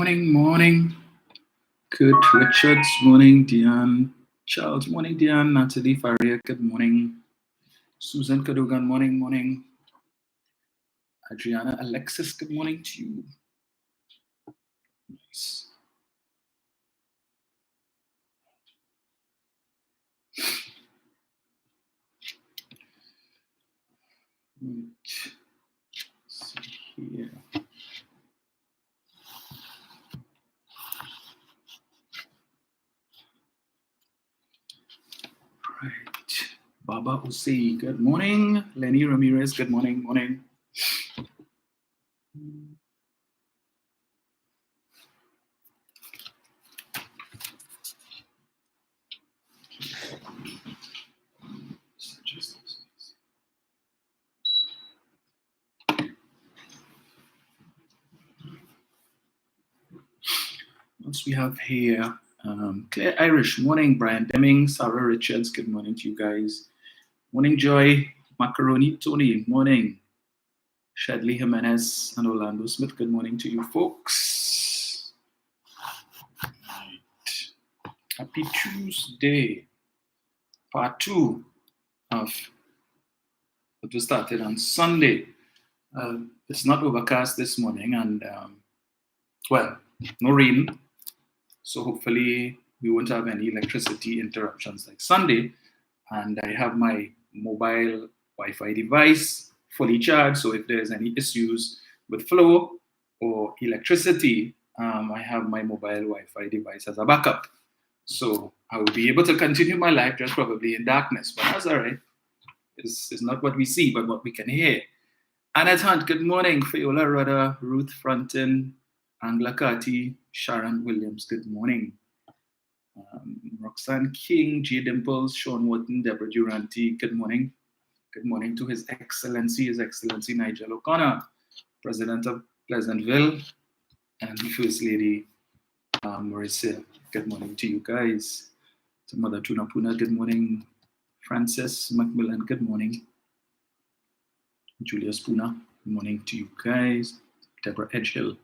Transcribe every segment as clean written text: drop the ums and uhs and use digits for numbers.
Morning. Kurt Richards, morning. Diane Charles, morning. Diane Natalie Faria, good morning. Susan Kadogan, morning. Adriana Alexis, good morning to you. Nice. Let's see here. Right. Baba Usei, good morning. Lenny Ramirez, good morning. Once we have here Claire Irish, morning. Brian Deming, Sarah Richards, good morning to you guys. Morning, Joy. Macaroni Tony, morning. Shadley Jimenez and Orlando Smith, good morning to you folks. Right. Happy Tuesday. Part 2 of what was started on Sunday. It's not overcast this morning and, well, no rain. So hopefully we won't have any electricity interruptions like Sunday. And I have my mobile Wi-Fi device fully charged. So if there's any issues with flow or electricity, I have my mobile Wi-Fi device as a backup. So I will be able to continue my life just probably in darkness. But that's all right. It's not what we see, but what we can hear. Annette Hunt, good morning. Fiola Rudder, Ruth Fronton, Angela Carty, Sharon Williams, good morning. Roxanne King, G. Dimples, Sean Wharton, Deborah Durante, good morning. Good morning to His Excellency Nigel O'Connor, President of Pleasantville, and First Lady Marissa. Good morning to you guys. To Mother Tuna Puna, good morning. Frances Macmillan, good morning. Julia Spooner, good morning to you guys. Deborah Edgehill.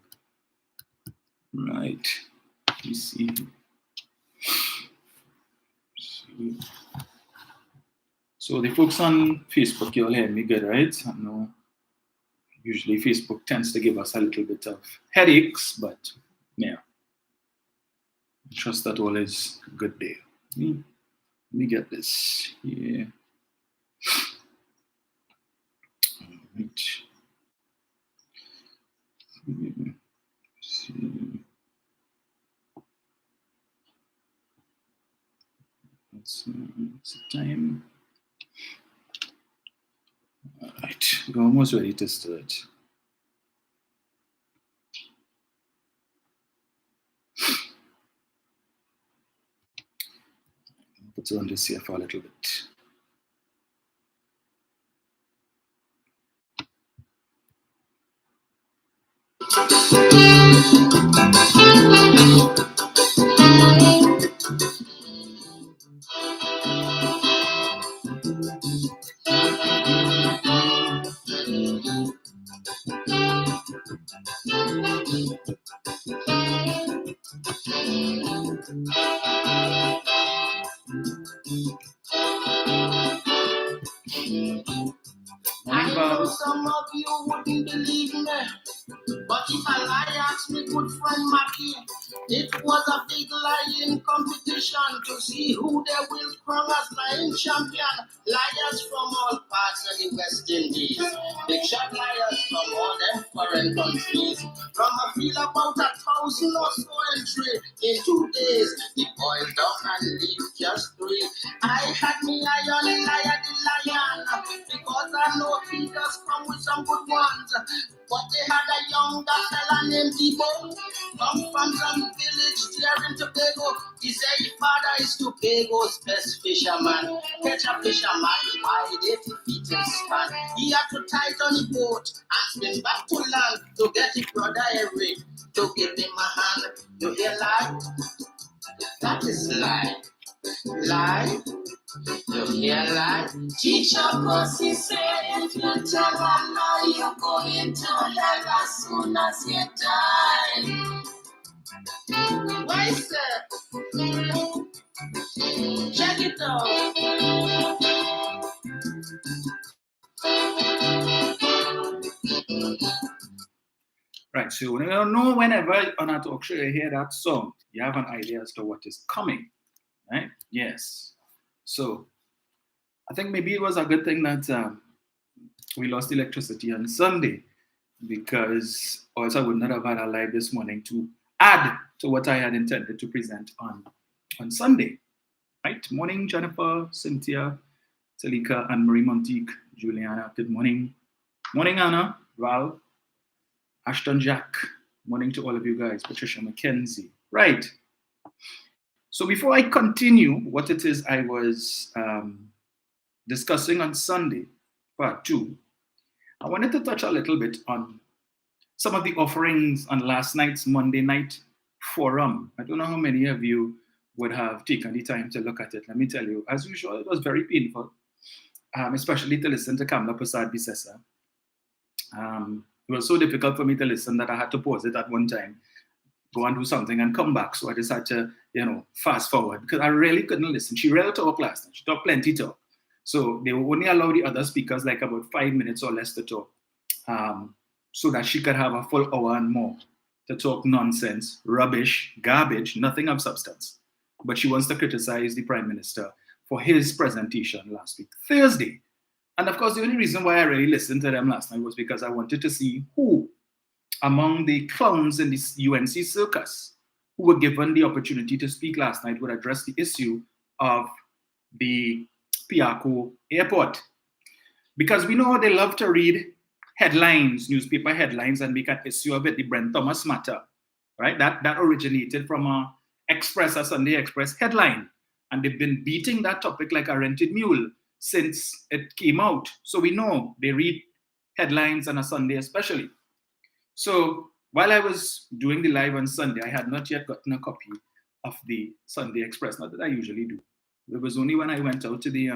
Right, let me see. So the folks on Facebook, you all hear me good, right? I know usually Facebook tends to give us a little bit of headaches, but yeah, I trust that all is good there. Let me get this here. Right. See. What's the time? All right, we're almost ready to start. Put on this here for a little bit. Morning, Val. Some of you wouldn't believe me, but if a lie asked me good friend Mackie, it was a big lying competition to see who they will crown as lying champion. Liars from all parts of the West Indies, big shot liars from all them foreign countries. From a feel about 1,000 or so entry in 2 days, the boys down and leave just 3. I had me eye on the liar, the lion, because I know he does come with some good ones. But they had a younger fella named Debo, come from some village there in Tobago. He said his father is Tobago's best fisherman. Catch a fisherman, why they defeat him stand. He had to tie it on the boat and swim back to land to get his brother Eric to give him a hand. You hear lie? That is lie. Lie? You hear lie? Teacher Pussy said if you tell a lie, you're going to hell as soon as you die. Why, sir? Check it out. Right, so you know whenever on a talk show you hear that song, you have an idea as to what is coming, right? Yes. So I think maybe it was a good thing that we lost electricity on Sunday, because else I would not have had a live this morning to add to what I had intended to present on Sunday. Right? Morning, Jennifer, Cynthia, Talika, Anne-Marie Montique, Juliana. Good morning. Morning, Anna, Val, Ashton Jack. Morning to all of you guys. Patricia McKenzie. Right. So before I continue what it is I was discussing on Sunday, part 2, I wanted to touch a little bit on some of the offerings on last night's Monday night forum. I don't know how many of you would have taken the time to look at it. Let me tell you, as usual, it was very painful, especially to listen to Kamla Prasad Bisesa. It was so difficult for me to listen that I had to pause it at one time, go and do something and come back. So I just had to, fast forward because I really couldn't listen. She really talked last night. She talked plenty talk. So they would only allow the other speakers like about 5 minutes or less to talk, so that she could have a full hour and more to talk nonsense, rubbish, garbage, nothing of substance. But she wants to criticize the Prime Minister for his presentation last week, Thursday. And of course, the only reason why I really listened to them last night was because I wanted to see who among the clowns in this UNC circus who were given the opportunity to speak last night would address the issue of the Piarco airport. Because we know they love to read headlines, newspaper headlines, and make an issue of it, the Brent Thomas matter, right? That originated from a Sunday Express headline. And they've been beating that topic like a rented mule since it came out. So we know they read headlines on a Sunday especially. So while I was doing the live on Sunday, I had not yet gotten a copy of the Sunday Express, not that I usually do. It was only when I went out to the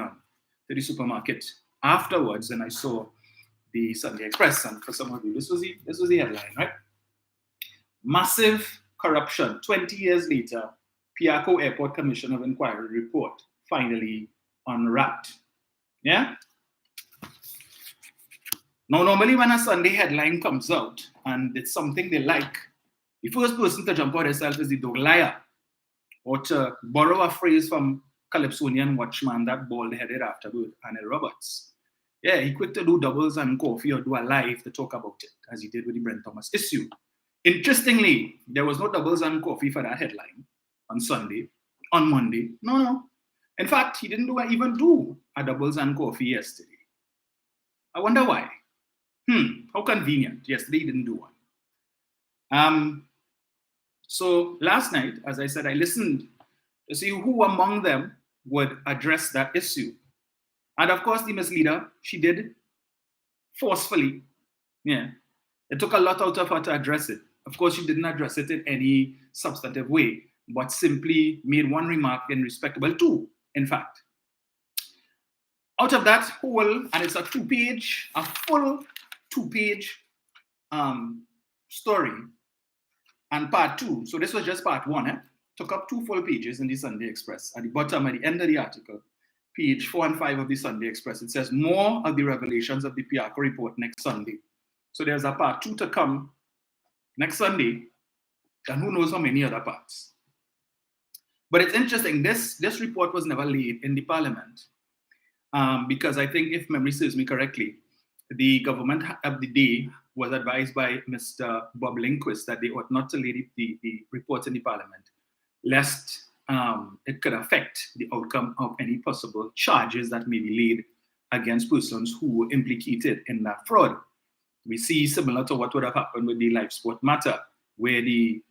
supermarket afterwards and I saw the Sunday Express. And for some of you, this was the headline, right? Massive corruption. 20 years later, Piarco Airport Commission of Inquiry report finally unwrapped. Yeah? Now, normally when a Sunday headline comes out and it's something they like, the first person to jump out herself is the dog liar. Or to borrow a phrase from Calypsonian watchman, that bald-headed afterward, Anil Roberts. Yeah, he quick to do doubles and coffee or do a live to talk about it, as he did with the Brent Thomas issue. Interestingly, there was no doubles and coffee for that headline on Sunday, on Monday. No. In fact, he didn't even do a doubles and coffee yesterday. I wonder why. How convenient. Yesterday he didn't do one. So last night, as I said, I listened to see who among them would address that issue. And of course, the misleader, she did forcefully. Yeah. It took a lot out of her to address it. Of course, she didn't address it in any substantive way, but simply made one remark in respect, well, two, in fact. Out of that whole, and it's a full two-page story, and part 2, so this was just part 1, took up 2 full pages in the Sunday Express. At the bottom, at the end of the article, page 4 and 5 of the Sunday Express. It says, more of the revelations of the Piarco report next Sunday. So there's a part 2 to come next Sunday, and who knows how many other parts. But it's interesting, this report was never laid in the parliament because I think, if memory serves me correctly, the government of the day was advised by Mr. Bob Lindquist that they ought not to lay the reports in the parliament, lest it could affect the outcome of any possible charges that may be laid against persons who were implicated in that fraud. We see similar to what would have happened with the live sport matter, where the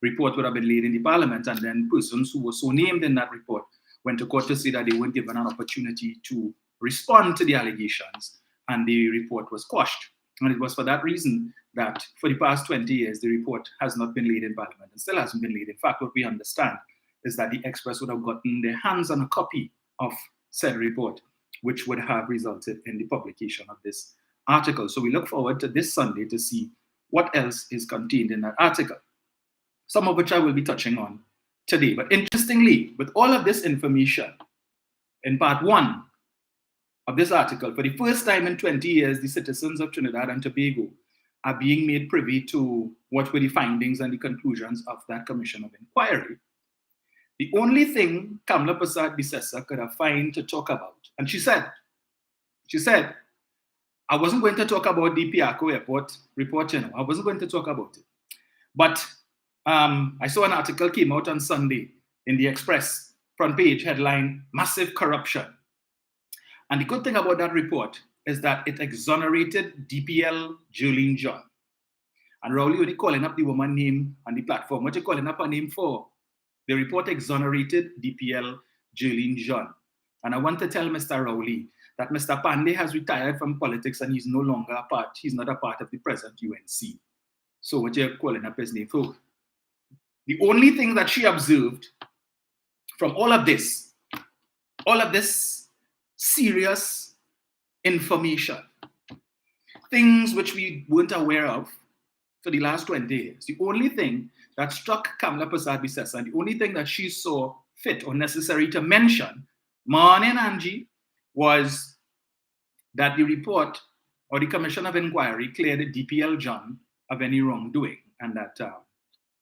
report would have been laid in the parliament, and then persons who were so named in that report went to court to say that they weren't given an opportunity to respond to the allegations, and the report was quashed. And it was for that reason that for the past 20 years, the report has not been laid in parliament and still hasn't been laid. In fact, what we understand is that the Express would have gotten their hands on a copy of said report, which would have resulted in the publication of this article. So we look forward to this Sunday to see what else is contained in that article, some of which I will be touching on today. But interestingly, with all of this information, in part 1 of this article, for the first time in 20 years, the citizens of Trinidad and Tobago are being made privy to what were the findings and the conclusions of that commission of inquiry. The only thing Kamla Prasad Bisesa could have found to talk about, and she said, I wasn't going to talk about the Piarco airport report, I wasn't going to talk about it. But I saw an article came out on Sunday in the Express, front page headline, massive corruption. And the good thing about that report is that it exonerated DPL Jolene John. And Rowley only calling up the woman name on the platform. What you calling up her name for? The report exonerated DPL Jolene John. And I want to tell Mr. Rowley that Mr. Pandey has retired from politics and he's no longer he's not a part of the present UNC. So what you're calling up his name for? The only thing that she observed from all of this serious information, things which we weren't aware of for the last 20 years, the only thing that struck Kamla Prasad Bisesa, and the only thing that she saw fit or necessary to mention, morning Angie, was that the report or the commission of inquiry cleared DPL John of any wrongdoing, and that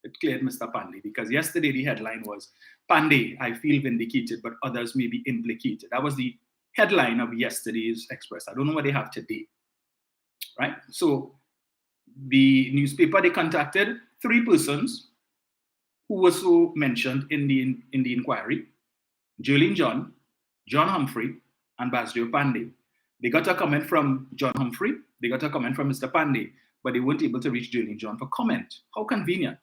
it cleared Mr. Pandey, because yesterday the headline was, Pandey, I feel vindicated, but others may be implicated. That was the headline of yesterday's Express. I don't know what they have today, right? So the newspaper, they contacted 3 persons who were so mentioned in the inquiry: Jolene John, John Humphrey, and Basdio Pandey. They got a comment from John Humphrey, they got a comment from Mr. Pandey, but they weren't able to reach Jolene John for comment. How convenient.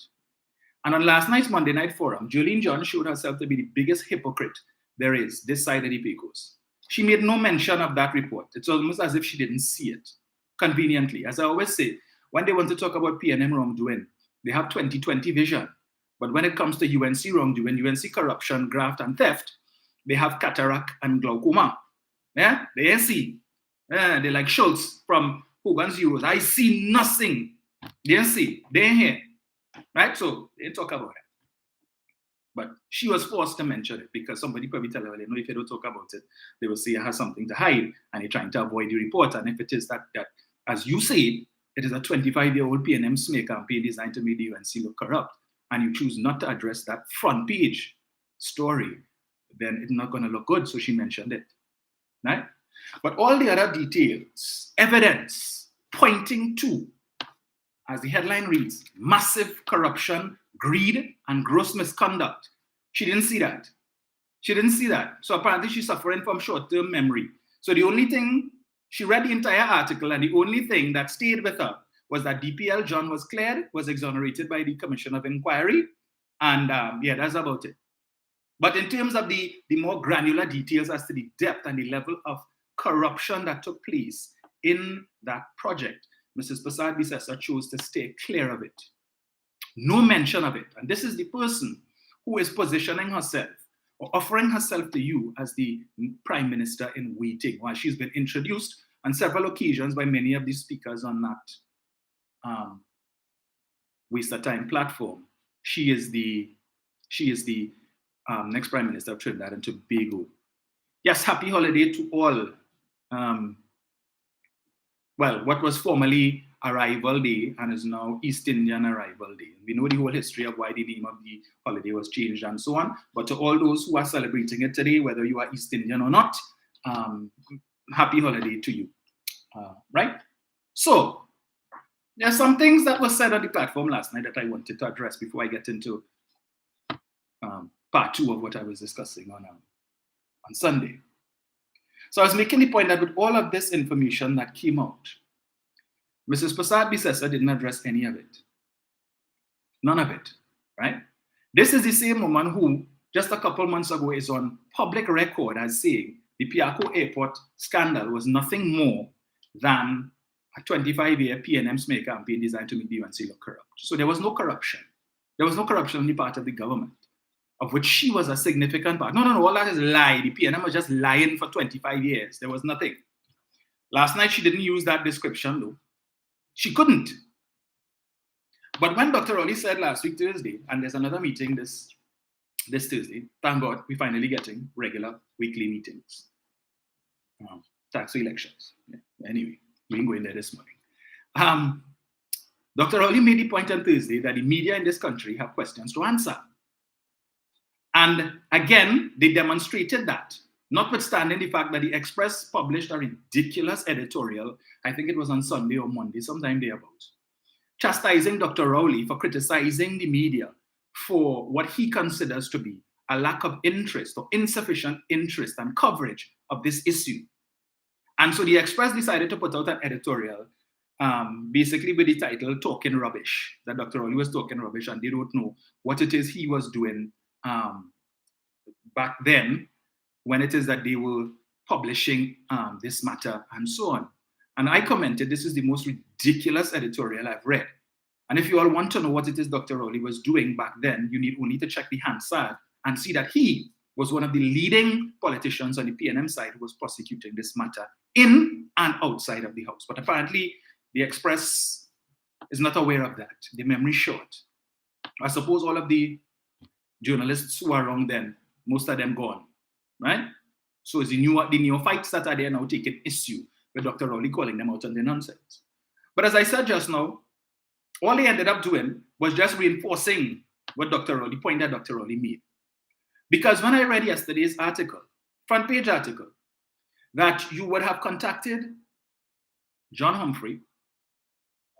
And on last night's Monday Night Forum, Jolene John showed herself to be the biggest hypocrite there is this side of the Pecos. She made no mention of that report. It's almost as if she didn't see it, conveniently. As I always say, when they want to talk about PNM wrongdoing, they have 2020 vision. But when it comes to UNC wrongdoing, UNC corruption, graft, and theft, they have cataract and glaucoma. Yeah, they ain't see. Yeah, they're like Schultz from Hogan's Heroes. I see nothing. They ain't see. They ain't hear. Right? So they talk about it. But she was forced to mention it because somebody probably tell her, well, if you don't talk about it, they will say you have something to hide and you're trying to avoid the report. And if it is that as you say, it is a 25-year-old PNM smear campaign designed to make the UNC look corrupt, and you choose not to address that front page story, then it's not going to look good. So she mentioned it, right? But all the other details, evidence pointing to, as the headline reads, massive corruption, greed, and gross misconduct. She didn't see that. She didn't see that. So apparently she's suffering from short-term memory. So the only thing, she read the entire article, and the only thing that stayed with her was that DPL John was cleared, was exonerated by the Commission of Inquiry, and yeah, that's about it. But in terms of the more granular details as to the depth and the level of corruption that took place in that project, Mrs. Prasad Bisesa chose to stay clear of it. No mention of it. And this is the person who is positioning herself or offering herself to you as the Prime Minister in waiting, while she's been introduced on several occasions by many of the speakers on that Waste of Time platform. She is the next Prime Minister of Trinidad and Tobago. Yes, happy holiday to all. Well, what was formerly Arrival Day and is now East Indian Arrival Day. We know the whole history of why the name of the holiday was changed and so on. But to all those who are celebrating it today, whether you are East Indian or not, happy holiday to you. Right? So, there are some things that were said on the platform last night that I wanted to address before I get into part 2 of what I was discussing on Sunday. So I was making the point that with all of this information that came out, Mrs. Prasad Bisesa didn't address any of it. None of it, right? This is the same woman who, just a couple months ago, is on public record as saying the Piarco airport scandal was nothing more than a 25-year PNM smear campaign designed to make the UNC look corrupt. So there was no corruption. There was no corruption on the part of the government, of which she was a significant part. No, all that is lie. The PNM was just lying for 25 years. There was nothing. Last night, she didn't use that description, though. She couldn't. But when Dr. Rowley said last week, Thursday, and there's another meeting this Thursday, thank God, we're finally getting regular weekly meetings. Tax elections. Yeah. Anyway, we ain't going there this morning. Dr. Rowley made the point on Thursday that the media in this country have questions to answer. And again, they demonstrated that, notwithstanding the fact that the Express published a ridiculous editorial, I think it was on Sunday or Monday, sometime thereabout, chastising Dr. Rowley for criticizing the media for what he considers to be a lack of interest or insufficient interest and coverage of this issue. And so the Express decided to put out an editorial basically with the title Talking Rubbish, that Dr. Rowley was talking rubbish and they don't know what it is he was doing back then when it is that they were publishing this matter and so on. And I commented, this is the most ridiculous editorial I've read. And if you all want to know what it is Dr. Rowley was doing back then, you need only to check the Hansard and see that he was one of the leading politicians on the PNM side who was prosecuting this matter in and outside of the House. But apparently, the Express is not aware of that. The memory short. I suppose all of the journalists who are around then, most of them gone, right? So it's the neophytes that are there now taking issue with Dr. Rowley calling them out on their nonsense. But as I said just now, all they ended up doing was just reinforcing what Dr. Rowley, point that Dr. Rowley made. Because when I read yesterday's article, front page article, that you would have contacted John Humphrey,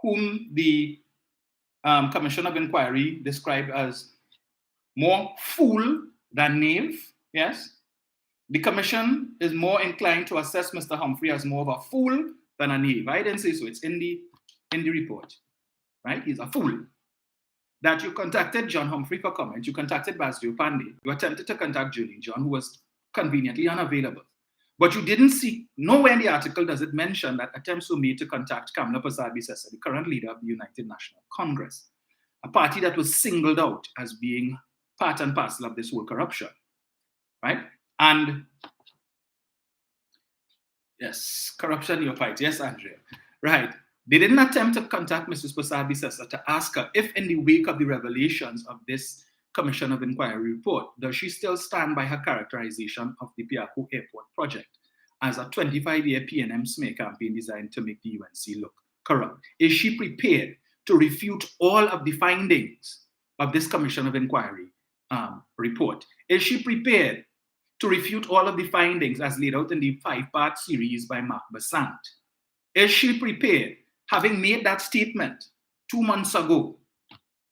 whom the Commission of Inquiry described as more fool than knave, yes? The commission is more inclined to assess Mr. Humphrey as more of a fool than a knave. I didn't say so, it's in the report, right? He's a fool. That you contacted John Humphrey for comment, you contacted Basdio Pandey, you attempted to contact Julie John, who was conveniently unavailable. But you didn't see, nowhere in the article does it mention that attempts were made to contact Kamala Prasad Bisesa, the current leader of the United National Congress, a party that was singled out as being part and parcel of this whole corruption, right? And yes, corruption neophyte, yes, Andrea, right. They didn't attempt to contact Mrs. Prasad Bisesa to ask her if in the wake of the revelations of this Commission of Inquiry report, does she still stand by her characterization of the Piarco Airport project as a 25-year PNM smear campaign designed to make the UNC look corrupt? Is she prepared to refute all of the findings of this Commission of Inquiry report? Is she prepared to refute all of the findings as laid out in the 5-part series by Mark Besant? Is she prepared, having made that statement 2 months ago,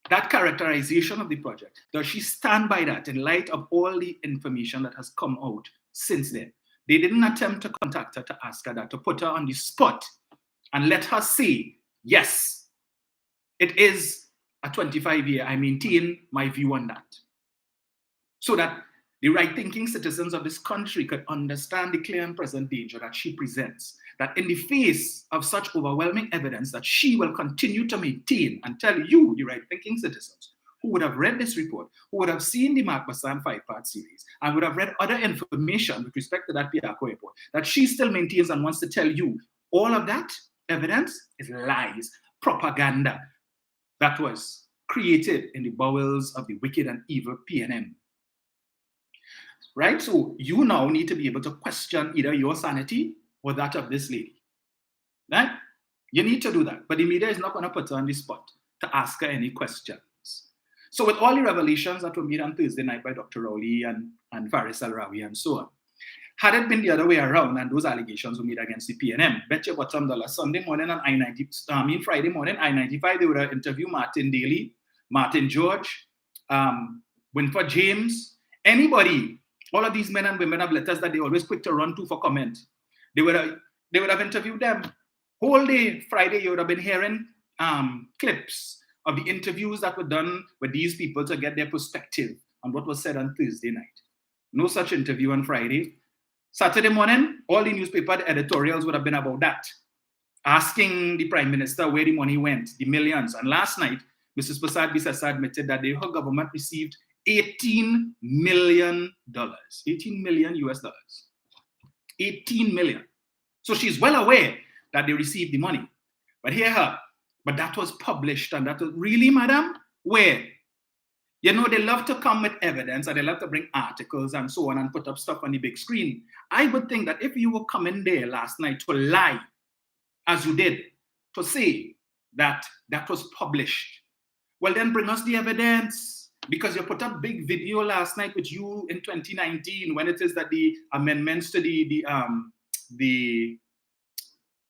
that characterization of the project, does she stand by that in light of all the information that has come out since then? They didn't attempt to contact her to ask her that, to put her on the spot and let her say, yes, it is a 25-year, I maintain my view on that. So that the right-thinking citizens of this country could understand the clear and present danger that she presents, that in the face of such overwhelming evidence that she will continue to maintain and tell you, the right-thinking citizens, who would have read this report, who would have seen the Mark Basan 5-part series, and would have read other information with respect to that Piarco airport, that she still maintains and wants to tell you all of that evidence is lies, propaganda that was created in the bowels of the wicked and evil PNM. right? So you now need to be able to question either your sanity or that of this lady, right? You need to do that. But the media is not going to put her on the spot to ask her any questions. So with all the revelations that were made on Thursday night by Dr. Rowley and Faris Al-Rawi and so on, had it been the other way around and those allegations were made against the PNM, bet your bottom dollar Sunday morning on Friday morning, I-95, they would have interviewed Martin Daly, Martin George, Winford James, anybody, all of these men and women have letters that they always quick to run to for comment. They would have interviewed them. Whole day Friday, you would have been hearing clips of the interviews that were done with these people to get their perspective on what was said on Thursday night. No such interview on Friday. Saturday morning, all the newspaper editorials would have been about that, asking the Prime Minister where the money went, the millions. And last night, Mrs. Prasad Bisasa admitted that her government received $18 million. 18 million US dollars. 18 million. So she's well aware that they received the money. But hear her. But that was published, and that was really, madam, where? You know, they love to come with evidence and they love to bring articles and so on and put up stuff on the big screen. I would think that if you were coming there last night to lie, as you did, to say that that was published, well, then bring us the evidence. Because you put up big video last night with you in 2019 when it is that the amendments to the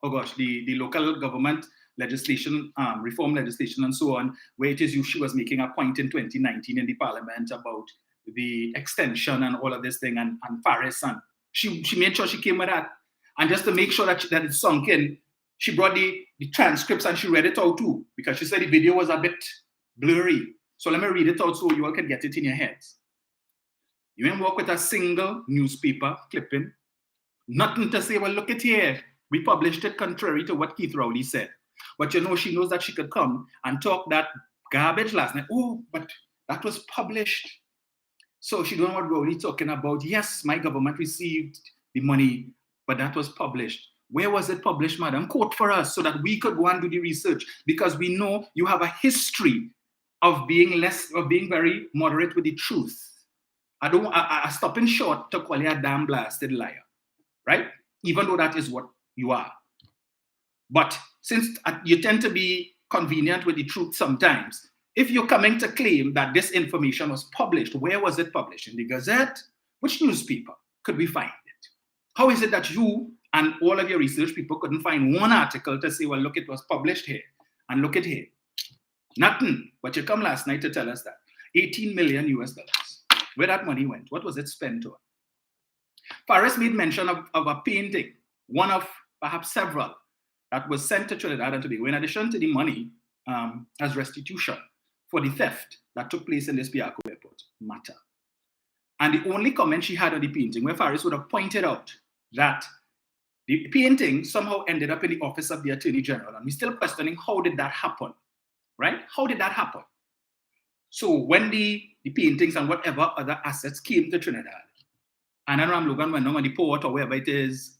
local government legislation, reform legislation and so on, where it is she was making a point in 2019 in the parliament about the extension and all of this thing and Faris, and she made sure she came with that. And just to make sure that it sunk in, she brought the transcripts and she read it out too, because she said the video was a bit blurry. So let me read it out so you all can get it in your heads. You ain't work with a single newspaper clipping, nothing to say, well, look at here, we published it contrary to what Keith Rowley said. But you know, she knows that she could come and talk that garbage last night. Oh, but that was published. So she don't know what Rowley talking about. Yes, my government received the money, but that was published. Where was it published, madam? Quote for us so that we could go and do the research, because we know you have a history of being very moderate with the truth. I stopping short to call you a damn blasted liar, right? Even though that is what you are. But since you tend to be convenient with the truth sometimes, if you're coming to claim that this information was published, where was it published? In the Gazette? Which newspaper could we find it? How is it that you and all of your research people couldn't find one article to say, well, look, it was published here, and look at here? Nothing. But you come last night to tell us that 18 million US dollars. Where that money went? What was it spent on? Faris made mention of a painting, one of perhaps several, that was sent to Trinidad and Tobago in addition to the money as restitution for the theft that took place in this Piarco airport matter. And the only comment she had on the painting, where Faris would have pointed out that the painting somehow ended up in the office of the Attorney General, and we're still questioning how did that happen, right? How did that happen? So when the paintings and whatever other assets came to Trinidad, and then Ram Logan went on the port or wherever it is,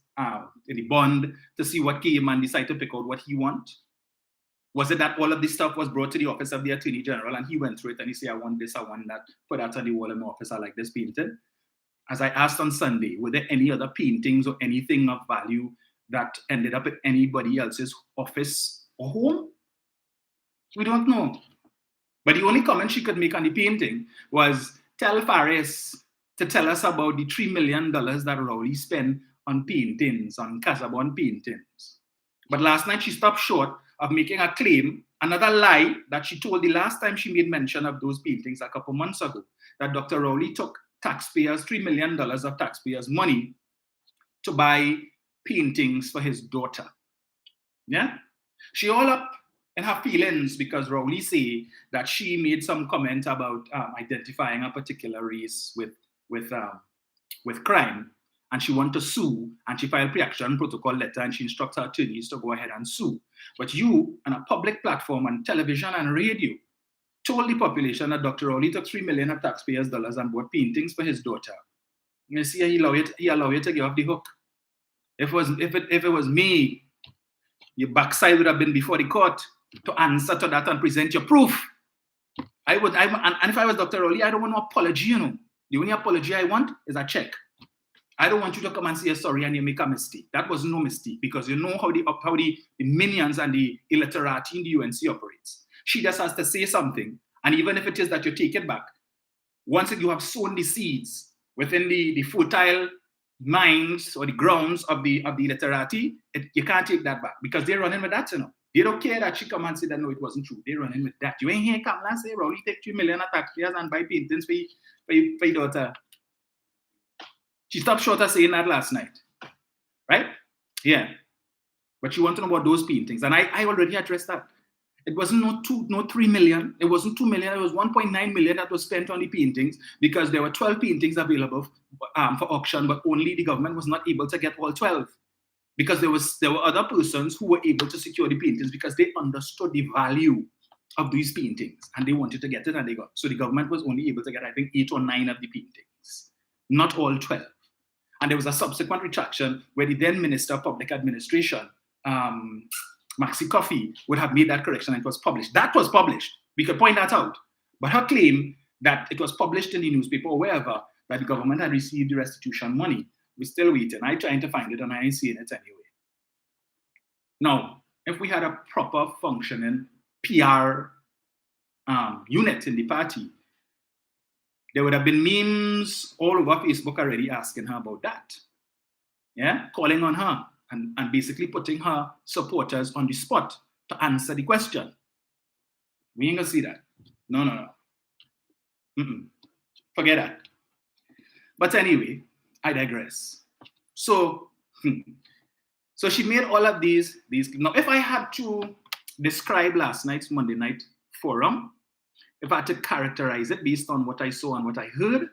in the bond, to see what came and decide to pick out what he wants? Was it that all of this stuff was brought to the office of the Attorney General and he went through it and he said, I want this, I want that, put that on the wall in my office, I like this painting? As I asked on Sunday, were there any other paintings or anything of value that ended up in anybody else's office or home? We don't know. But the only comment she could make on the painting was tell Faris to tell us about the $3 million that Rowley spent on paintings, on Casabon paintings. But last night she stopped short of making a claim, another lie that she told the last time she made mention of those paintings a couple months ago, that Dr. Rowley took taxpayers, $3 million of taxpayers' money to buy paintings for his daughter. Yeah? She all up in her feelings because Rowley say that she made some comment about identifying a particular race with crime, and she wanted to sue, and she filed pre-action protocol letter, and she instructs her attorneys to go ahead and sue. But you, on a public platform, on television and radio, told the population that Dr. Rowley took $3 million of taxpayers' dollars and bought paintings for his daughter. You see, he allowed you to get off the hook. If it was me, your backside would have been before the court to answer to that and present your proof. And if I was Dr. Rowley, I don't want no apology, you know. The only apology I want is a check. I don't want you to come and say sorry and you make a mistake. That was no mistake, because you know how the minions and the illiterati in the UNC operates. She just has to say something, and even if it is that you take it back, once you have sown the seeds within the fertile minds or the grounds of the literati, you can't take that back, because they're running with that, you know. They don't care that she come and say that no, it wasn't true. They're running with that. You ain't here come and say, Rowley take 3 million of taxpayers and buy paintings for your daughter. She stopped short of saying that last night, right? Yeah. But she wanted to know about those paintings, and I already addressed that. It wasn't no 3 million. It wasn't 2 million. It was 1.9 million that was spent on the paintings, because there were 12 paintings available for auction, but only the government was not able to get all 12, because there were other persons who were able to secure the paintings because they understood the value of these paintings and they wanted to get it, and they got. So the government was only able to get, I think, 8 or 9 of the paintings, not all 12. And there was a subsequent retraction where the then Minister of Public Administration, Maxi Coffey, would have made that correction, and it was published. That was published. We could point that out. But her claim that it was published in the newspaper or wherever, that the government had received the restitution money, we're still waiting. I'm trying to find it, and I ain't seeing it anyway. Now, if we had a proper functioning PR unit in the party, there would have been memes all over Facebook already asking her about that. Yeah, calling on her and basically putting her supporters on the spot to answer the question. We ain't gonna see that. No. Forget that. But anyway, I digress. So she made all of these. Now, if I had to describe last night's Monday night forum, if I had to characterize it based on what I saw and what I heard,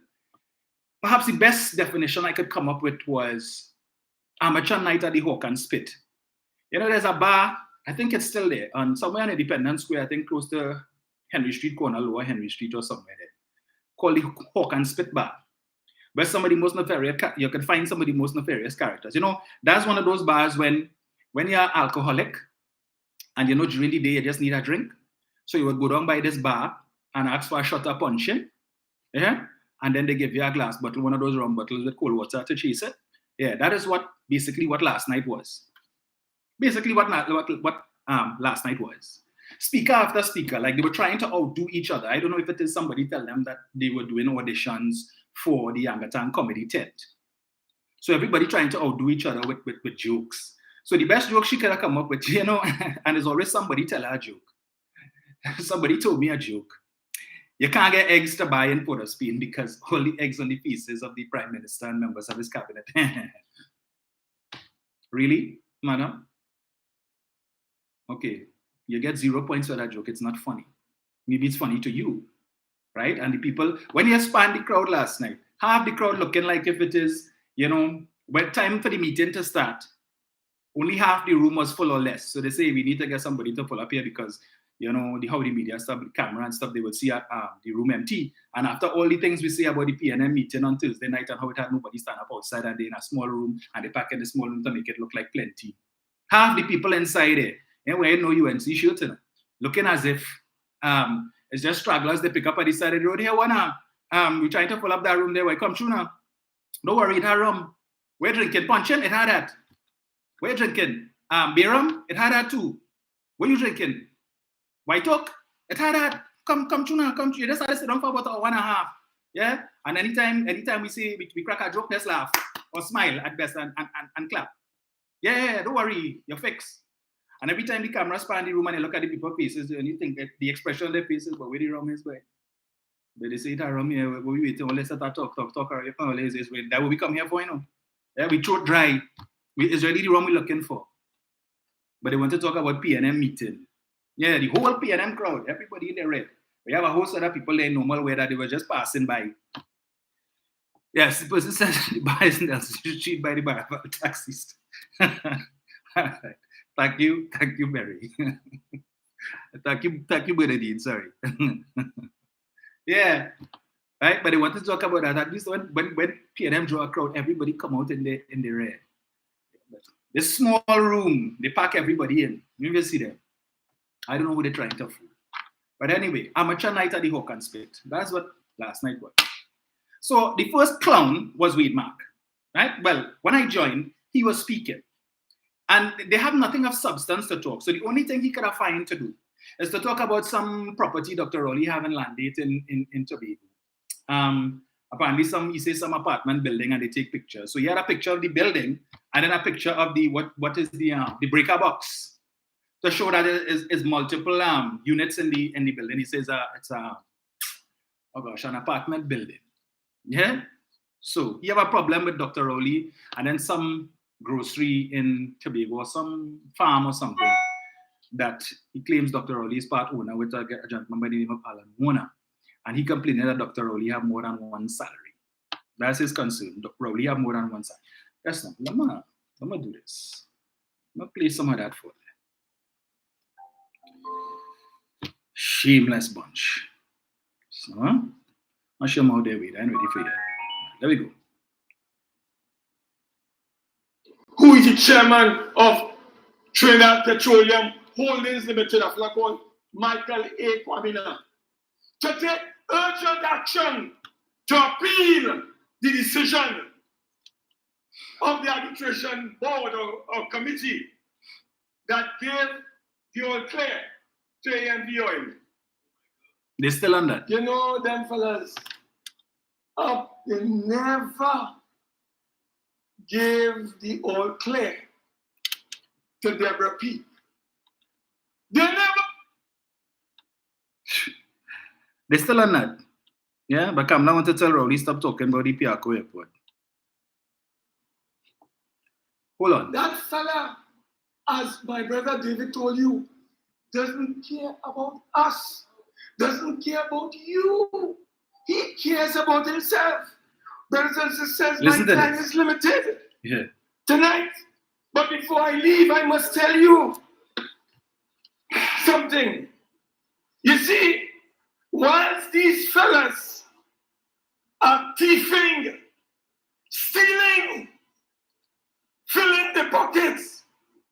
perhaps the best definition I could come up with was amateur night at the Hawk and Spit. You know, there's a bar, I think it's still there, and somewhere in Independence Square, I think close to Henry Street corner, Lower Henry Street or somewhere there, called the Hawk and Spit Bar, where some of the most nefarious, you can find some of the most nefarious characters. You know, that's one of those bars when you're alcoholic and you know during the day you just need a drink. So you would go down by this bar and ask for a shot of punching, yeah? And then they give you a glass bottle, one of those rum bottles with cold water to chase it. Yeah, that is basically what last night was. Basically what last night was. Speaker after speaker, like they were trying to outdo each other. I don't know if it is somebody tell them that they were doing auditions for the Angatan Comedy Tent. So everybody trying to outdo each other with jokes. So the best joke she could have come up with, you know, and there's always somebody tell her a joke. Somebody told me a joke. You can't get eggs to buy in Port of Spain because all the eggs on the faces of the Prime Minister and members of his cabinet. Really, madam? Okay, you get 0 points for that joke. It's not funny. Maybe it's funny to you, right? And the people, when you spanned the crowd last night, half the crowd looking like if it is, you know, when time for the meeting to start, only half the room was full or less. So they say we need to get somebody to pull up here because, you know, how the media stuff, the camera and stuff, they would see the room empty. And after all the things we say about the PNM meeting on Thursday night and how it had nobody stand up outside and they in a small room and they pack in the small room to make it look like plenty. Half the people inside there, and wearing no UNC shirt, you know, looking as if it's just stragglers they pick up at the side of the road. Here, we're trying to pull up that room there. Why come through now? Don't worry, it had rum. We're drinking puncheon, it had that. We're drinking beer rum, it had that too. What are you drinking? White oak, it had that. Come through now, come through. You just had to sit down for about 1.5. Yeah? And anytime we say we crack a joke, let's laugh or smile at best and clap. Yeah, don't worry, you're fixed. And every time the camera span the room and you look at the people's faces and you think that the expression on their faces, but where the rum is, where? But they say it rum here, we waiting, let's start talk, or you can always say, that will we come here for, you know. Yeah, we throat dry. It's really the rum we're looking for. But they want to talk about PNM meeting. Yeah, the whole PNM crowd, everybody in the red. We have a whole set of people there in normal weather, they were just passing by. Yes, the person says the bar is in the street by the bar taxis. Thank you, Mary. thank you, Bernadine. Sorry. Yeah, right. But they want to talk about that. At least when PNM draw a crowd, everybody come out in the red. This small room, they pack everybody in. You will see them. I don't know who they're trying to fool. But anyway, amateur night at the Hawk and Spit. That's what last night was. So the first clown was Wade Mark, right? Well, when I joined, he was speaking. And they have nothing of substance to talk. So the only thing he could have found to do is to talk about some property Dr. Rowley having landed in Tobago. Apparently he says some apartment building and they take pictures. So he had a picture of the building and then a picture of the what is the breaker box to show that it is multiple units in the building. He says it's an apartment building. Yeah. So you have a problem with Dr. Rowley and then some grocery in Tobago or some farm or something that he claims Dr. Rowley is part owner with a gentleman by the name of Alan Warner. And he complained that Dr. Rowley have more than one salary. That's his concern. Dr. Rowley have more than one salary. That's not. Let me do this. Let me play some of that for you. Shameless bunch. So, I'll show them how they wait. I'm ready for you. There we go. Who is the chairman of Trinidad Petroleum Holdings Limited, of called Michael A. Kwamina, to take urgent action to appeal the decision of the arbitration board or committee that gave the all clear to AMV Oil. They're still on that. You know them fellas, they never gave the all clear to Deborah P. They never. They're still on that. Yeah, but Kamla want to tell Rowley stop talking about the Piarco airport. Hold on. That fella, as my brother David told you, doesn't care about us, doesn't care about you. He cares about himself. Brothers and sisters, my time is limited tonight. But before I leave, I must tell you something. You see, whilst these fellas are thieving, stealing, filling the pockets,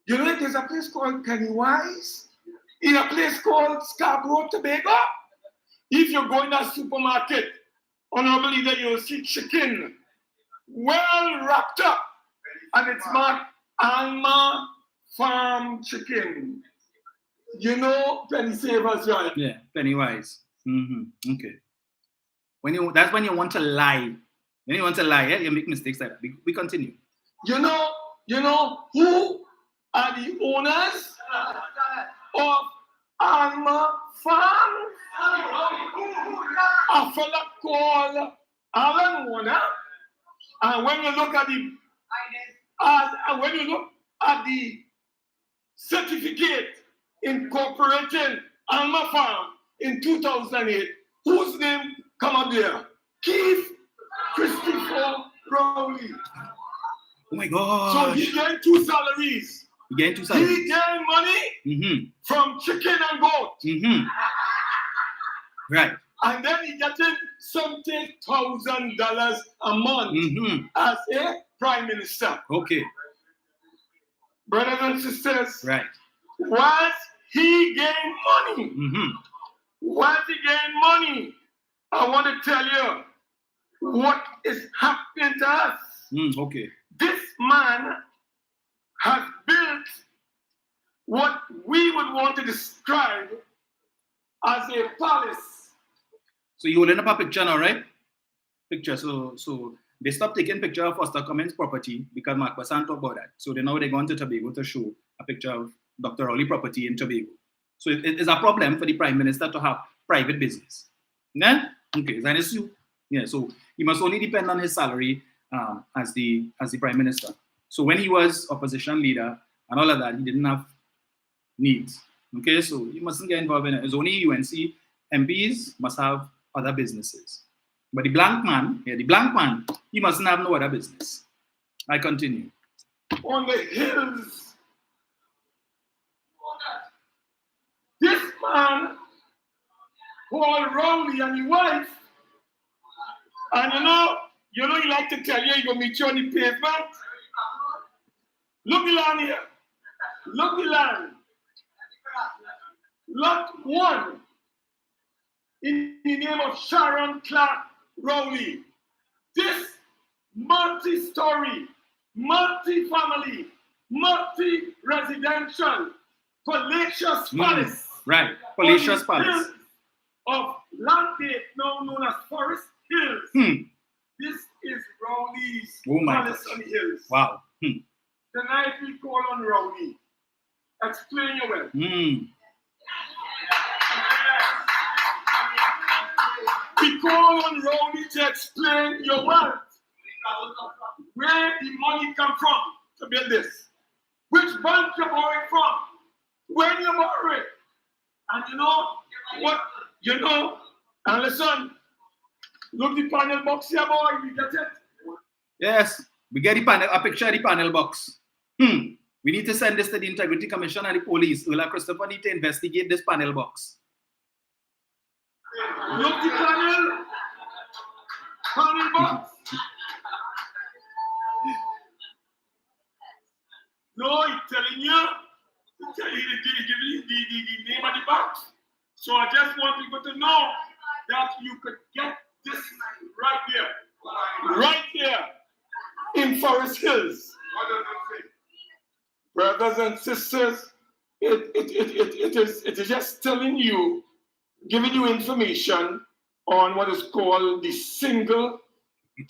you know there's a place called Pennywise, in a place called Scarborough, Tobago. If you go in a supermarket, honorable leader, you'll see chicken well wrapped up, and it's marked Alma Farm Chicken. You know Penny Savers, right? Yeah, Pennywise. Okay. That's when you want to lie. When you want to lie, you make mistakes like that. We continue. You know who are the owners of Alma Farm? A fella called Alan Warner. And when you look at the certificate incorporating Alma Farm in 2008, whose name come up there? Keith Christopher Rowley. Oh my God! So he gained two salaries. He gained money from chicken and goat. Right. And then he getting $70,000 a month as a prime minister. Okay. Brothers and sisters, right. Once he gained money, I want to tell you what is happening to us. Okay. This man has built what we would want to describe as a palace. So you holding up a picture now, right? Picture. So they stopped taking picture of Foster Cummins' property because Mark Bassan talked about that. So now they're going to Tobago to show a picture of Dr. Rowley property in Tobago. So it is a problem for the Prime Minister to have private business. Yeah? Okay, is that an issue? Yeah, so he must only depend on his salary as the Prime Minister. So when he was opposition leader and all of that, he didn't have needs. Okay, so he mustn't get involved in it. It's only UNC MPs must have other businesses. But the blank man, he mustn't have no other business. I continue. On the hills, this man called Rowley and his wife, and you know he like to tell you, he gonna meet you on the pavement. Look the land here. Look the land. Lot 1 in the name of Sharon Clark Rowley. this multi-story, multi-family, multi-residential, palatial palace. Right, palatial palace. Of Landgate, now known as Forest Hills. This is Rowley's palace on the hills. Wow. Tonight we call on Rowley. Explain your well. We call on Rowley to explain your wealth. Where the money come from to build this? Which bank you borrowing from? When you borrow it? And you know what? You know, and listen, look the panel box here, boy. We get it. Yes, we get the panel, a picture of the panel box. We need to send this to the Integrity Commission and the police. Ulla Christopher need to investigate this panel box. Look the panel box. No, he's telling you, the name of the box. So I just want people to know that you could get this right here in Forest Hills. Brothers and sisters, it is just telling you, giving you information on what is called the single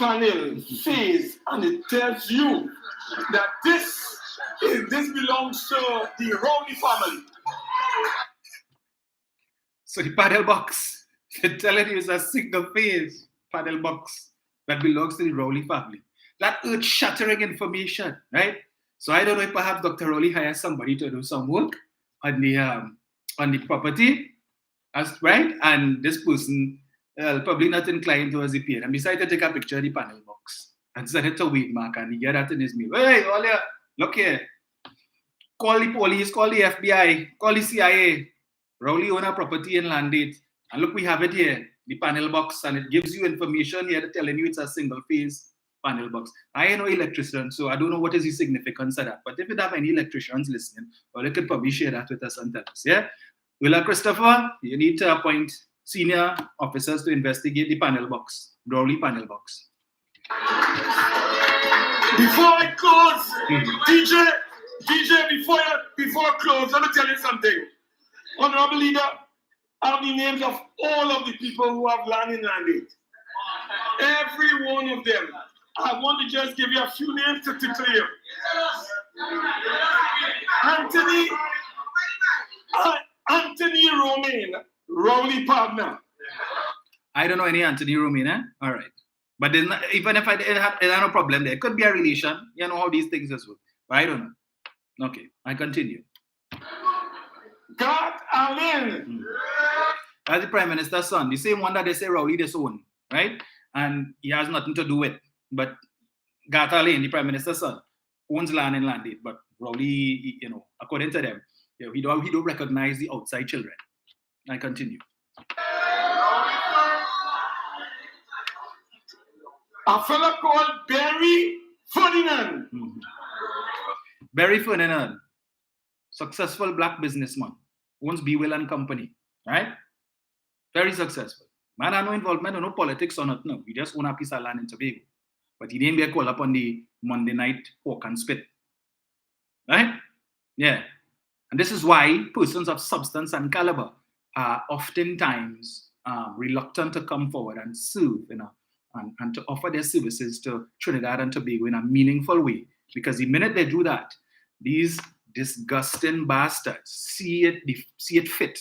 panel phase, and it tells you that this belongs to the Rowley family. So the panel box, they're telling you it's a single phase panel box that belongs to the Rowley family. That earth-shattering information, right? So I don't know if perhaps Dr. Rowley hires somebody to do some work on the property, right? And this person probably not inclined towards the peer. And decided to take a picture of the panel box and send it to Weedmark, and he get that in his mail. Hey, Olia, look here. Call the police, call the FBI, call the CIA. Rowley own a property in Landgate. And look, we have it here, the panel box, and it gives you information here telling you it's a single phase panel box. I ain't no electrician, so I don't know what is the significance of that. But if you have any electricians listening, well, they could probably share that with us and tell us, yeah? Willa Christopher, you need to appoint senior officers to investigate the panel box, Rowley panel box. Before I close, DJ, before I close, let me tell you something. Honorable Leader, I have the names of all of the people who have land in Landgate. Every one of them. I want to just give you a few names to tickle you. Anthony Romaine, Rowley partner. I don't know any Anthony Romaine, eh? All right. But not, even if I have no problem there, it could be a relation. You know how these things is work. But I don't know. Okay, I continue. God Allen. That's the Prime Minister's son, the same one that they say Rowley disown, right? And he has nothing to do with. But Gata Lane, the Prime Minister's son, owns land in Landgate. But Rowley, you know, according to them, he don't recognize the outside children. I continue. A fellow called Barry Ferdinand. Barry Ferdinand, successful black businessman, owns B. Will and Company, right? Very successful. Man had no involvement or no politics on it, no. He just own a piece of land in Tobago. But he didn't be called up on the Monday night pork and spit. Right? Yeah. And this is why persons of substance and caliber are oftentimes reluctant to come forward and serve, you know, and to offer their services to Trinidad and Tobago in a meaningful way. Because the minute they do that, these disgusting bastards see it fit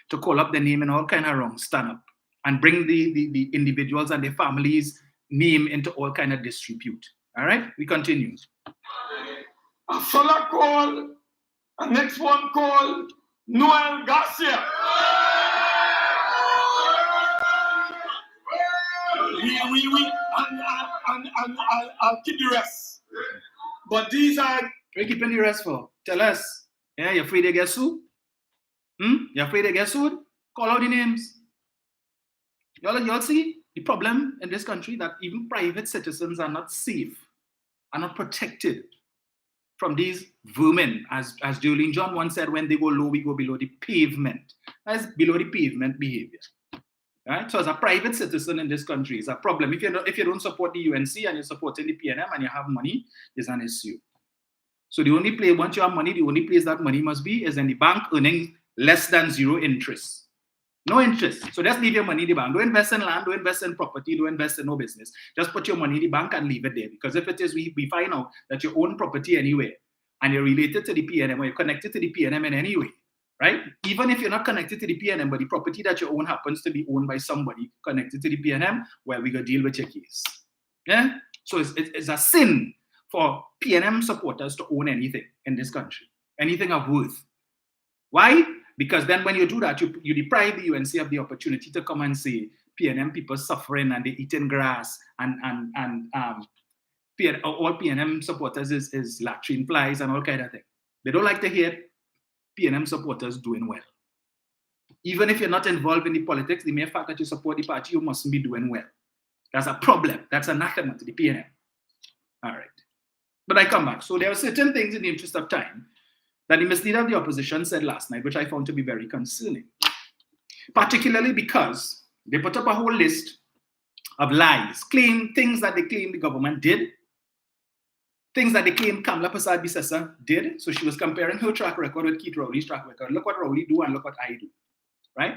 to call up their name in all kind of wrong, stand up, and bring the individuals and their families' name into all kind of disrepute. All right, we continue. A fella called, a next one called Noel Garcia. And I'll keep the rest. But these are... What are you keeping the rest for? Tell us. Yeah, you afraid they get sued? You afraid they get sued? Call out the names. Y'all see the problem in this country that even private citizens are not safe, are not protected from these vermin. As Jolene John once said, when they go low, we go below the pavement. That's below the pavement behavior. Right? So as a private citizen in this country, it's a problem. If you don't support the UNC and you're supporting the PNM and you have money, it's an issue. So the only place, once you have money, the only place that money must be is in the bank earning less than zero interest. No interest. So just leave your money in the bank. Don't invest in land, don't invest in property, don't invest in no business. Just put your money in the bank and leave it there. Because if it is, we find out that you own property anywhere and you're related to the PNM or you're connected to the PNM in any way, right? Even if you're not connected to the PNM, but the property that you own happens to be owned by somebody connected to the PNM, well, we go deal with your case. Yeah? So it's a sin for PNM supporters to own anything in this country, anything of worth. Why? Because then when you do that, you deprive the UNC of the opportunity to come and say, PNM people suffering and they're eating grass and all PNM supporters is latrine flies and all kind of thing. They don't like to hear PNM supporters doing well. Even if you're not involved in the politics, the mere fact that you support the party, you mustn't be doing well. That's a problem. That's anathema to the PNM. All right. But I come back. So there are certain things in the interest of time that the misleader of the opposition said last night, which I found to be very concerning. Particularly because they put up a whole list of lies, things that they claim the government did, things that they claim Kamala Persad-Bissessar did. So she was comparing her track record with Keith Rowley's track record. Look what Rowley do and look what I do, right?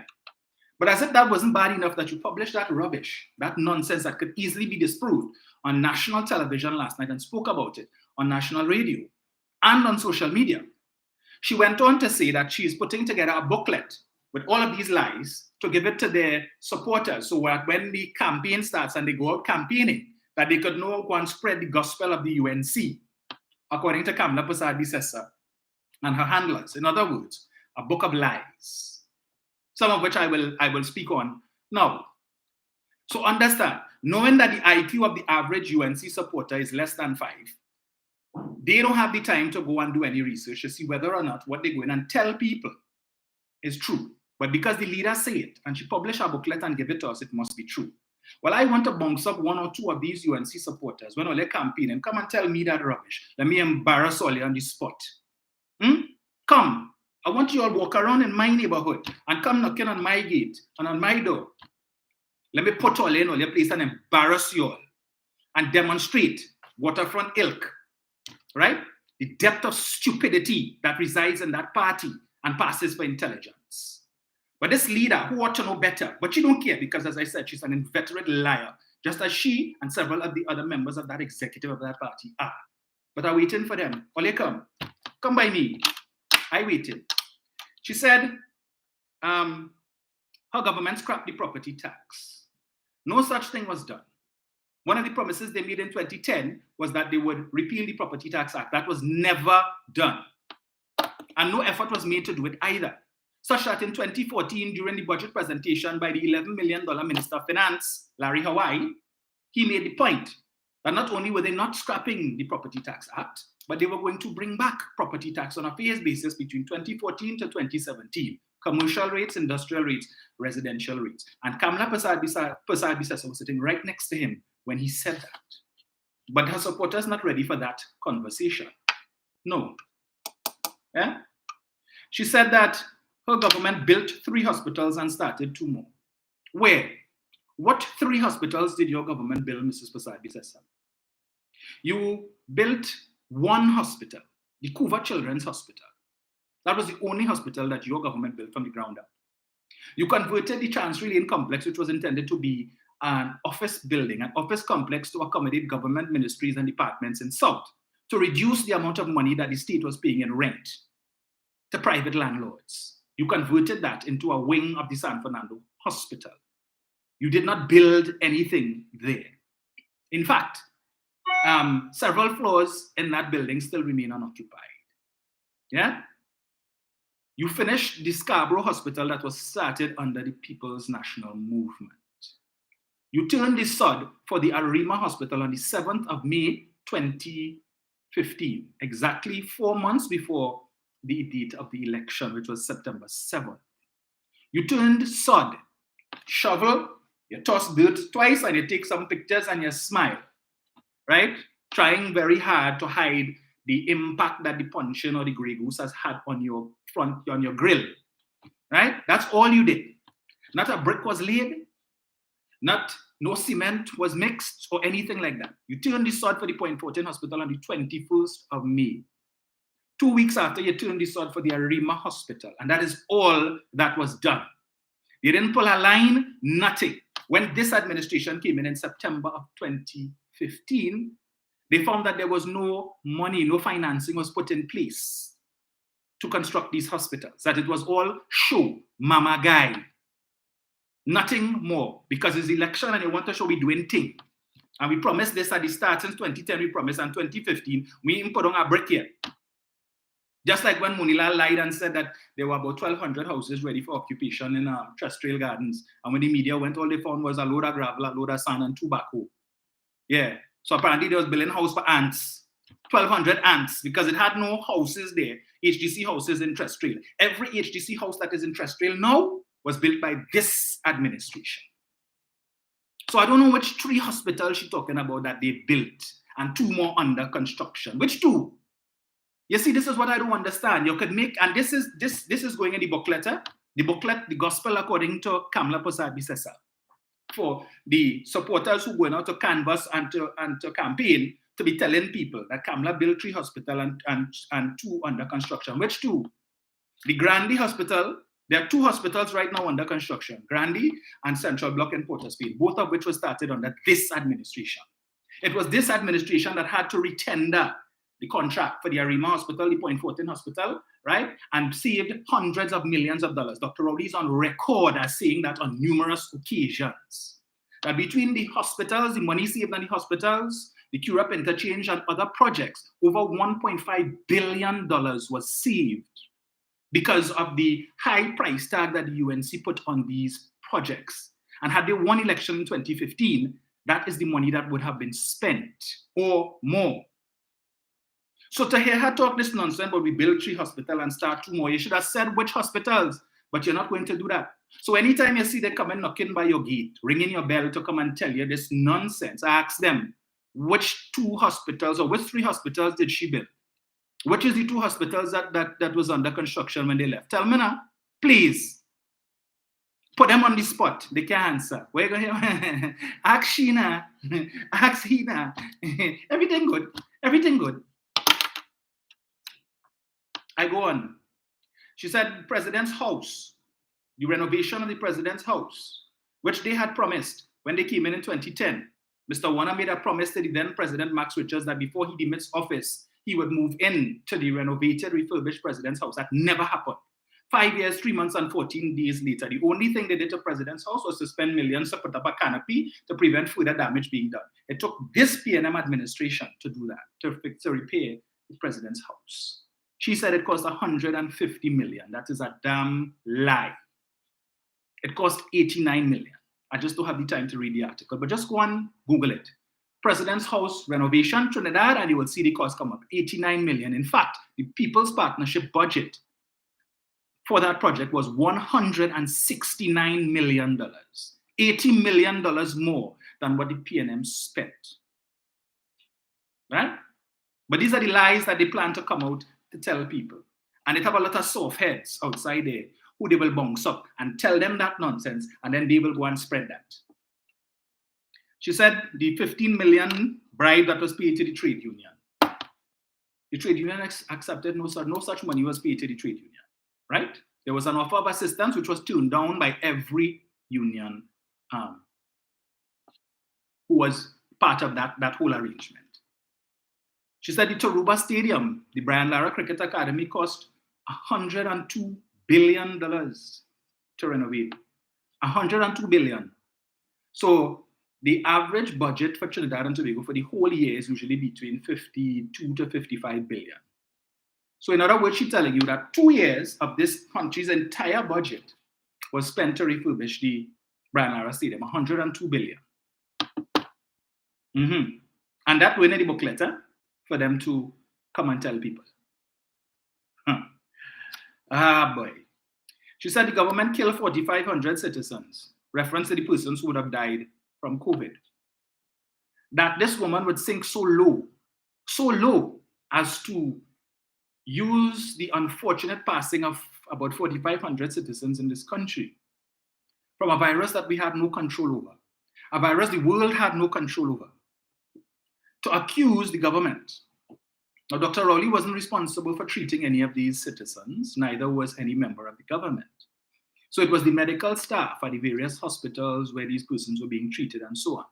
But as if that wasn't bad enough that you published that rubbish, that nonsense that could easily be disproved on national television last night and spoke about it on national radio and on social media. She went on to say that she is putting together a booklet with all of these lies to give it to their supporters. So when the campaign starts and they go out campaigning, that they could go and spread the gospel of the UNC, according to Kamala Persad-Bissessar and her handlers. In other words, a book of lies. Some of which I will speak on now. So understand, knowing that the IQ of the average UNC supporter is less than 5, they don't have the time to go and do any research to see whether or not what they go in and tell people is true. But because the leaders say it, and she published a booklet and give it to us, it must be true. Well, I want to bounce up 1 or 2 of these UNC supporters when they're campaigning. Come and tell me that rubbish. Let me embarrass all you on the spot. Come. I want you all walk around in my neighborhood and come knocking on my gate and on my door. Let me put all in all your place and embarrass you all and demonstrate waterfront ilk, right? The depth of stupidity that resides in that party and passes for intelligence. But this leader who ought to know better, but she don't care because, as I said, she's an inveterate liar, just as she and several of the other members of that executive of that party are. But I'm waiting for them. Ole, come by me. I waited. She said her government scrapped the property tax. No such thing was done. One of the promises they made in 2010 was that they would repeal the Property Tax Act. That was never done. And no effort was made to do it either. Such that in 2014, during the budget presentation by the $11 million Minister of Finance, Larry Hawaii, he made the point that not only were they not scrapping the Property Tax Act, but they were going to bring back property tax on a phased basis between 2014 to 2017. Commercial rates, industrial rates, residential rates. And Kamala Persad-Bissessar was sitting right next to him when he said that. But her supporters not ready for that conversation. No. Yeah? She said that her government built 3 hospitals and started 2 more. Where? What 3 hospitals did your government build, Mrs. Persad-Bissessar? You built 1 hospital, the Couva Children's Hospital. That was the only hospital that your government built from the ground up. You converted the Chancery Lane complex, which was intended to be an office building, an office complex to accommodate government ministries and departments in South, to reduce the amount of money that the state was paying in rent to private landlords. You converted that into a wing of the San Fernando Hospital. You did not build anything there. In fact, several floors in that building still remain unoccupied. Yeah? You finished the Scarborough Hospital that was started under the People's National Movement. You turned the sod for the Arima Hospital on the 7th of May, 2015, exactly 4 months before the date of the election, which was September 7th. You turned sod, shovel, you toss dirt twice and you take some pictures and you smile, right? Trying very hard to hide the impact that the puncheon or the Grey Goose has had on your front, on your grill, right? That's all you did. Not a brick was laid, No cement was mixed or anything like that. You turned the sod for the Point Fortin Hospital on the 21st of May. 2 weeks after, you turned the sod for the Arima Hospital. And that is all that was done. You didn't pull a line, nothing. When this administration came in September of 2015, they found that there was no money, no financing was put in place to construct these hospitals, that it was all show, mama guy. Nothing more, because it's election and they want to show we doing thing. And we promised this at the start since 2010, we promised, and 2015, we didn't put on a brick here. Just like when Munila lied and said that there were about 1,200 houses ready for occupation in Terrestrial Gardens. And when the media went, all they found was a load of gravel, a load of sand, and tobacco. Yeah. So apparently they was building a house for ants. 1,200 ants, because it had no houses there, HDC houses in Terrestrial. Every HDC house that is in Terrestrial now was built by this administration. So I don't know which 3 hospitals she's talking about that they built, and 2 more under construction. Which 2? You see, this is what I don't understand. You could make, and this is going in the booklet, the booklet, the gospel according to Kamla Prasad Bisesa, for the supporters who going out to canvass and to campaign to be telling people that Kamla built 3 hospitals and 2 under construction. Which 2? The Grandy Hospital. There are 2 hospitals right now under construction, Grandy and Central Block in Port of Spain, both of which were started under this administration. It was this administration that had to retender the contract for the Arima Hospital, the Point Fortin Hospital, right? And saved hundreds of millions of dollars. Dr. Rowley is on record as saying that on numerous occasions. That between the hospitals, the money saved on the hospitals, the Curep interchange and other projects, over $1.5 billion was saved because of the high price tag that the UNC put on these projects. And had they won election in 2015, that is the money that would have been spent or more. So to hear her talk this nonsense, but we build 3 hospitals and start 2 more, you should have said which hospitals, but you're not going to do that. So anytime you see them come and knocking by your gate, ringing your bell to come and tell you this nonsense, ask them which 2 hospitals or which 3 hospitals did she build? Which is the 2 hospitals that was under construction when they left? Tell me now, please. Put them on the spot. They can't answer. Where you go here? Ask Sheena. Ask Hina. Everything good. Everything good. I go on. She said President's house, the renovation of the President's house, which they had promised when they came in 2010. Mr. Warner made a promise to the then President Max Richards that before he demits office, he would move in to the renovated, refurbished President's house. That never happened. 5 years, 3 months, and 14 days later, the only thing they did to President's house was to spend millions to put up a canopy to prevent further damage being done. It took this PNM administration to do that, to repair the President's house. She said it cost $150 million. That is a damn lie. It cost $89 million. I just don't have the time to read the article, but just go and Google it. President's House renovation, Trinidad, and you will see the cost come up, $89 million. In fact, the People's Partnership budget for that project was $169 million, $80 million more than what the PNM spent. Right? But these are the lies that they plan to come out to tell people. And they have a lot of soft heads outside there who they will bounce up and tell them that nonsense, and then they will go and spread that. She said the $15 million bribe that was paid to the trade union. The trade union accepted no such money was paid to the trade union, right? There was an offer of assistance which was turned down by every union who was part of that whole arrangement. She said the Taruba Stadium, the Brian Lara Cricket Academy, cost $102 billion to renovate. $102 billion. So the average budget for Trinidad and Tobago for the whole year is usually between 52 to 55 billion. So in other words, she's telling you that 2 years of this country's entire budget was spent to refurbish the Brian Lara Stadium, $102 billion. And that went in the booklet for them to come and tell people. Ah, boy. She said the government killed 4,500 citizens, reference to the persons who would have died from COVID. That this woman would sink so low as to use the unfortunate passing of about 4,500 citizens in this country from a virus that we had no control over. a virus the world had no control over, to accuse the government. Now, Dr. Rowley wasn't responsible for treating any of these citizens, neither was any member of the government. So it was the medical staff at the various hospitals where these persons were being treated and so on.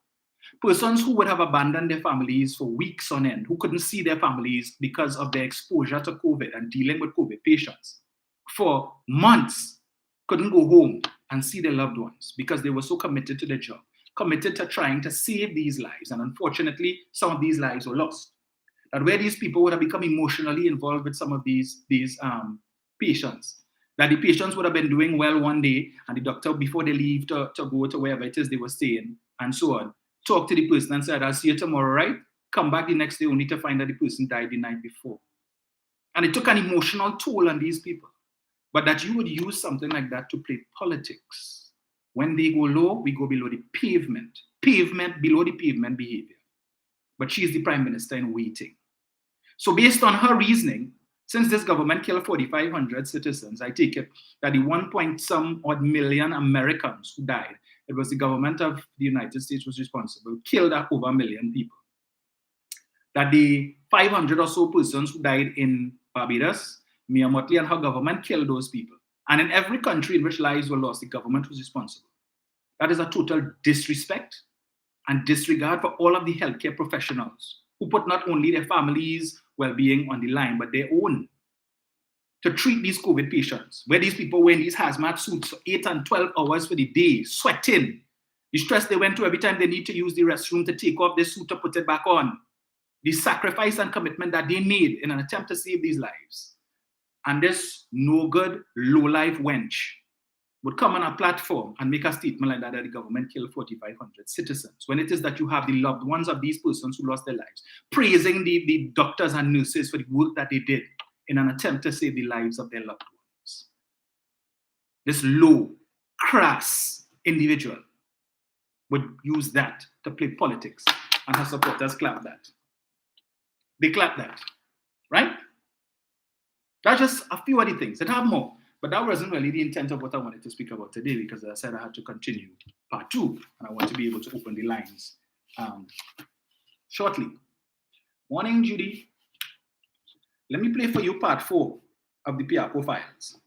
Persons who would have abandoned their families for weeks on end, who couldn't see their families because of their exposure to COVID and dealing with COVID patients for months, couldn't go home and see their loved ones because they were so committed to their job, committed to trying to save these lives. And unfortunately, some of these lives were lost. That where these people would have become emotionally involved with some of these patients, that the patients would have been doing well one day, and the doctor, before they leave to go to wherever it is they were staying, and so on, talk to the person and said, I'll see you tomorrow, right? Come back the next day only to find that the person died the night before. And it took an emotional toll on these people. But that you would use something like that to play politics. When they go low, we go below the pavement. Pavement, below the pavement behavior. But she is the prime minister in waiting. So based on her reasoning, since this government killed 4,500 citizens, I take it that the 1-some odd million Americans who died, it was the government of the United States was responsible, killed over 1 million people. That the 500 or so persons who died in Barbados, Mia Mottley and her government killed those people. And in every country in which lives were lost, the government was responsible. That is a total disrespect and disregard for all of the healthcare professionals who put not only their families' well-being on the line, but their own, to treat these COVID patients, where these people were in these hazmat suits for 8 and 12 hours for the day, sweating, the stress they went through every time they need to use the restroom to take off their suit to put it back on, the sacrifice and commitment that they made in an attempt to save these lives. And this no good, low-life wench would come on a platform and make a statement like that the government killed 4,500 citizens, when it is that you have the loved ones of these persons who lost their lives, praising the doctors and nurses for the work that they did in an attempt to save the lives of their loved ones. This low, crass individual would use that to play politics, and her supporters clap that. They clap that, right? That's just a few of the things. It have more. But that wasn't really the intent of what I wanted to speak about today, because as I said, I had to continue part 2, and I want to be able to open the lines shortly. Morning, Judy. Let me play for you part 4 of the Piarco files.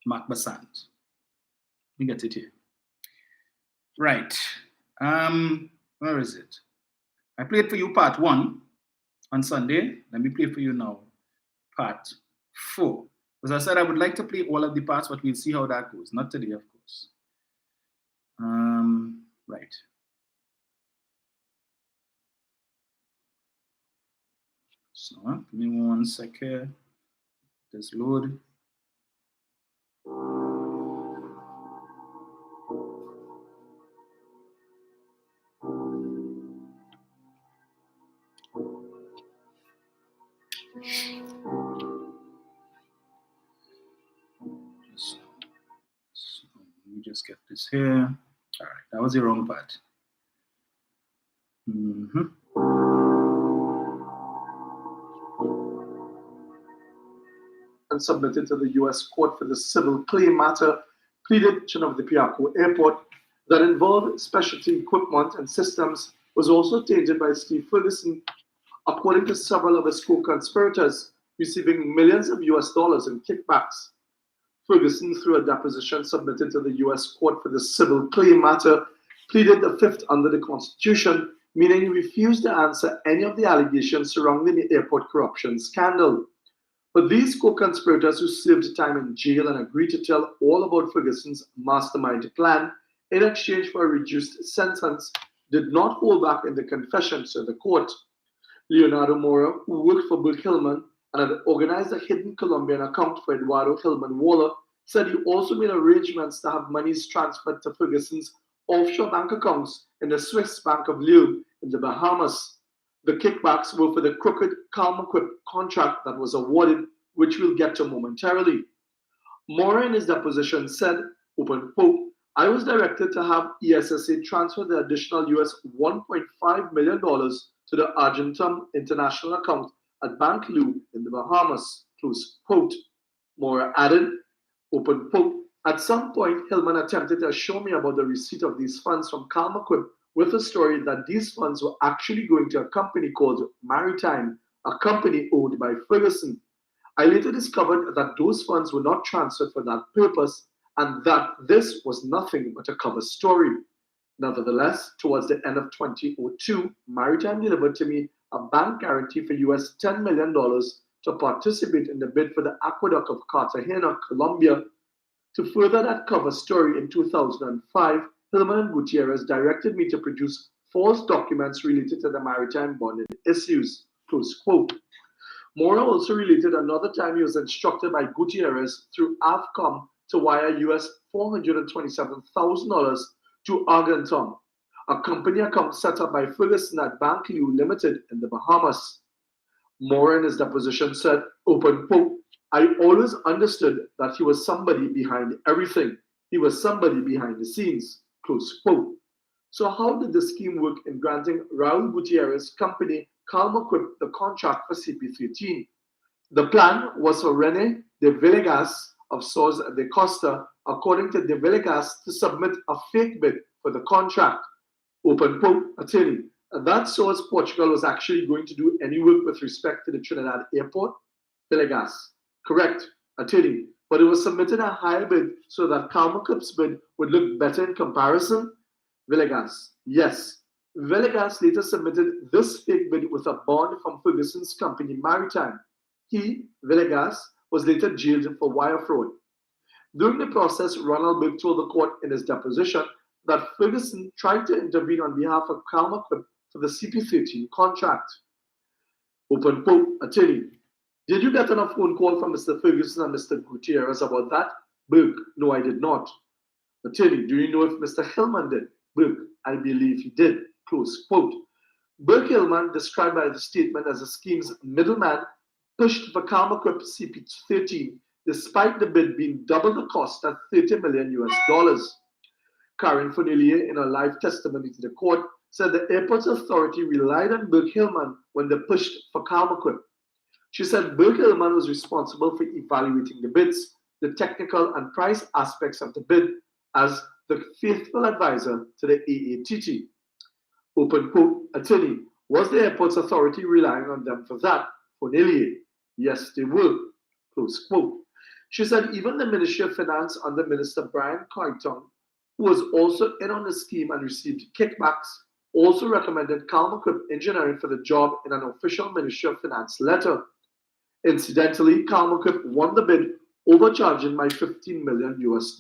Mark Bassant. Let me get it here. Right. Where is it? I played for you part 1 on Sunday. Let me play for you now part 4. As I said, I would like to play all of the parts, but we'll see how that goes. Not today, of course. Right. So, give me 1 second. Just load. Let me just get this here. All right, that was the wrong part. And submitted to the U.S. court for the civil claim matter pleaded of the Piarco airport that involved specialty equipment and systems was also tainted by Steve Ferguson, according to several of his co-conspirators, receiving millions of US dollars in kickbacks. Ferguson, through a deposition submitted to the U.S. court for the civil claim matter, pleaded the fifth under the Constitution, meaning he refused to answer any of the allegations surrounding the airport corruption scandal. But these co-conspirators who served time in jail and agreed to tell all about Ferguson's mastermind plan in exchange for a reduced sentence did not hold back in the confessions to the court. Leonardo Mora, who worked for Burke Hillman and had organized a hidden Colombian account for Eduardo Hillman Waller, said he also made arrangements to have monies transferred to Ferguson's offshore bank accounts in the Swiss Bank of Lille in the Bahamas. The kickbacks were for the crooked Calm-Equip contract that was awarded, which we'll get to momentarily. Mora in his deposition said, open quote, I was directed to have ESSA transfer the additional US $1.5 million to the Argentum International account at Bank Lou in the Bahamas, close quote. Mora added, open quote, at some point, Hillman attempted to assure me about the receipt of these funds from Calm-Equip with a story that these funds were actually going to a company called Maritime, a company owned by Ferguson. I later discovered that those funds were not transferred for that purpose and that this was nothing but a cover story. Nevertheless, towards the end of 2002, Maritime delivered to me a bank guarantee for US $10 million to participate in the bid for the aqueduct of Cartagena, Colombia. To further that cover story in 2005, Hillman and Gutierrez directed me to produce false documents related to the maritime bonded issues. Close quote. Mora also related another time he was instructed by Gutierrez through AFCOM to wire US $427,000 to Argentum, a company account set up by Ferguson at Bank Liu Limited in the Bahamas. Mora in his deposition said, open quote, I always understood that he was somebody behind everything. He was somebody behind the scenes, close quote. So how did the scheme work in granting Raul Gutierrez's company Calmaquip the contract for CP13? The plan was for Rene de Villegas of Soz de Costa, according to de Villegas, to submit a fake bid for the contract. Open quote, attorney. And that Soz Portugal was actually going to do any work with respect to the Trinidad airport? Villegas. Correct, attorney. But it was submitted a higher bid so that Calmaquip's bid would look better in comparison? Villegas. Yes. Villegas later submitted this fake bid with a bond from Ferguson's company Maritime. He, Villegas, was later jailed for wire fraud. During the process, Ronald Berg told the court in his deposition that Ferguson tried to intervene on behalf of Calmaquip for the CP13 contract. Open quote, attorney. Did you get on a phone call from Mr. Ferguson and Mr. Gutierrez about that? Berg, no, I did not. Attorney, do you know if Mr. Hillman did? Berg, I believe he did. Close quote. Berg Hillman, described by the statement as the scheme's middleman, pushed for Calmaquip CP13 despite the bid being double the cost at $30 million US. Karen Funilia, in a live testimony to the court, said the airport's authority relied on Berg Hillman when they pushed for Calmaquip. She said Berg Hillman was responsible for evaluating the bids, the technical and price aspects of the bid, as the faithful advisor to the AATT. Open quote, attorney, was the airport's authority relying on them for that? Funilia, yes, they were. Close quote. She said even the Ministry of Finance under Minister Brian Coyton, who was also in on the scheme and received kickbacks, also recommended Calmaquip Engineering for the job in an official Ministry of Finance letter. Incidentally, Calmaquip won the bid, overcharging by $15 million US.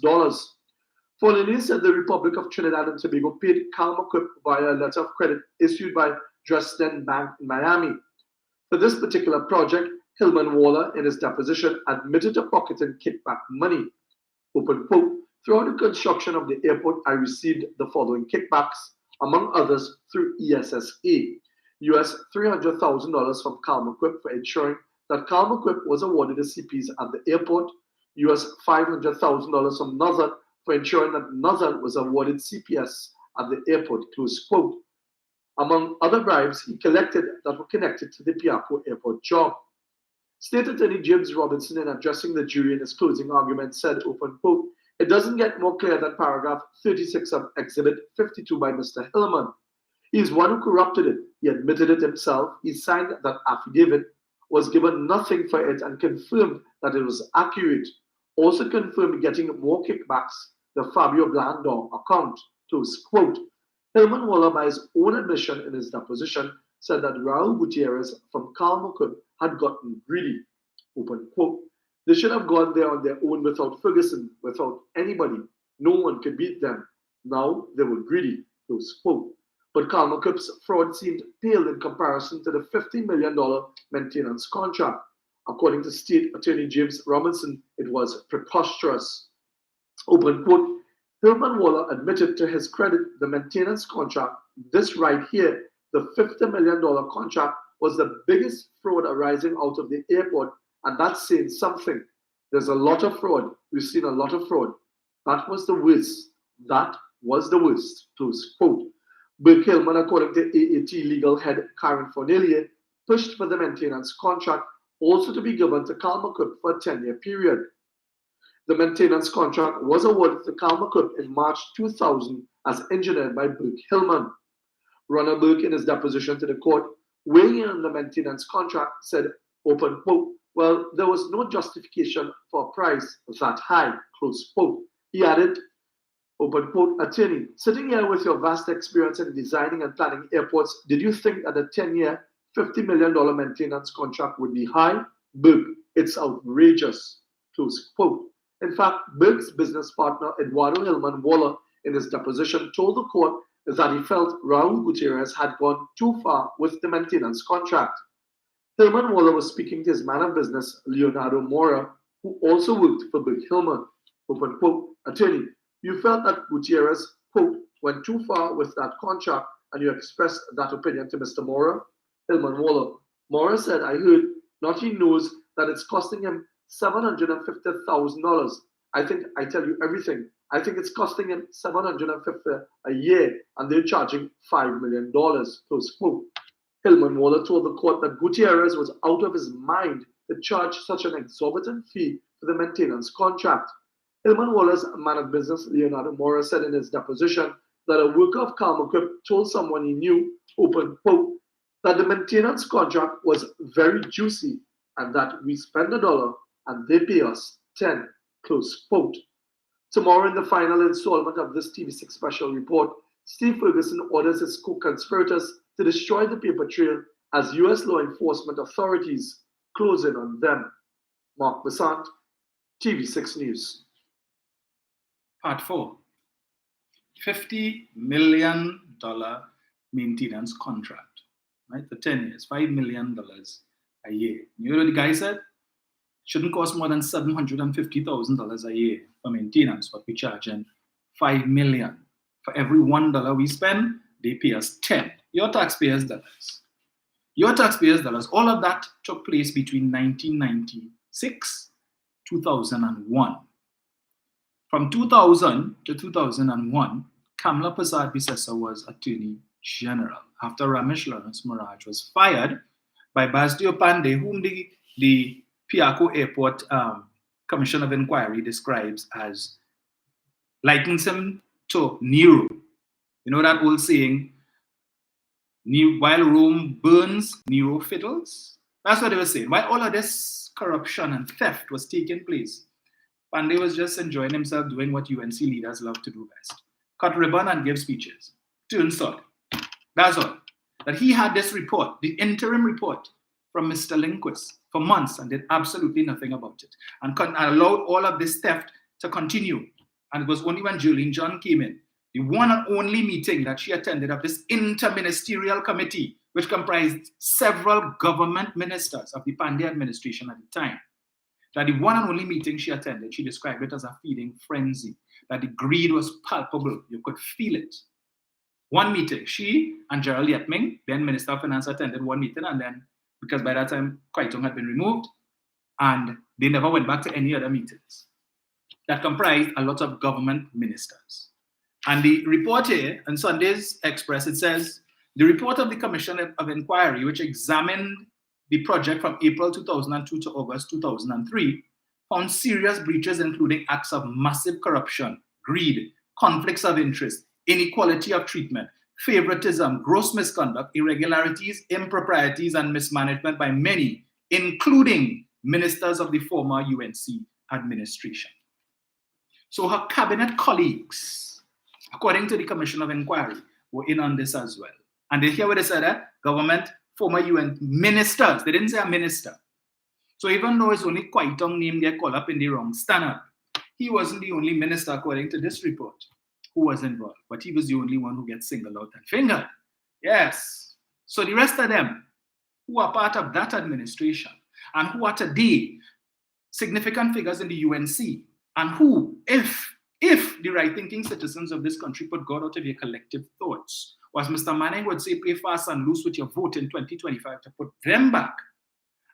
Fornelli said the Republic of Trinidad and Tobago paid Calmaquip via a letter of credit issued by Dresden Bank in Miami. For this particular project, Hillman Waller, in his deposition, admitted to pocketing kickback money. Open quote, throughout the construction of the airport, I received the following kickbacks, among others through ESSA, US $300,000 from Calmaquip for ensuring that Calmaquip was awarded the CPs at the airport, US $500,000 from Northern for ensuring that Northern was awarded CPS at the airport, close quote. Among other bribes he collected that were connected to the Piarco airport job. State Attorney James Robinson, in addressing the jury in his closing argument, said, open quote, it doesn't get more clear than paragraph 36 of Exhibit 52 by Mr. Hillman. He is one who corrupted it. He admitted it himself. He signed that affidavit, was given nothing for it, and confirmed that it was accurate. Also confirmed getting more kickbacks, the Fabio Blandor account, close quote. Hillman Waller, by his own admission in his deposition, said that Raul Gutierrez from Calmaquip had gotten greedy, open quote. They should have gone there on their own without Ferguson, without anybody. No one could beat them. Now they were greedy, close quote. But Calmaquip's fraud seemed pale in comparison to the $50 million maintenance contract. According to State Attorney James Robinson, it was preposterous. Open quote. Hillman Waller admitted to his credit the maintenance contract, this right here, the $50 million contract, was the biggest fraud arising out of the airport, and that's saying something. There's a lot of fraud. We've seen a lot of fraud. That was the worst. That was the worst. Close quote. Berg Hillman, according to AAT legal head Karen Fornelli, pushed for the maintenance contract also to be given to Calmaquip for a 10-year period. The maintenance contract was awarded to Calmaquip in March 2000 as engineered by Berg Hillman. Ronald Burke, in his deposition to the court, weighing in on the maintenance contract, said, open quote, well, there was no justification for a price that high, close quote. He added, open quote, attorney, sitting here with your vast experience in designing and planning airports, did you think that a 10-year, $50 million maintenance contract would be high? Burke, it's outrageous, close quote. In fact, Burke's business partner, Eduardo Hillman Waller, in his deposition, told the court that he felt Raul Gutierrez had gone too far with the maintenance contract. Hillman Waller was speaking to his man of business, Leonardo Mora, who also worked for Burke Hillman. Open quote, attorney, you felt that Gutierrez, quote, went too far with that contract and you expressed that opinion to Mr. Mora? Hillman Waller. Mora said, I heard, not he knows that it's costing him $750,000. I think I tell you everything. I think it's costing him $750,000 a year, and they're charging $5 million. Close quote. Hillman Waller told the court that Gutierrez was out of his mind to charge such an exorbitant fee for the maintenance contract. Hillman Waller's man of business, Leonardo Mora, said in his deposition that a worker of Calmaquip told someone he knew, open quote, that the maintenance contract was very juicy and that we spend $1 and they pay us 10, close quote. Tomorrow, in the final installment of this TV6 special report, Steve Ferguson orders his co-conspirators to destroy the paper trail as U.S. law enforcement authorities close in on them. Mark Besant, TV6 News. Part 4. $50 million maintenance contract, right? For 10 years, $5 million a year. You know what the guy said? Shouldn't cost more than $750,000 a year for maintenance, but we're charging $5 million. For every $1 we spend, they pay us 10. Your taxpayers' dollars. Your taxpayers' dollars. All of that took place between 1996 2001. From 2000 to 2001, Kamla Prasad Bisesa was Attorney General after Ramesh Lawrence Maraj was fired by Basdio Pandey, whom the Piarco Airport Commission of Inquiry describes as likens him to Nero. You know that old saying, while Rome burns, Nero fiddles? That's what they were saying. While all of this corruption and theft was taking place, Pandey was just enjoying himself doing what UNC leaders love to do best. Cut ribbon and give speeches. Turn sword. That's all. That he had this report, the interim report from Mr. Lindquist for months and did absolutely nothing about it. And allowed all of this theft to continue. And it was only when Jolene John came in, the one and only meeting that she attended of this interministerial committee, which comprised several government ministers of the Pandey administration at the time, that the one and only meeting she attended, she described it as a feeding frenzy, that the greed was palpable. You could feel it. One meeting, she and Gerald Yetming, then Minister of Finance, attended one meeting, and then, because by that time, Kwaitung had been removed, and they never went back to any other meetings. That comprised a lot of government ministers. And the report here in Sunday's Express, it says, the report of the Commission of Inquiry, which examined the project from April 2002 to August 2003, found serious breaches, including acts of massive corruption, greed, conflicts of interest, inequality of treatment, favoritism, gross misconduct, irregularities, improprieties, and mismanagement by many, including ministers of the former UNC administration. So her cabinet colleagues, according to the Commission of Inquiry, were in on this as well. And they hear what they said, government, former UN ministers. They didn't say a minister. So even though it's only Kwaitung name get called up in the wrong stand-up, he wasn't the only minister, according to this report, who was involved. But he was the only one who gets singled out and fingered. Yes. So the rest of them, who are part of that administration, and who are today significant figures in the UNC, and who, if the right-thinking citizens of this country put God out of their collective thoughts, or as Mr. Manning would say, play fast and loose with your vote in 2025 to put them back.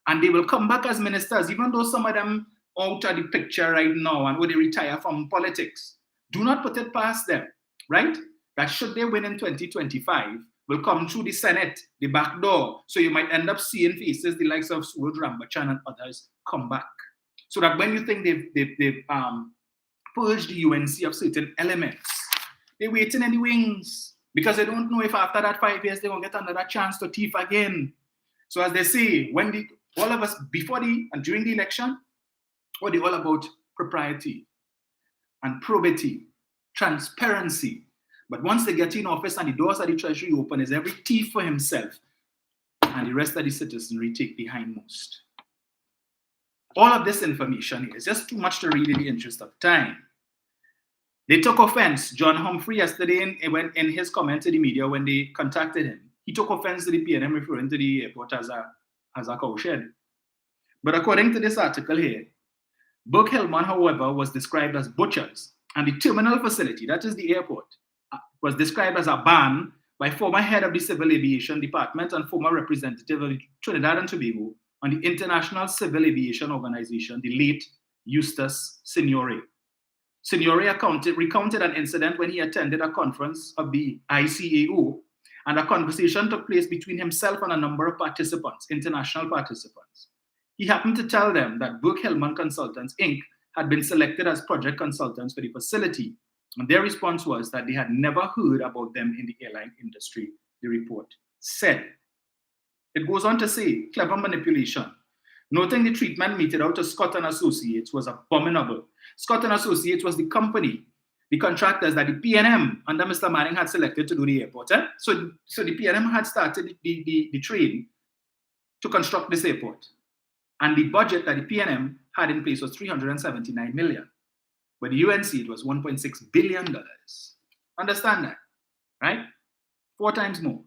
And they will come back as ministers, even though some of them out of the picture right now and when they retire from politics. Do not put it past them, right? That should they win in 2025, will come through the Senate, the back door. So you might end up seeing faces, the likes of Suod Rambachan and others, come back. So that when you think they've purged the UNC of certain elements, they're waiting in the wings. because they don't know if after that 5 years they won't get another chance to thief again. So as they say, all of us before and during the election, what they all about propriety and probity, transparency. But once they get in office and the doors of the treasury open, is every thief for himself, and the rest of the citizenry take the hindmost. All of this information is just too much to read in the interest of time. They took offense. John Humphrey yesterday in his comment to the media when they contacted him, he took offense to the PNM referring to the airport as a cowshed. But according to this article here, Burke-Hillman, however, was described as butchers, and the terminal facility, that is the airport, was described as a barn by former head of the Civil Aviation Department and former representative of Trinidad and Tobago on the International Civil Aviation Organization, the late Eustace Signore. Signore recounted an incident when he attended a conference of the ICAO, and a conversation took place between himself and a number of participants, international participants. He happened to tell them that Burke-Hillman Consultants, Inc. had been selected as project consultants for the facility, and their response was that they had never heard about them in the airline industry, the report said. It goes on to say, clever manipulation. Noting the treatment meted out to Scott and Associates was abominable. Scott and Associates was the company, the contractors that the PNM under Mr. Manning had selected to do the airport. So the PNM had started the trade to construct this airport. And the budget that the PNM had in place was $379 million. But the UNC, it was $1.6 billion. Understand that, right? 4 times more.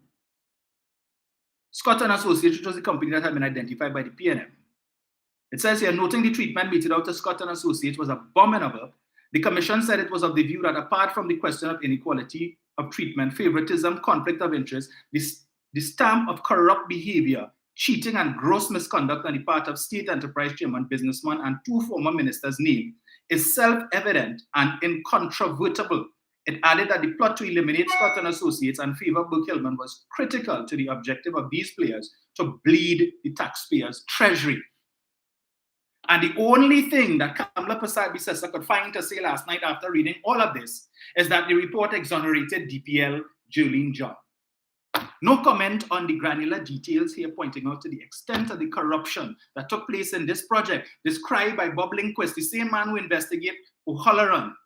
Scott and Associates, which was the company that had been identified by the PNM. It says here, noting the treatment meted out to Scott and Associates was abominable, the commission said it was of the view that apart from the question of inequality of treatment, favoritism, conflict of interest, the stamp of corrupt behavior, cheating and gross misconduct on the part of state enterprise chairman, businessman, and 2 former ministers' name is self-evident and incontrovertible. It added that the plot to eliminate Scott and Associates and favor Burke-Hillman was critical to the objective of these players to bleed the taxpayers' treasury. And the only thing that Kamala Prasad-Bissessar could find to say last night after reading all of this is that the report exonerated DPL Jolene John. No comment on the granular details here, pointing out to the extent of the corruption that took place in this project, described by Bob Lindquist, the same man who investigated O'Halloran,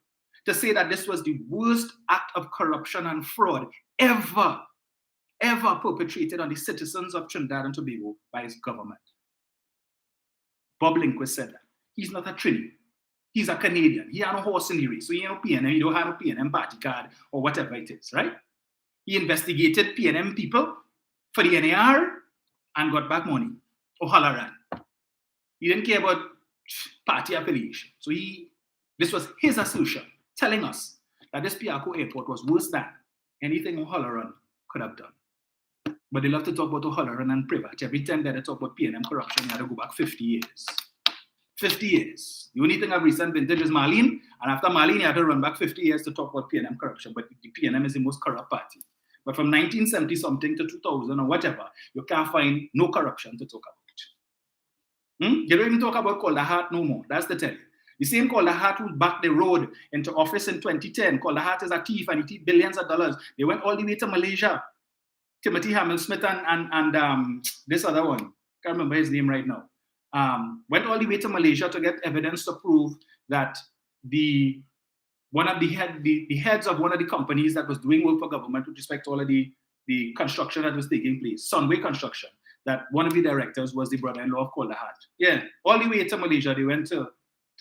to say that this was the worst act of corruption and fraud ever perpetrated on the citizens of Trinidad and Tobago by his government. Bob Lindquist said that. He's not a Trini. He's a Canadian. He had no horse in the race. So he ain't no PNM. He don't have no PNM party card or whatever it is, right? He investigated PNM people for the NAR and got back money. O'Halloran. He didn't care about party affiliation. So this was his assertion, telling us that this Piarco airport was worse than anything O'Halloran could have done. But they love to talk about O'Halloran and Privat. Every time that they talk about PNM corruption, you have to go back 50 years. 50 years. The only thing of recent vintage is Marlene, and after Marlene, you have to run back 50 years to talk about PNM corruption. But the PNM is the most corrupt party. But from 1970-something to 2000 or whatever, you can't find no corruption to talk about. You don't even talk about Calder Hart no more. That's the tell you. The same Calder Hart who backed the road into office in 2010. Calder Hart is a thief and he thief billions of dollars. They went all the way to Malaysia. Timothy Hamel-Smith and this other one, can't remember his name right now, went all the way to Malaysia to get evidence to prove that the heads of one of the companies that was doing work for government with respect to all of the construction that was taking place, Sunway Construction, that one of the directors was the brother-in-law of Calder Hart. Yeah, all the way to Malaysia, they went to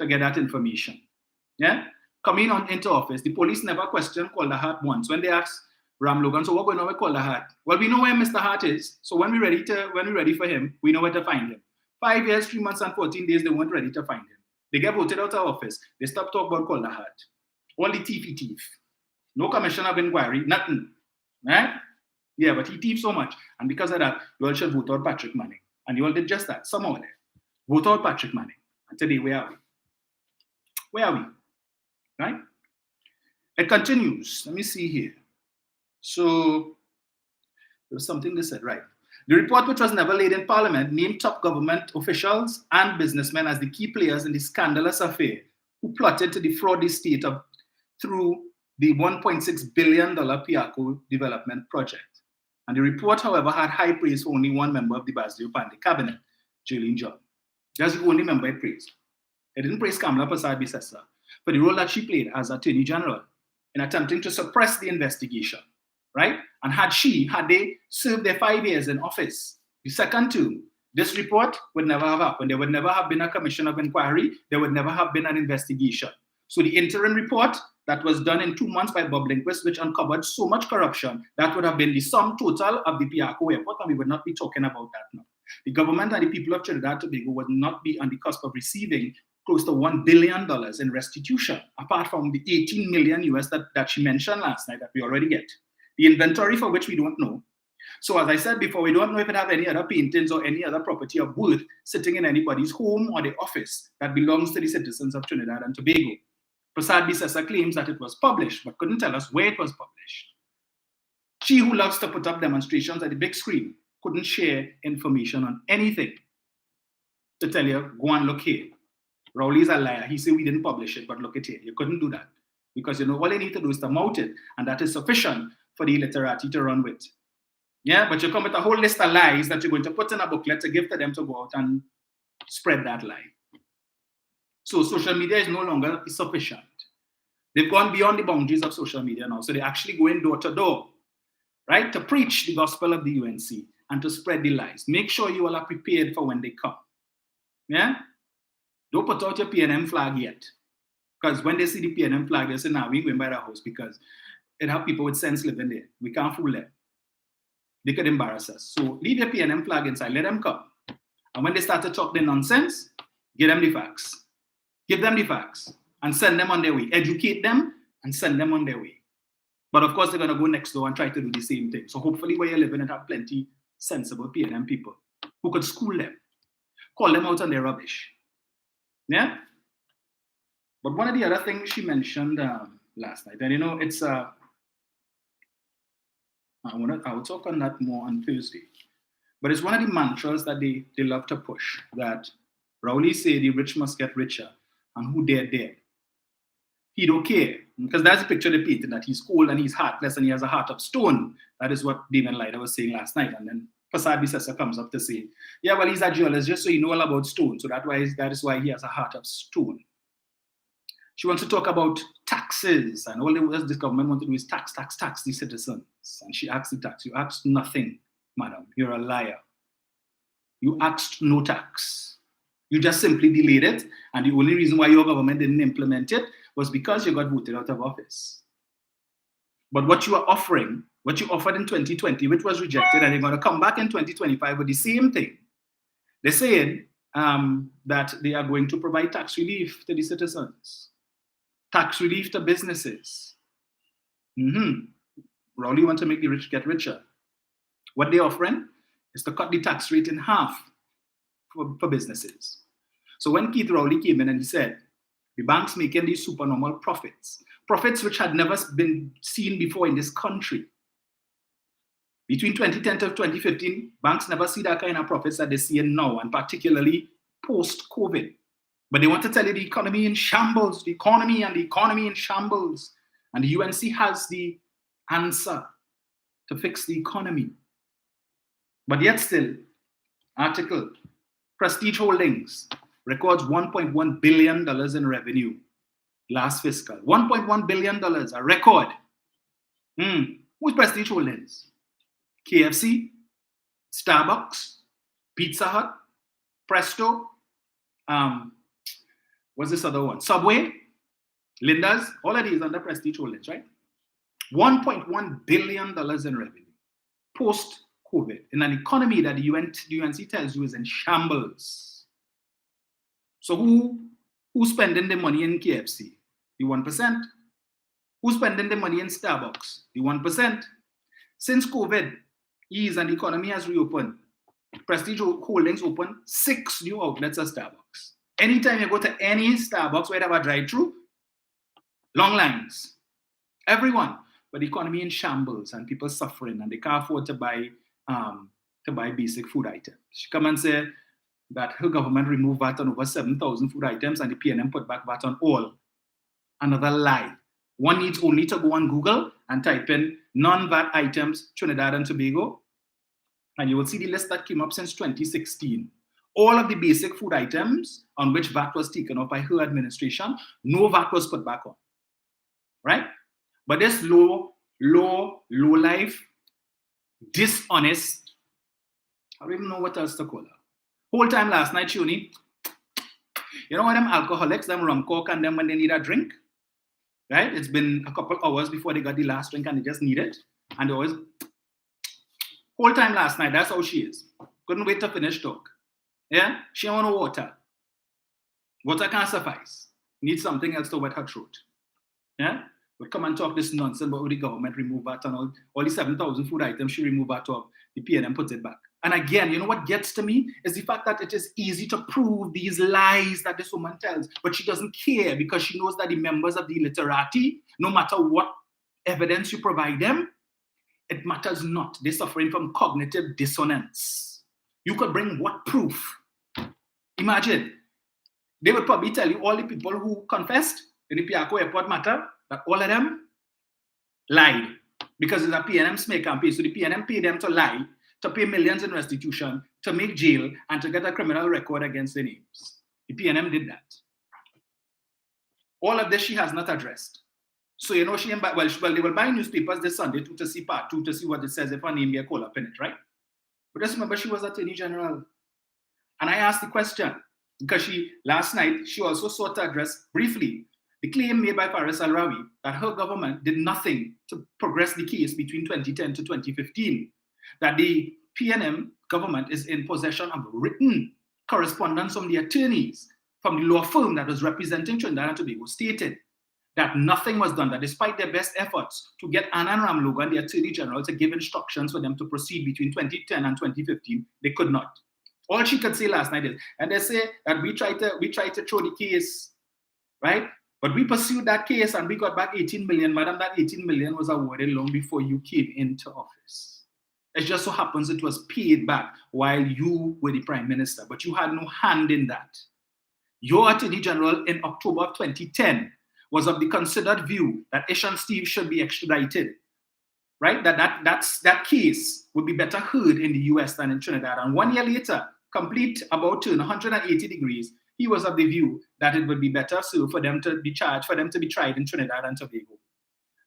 get that information. Yeah, coming into office, the police never questioned Calder Hart once. When they asked Ram Logan, so what going on with Calder Hart? Well, we know where Mr. Hart is, so when we're ready for him, we know where to find him. 5 years, 3 months, and 14 days, they weren't ready to find him. They get voted out of office. They stopped talking about Calder Hart. All the thief. No commission of inquiry, nothing. Right? Yeah, but he thieved so much. And because of that, you all should vote out Patrick Manning. And you all did just that, somehow there. Vote out Patrick Manning. And today, where are we? Where are we? Right? It continues. Let me see here. So, there was something they said, right. The report, which was never laid in Parliament, named top government officials and businessmen as the key players in the scandalous affair who plotted to defraud the state through the $1.6 billion Piarco development project. And the report, however, had high praise for only one member of the Basil Pandey cabinet, Jolene John. That's the only member it praised. It didn't praise Kamala Persad-Bissessar for the role that she played as Attorney General in attempting to suppress the investigation, right? And had they served their 5 years in office, the second term, this report would never have happened. There would never have been a commission of inquiry. There would never have been an investigation. So the interim report that was done in 2 months by Bob Lindquist, which uncovered so much corruption, that would have been the sum total of the Piarco airport, and we would not be talking about that now. The government and the people of Trinidad and Tobago would not be on the cusp of receiving close to $1 billion in restitution, apart from the 18 million US that she mentioned last night that we already get. The inventory for which we don't know. So as I said before, we don't know if it have any other paintings or any other property of worth sitting in anybody's home or the office that belongs to the citizens of Trinidad and Tobago. Persad-Bissessar claims that it was published, but couldn't tell us where it was published. She, who loves to put up demonstrations at the big screen, couldn't share information on anything to tell you, go and look here. Rowley's a liar. He said we didn't publish it, but look at it. You couldn't do that. Because all you need to do is to mount it, and that is sufficient for the literati to run with. Yeah, but you come with a whole list of lies that you're going to put in a booklet to give to them to go out and spread that lie. So social media is no longer sufficient. They've gone beyond the boundaries of social media now. So they're actually going door to door, right, to preach the gospel of the UNC and to spread the lies. Make sure you all are prepared for when they come. Yeah? Don't put out your PNM flag yet. Because when they see the PNM flag, they say, nah, we ain't going by the house because it have people with sense living there. We can't fool them. They could embarrass us. So leave your PNM flag inside. Let them come. And when they start to talk their nonsense, give them the facts. Give them the facts and send them on their way. Educate them and send them on their way. But of course, they're going to go next door and try to do the same thing. So hopefully where you're living, it have plenty sensible PNM people who could school them, call them out on their rubbish. Yeah? But one of the other things she mentioned last night, and it's I will talk on that more on Thursday. But it's one of the mantras that they love to push, that Rowley say the rich must get richer, and who dare dare. He don't care, because that's the picture they painted, that he's cold and he's heartless and he has a heart of stone. That is what Damon Lyda was saying last night. And then Persad-Bissessar comes up to say, yeah, well, he's a geologist, so he knows all about stone. So that is why he has a heart of stone. She wants to talk about taxes, and all this government wants to do is tax the citizens. And she asked the tax. You asked nothing, madam. You're a liar. You asked no tax. You just simply delayed it, and the only reason why your government didn't implement it was because you got voted out of office. But what you are offering, what you offered in 2020, which was rejected, and they're going to come back in 2025 with the same thing. They're saying that they are going to provide tax relief to the citizens. Tax relief to businesses. Rowley want to make the rich get richer. What they're offering is to cut the tax rate in half for businesses. So when Keith Rowley came in and he said, the bank's making these supernormal profits which had never been seen before in this country. Between 2010 to 2015, banks never see that kind of profits that they're seeing now, and particularly post-COVID. But they want to tell you the economy in shambles, the economy in shambles. And the UNC has the answer to fix the economy. But yet still, article, Prestige Holdings records $1.1 billion in revenue last fiscal. $1.1 billion, a record. Who's Prestige Holdings? KFC, Starbucks, Pizza Hut, Presto, what's this other one? Subway, Linda's, all of these under Prestige Holdings, right? $1.1 billion in revenue post-COVID in an economy that the UNC tells you is in shambles. So who's spending the money in KFC? The 1%. Who's spending the money in Starbucks? The 1%. Since COVID eased and the economy has reopened, Prestige Holdings opened 6 new outlets of Starbucks. Anytime you go to any Starbucks where they have a drive-thru, long lines. Everyone. But the economy in shambles and people suffering and they can't afford to buy basic food items. She come and say that her government removed VAT on over 7,000 food items and the PNM put back VAT on all. Another lie. One needs only to go on Google and type in non-VAT items Trinidad and Tobago, and you will see the list that came up since 2016. All of the basic food items on which VAT was taken off by her administration, no VAT was put back on, right? But this low life, dishonest, I don't even know what else to call her. Whole time last night, she only, you know what, them alcoholics, them rum coke, and them when they need a drink, right? It's been a couple hours before they got the last drink and they just need it. And they always, whole time last night, that's how she is. Couldn't wait to finish talk. Yeah? She want water. Water can't suffice. Needs something else to wet her throat. Yeah? But come and talk this nonsense about the government remove that and all the 7,000 food items she removed that of the PNM puts it back. And again, you know what gets to me is the fact that it is easy to prove these lies that this woman tells, but she doesn't care because she knows that the members of the literati, no matter what evidence you provide them, it matters not. They're suffering from cognitive dissonance. You could bring what proof? Imagine. They would probably tell you all the people who confessed in the Piarco airport matter, that all of them lied because it's a PNM smear campaign. So the PNM paid them to lie, to pay millions in restitution, to make jail, and to get a criminal record against their names. The PNM did that. All of this she has not addressed. So, you know, they will buy newspapers this Sunday to see part 2, to see what it says if her name be called up in it, right? But just remember, she was Attorney General. And I asked the question, because last night, she also sought to address briefly the claim made by Faris Al-Rawi that her government did nothing to progress the case between 2010 to 2015, that the PNM government is in possession of written correspondence from the attorneys from the law firm that was representing Trinidad and Tobago, stated that nothing was done, that despite their best efforts to get Anand Ramlogan, the Attorney General, to give instructions for them to proceed between 2010 and 2015, they could not. All she could say last night is, and they say that we tried to throw the case, right? But we pursued that case and we got back 18 million. Madam, that 18 million was awarded long before you came into office. It just so happens it was paid back while you were the Prime Minister, but you had no hand in that. Your Attorney General in October of 2010 was of the considered view that Ishan Steve should be extradited, right? That case would be better heard in the US than in Trinidad. And 1 year later, complete about turn 180 degrees, he was of the view that it would be better so for them to be charged, for them to be tried in Trinidad and Tobago.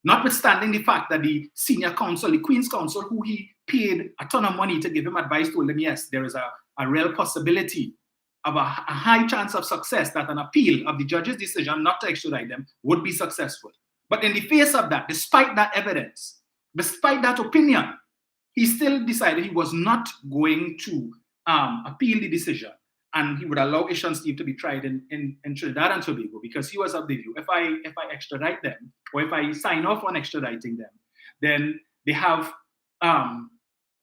Notwithstanding the fact that the senior counsel, the Queen's Counsel, who he paid a ton of money to give him advice, told him, yes, there is a real possibility of a high chance of success that an appeal of the judge's decision not to extradite them would be successful. But in the face of that, despite that evidence, despite that opinion, he still decided he was not going to appeal the decision, and he would allow Ishan Steve to be tried in Trinidad and Tobago, because he was of the view, if I extradite them, or if I sign off on extraditing them, then they have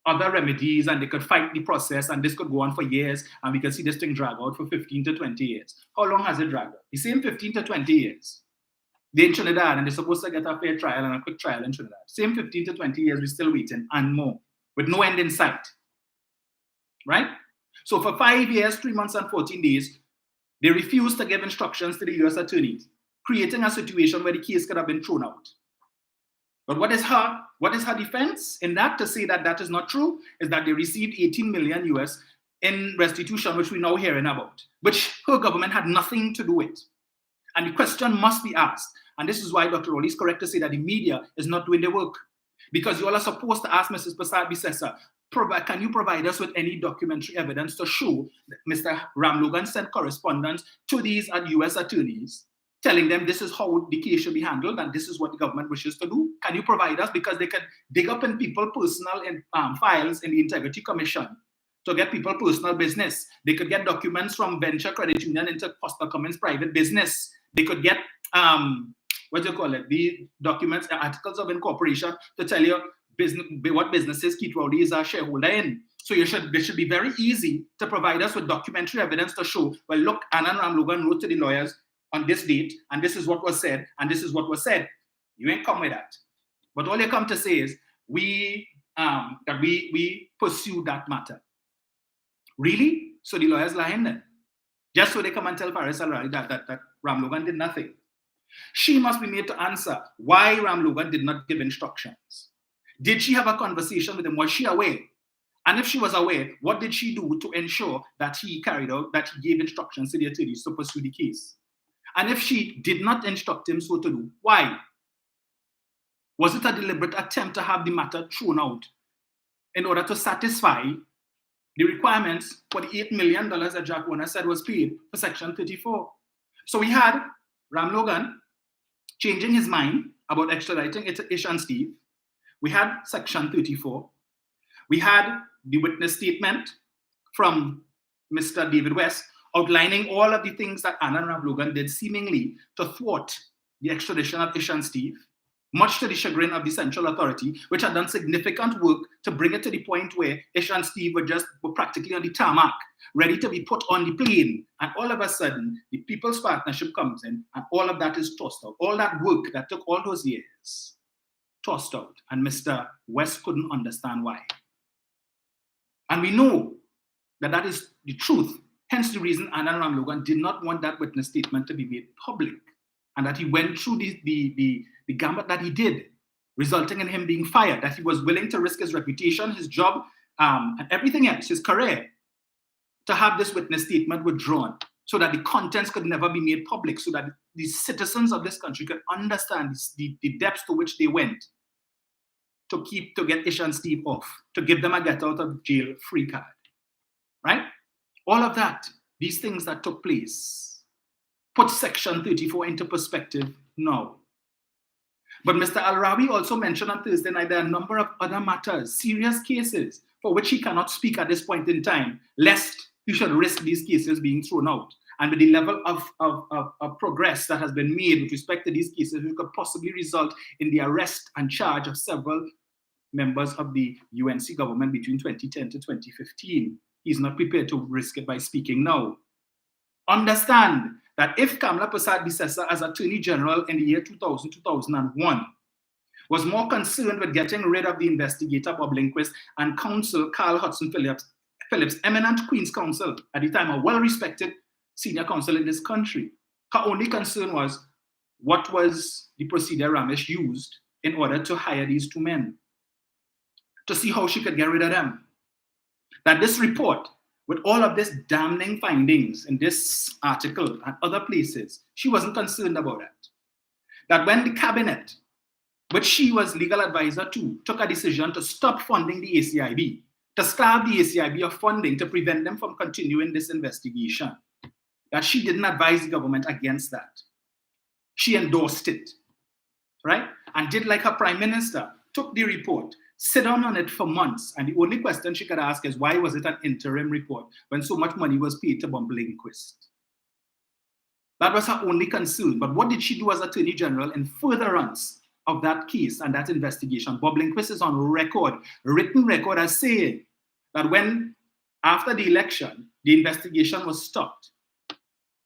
other remedies and they could fight the process, and this could go on for years, and we can see this thing drag out for 15 to 20 years. How long has it dragged out? The same 15 to 20 years. They're in Trinidad and they're supposed to get a fair trial and a quick trial in Trinidad. Same 15 to 20 years, we're still waiting and more, with no end in sight. Right? So for 5 years, 3 months and 14 days, they refused to give instructions to the US attorneys, creating a situation where the case could have been thrown out. But what is her defense in that, to say that that is not true, is that they received 18 million US in restitution, which we're now hearing about, which her government had nothing to do with. And the question must be asked, and this is why Dr. Rowley is correct to say that the media is not doing the work. Because you all are supposed to ask Mrs. Prasad Bisesa, can you provide us with any documentary evidence to show that Mr. Ramlogan sent correspondence to these US attorneys, telling them this is how the case should be handled and this is what the government wishes to do? Can you provide us? Because they can dig up in people's personal files in the Integrity Commission to get people personal business. They could get documents from Venture Credit Union into Foster Cummins' private business. They could get, the documents, articles of incorporation to tell you what businesses Keith Rowley is a shareholder in. So it should be very easy to provide us with documentary evidence to show, well, look, Anand Ramlogan wrote to the lawyers on this date, and this is what was said, and this is what was said. You ain't come with that. But all you come to say is, we pursue that matter. Really? So the lawyers lying then? Just so they come and tell Faris Al-Rawi that Ramlogan did nothing. She must be made to answer why Ram Logan did not give instructions. Did she have a conversation with him? Was she aware? And if she was aware, what did she do to ensure that he gave instructions to the attorneys to pursue the case? And if she did not instruct him so to do, why? Was it a deliberate attempt to have the matter thrown out in order to satisfy the requirements for the $8 million that Jack Warner said was paid for Section 34? So we had Ram Logan changing his mind about extraditing Ish and Steve. We had Section 34. We had the witness statement from Mr. David West outlining all of the things that Anna and Ram Logan did seemingly to thwart the extradition of Ish and Steve, much to the chagrin of the Central Authority, which had done significant work to bring it to the point where Ish and Steve were practically on the tarmac, ready to be put on the plane. And all of a sudden, the People's Partnership comes in, and all of that is tossed out. All that work that took all those years, tossed out. And Mr. West couldn't understand why. And we know that that is the truth. Hence the reason Anna and Ram Logan did not want that witness statement to be made public, and that he went through the gambit that he did, resulting in him being fired, that he was willing to risk his reputation, his job, and everything else, his career, to have this witness statement withdrawn so that the contents could never be made public, so that the citizens of this country could understand the depths to which they went to get Ish and Steve off, to give them a get out of jail free card, right? All of that, these things that took place, put Section 34 into perspective now. But Mr. Al-Rawi also mentioned on Thursday night there are a number of other matters, serious cases, for which he cannot speak at this point in time, lest he should risk these cases being thrown out. And with the level of progress that has been made with respect to these cases, which could possibly result in the arrest and charge of several members of the UNC government between 2010 to 2015. He's not prepared to risk it by speaking now. Understand that if Kamla Persad-Bissessar, as Attorney General in the year 2000-2001, was more concerned with getting rid of the investigator Bob Lindquist and counsel Carl Hudson Phillips, eminent Queen's Counsel, at the time a well-respected senior counsel in this country, her only concern was what was the procedure Ramesh used in order to hire these two men, to see how she could get rid of them. That this report, with all of this damning findings in this article and other places, she wasn't concerned about it. That when the cabinet, which she was legal advisor to, took a decision to stop funding the ACIB, to starve the ACIB of funding to prevent them from continuing this investigation, that she didn't advise the government against that. She endorsed it, right? And did like her prime minister, took the report, sit down on it for months, and the only question she could ask is, why was it an interim report when so much money was paid to Bob Lindquist? That was her only concern. But what did she do as Attorney General in furtherance of that case and that investigation? Bob Lindquist is on record, written record, as saying that when, after the election, the investigation was stopped,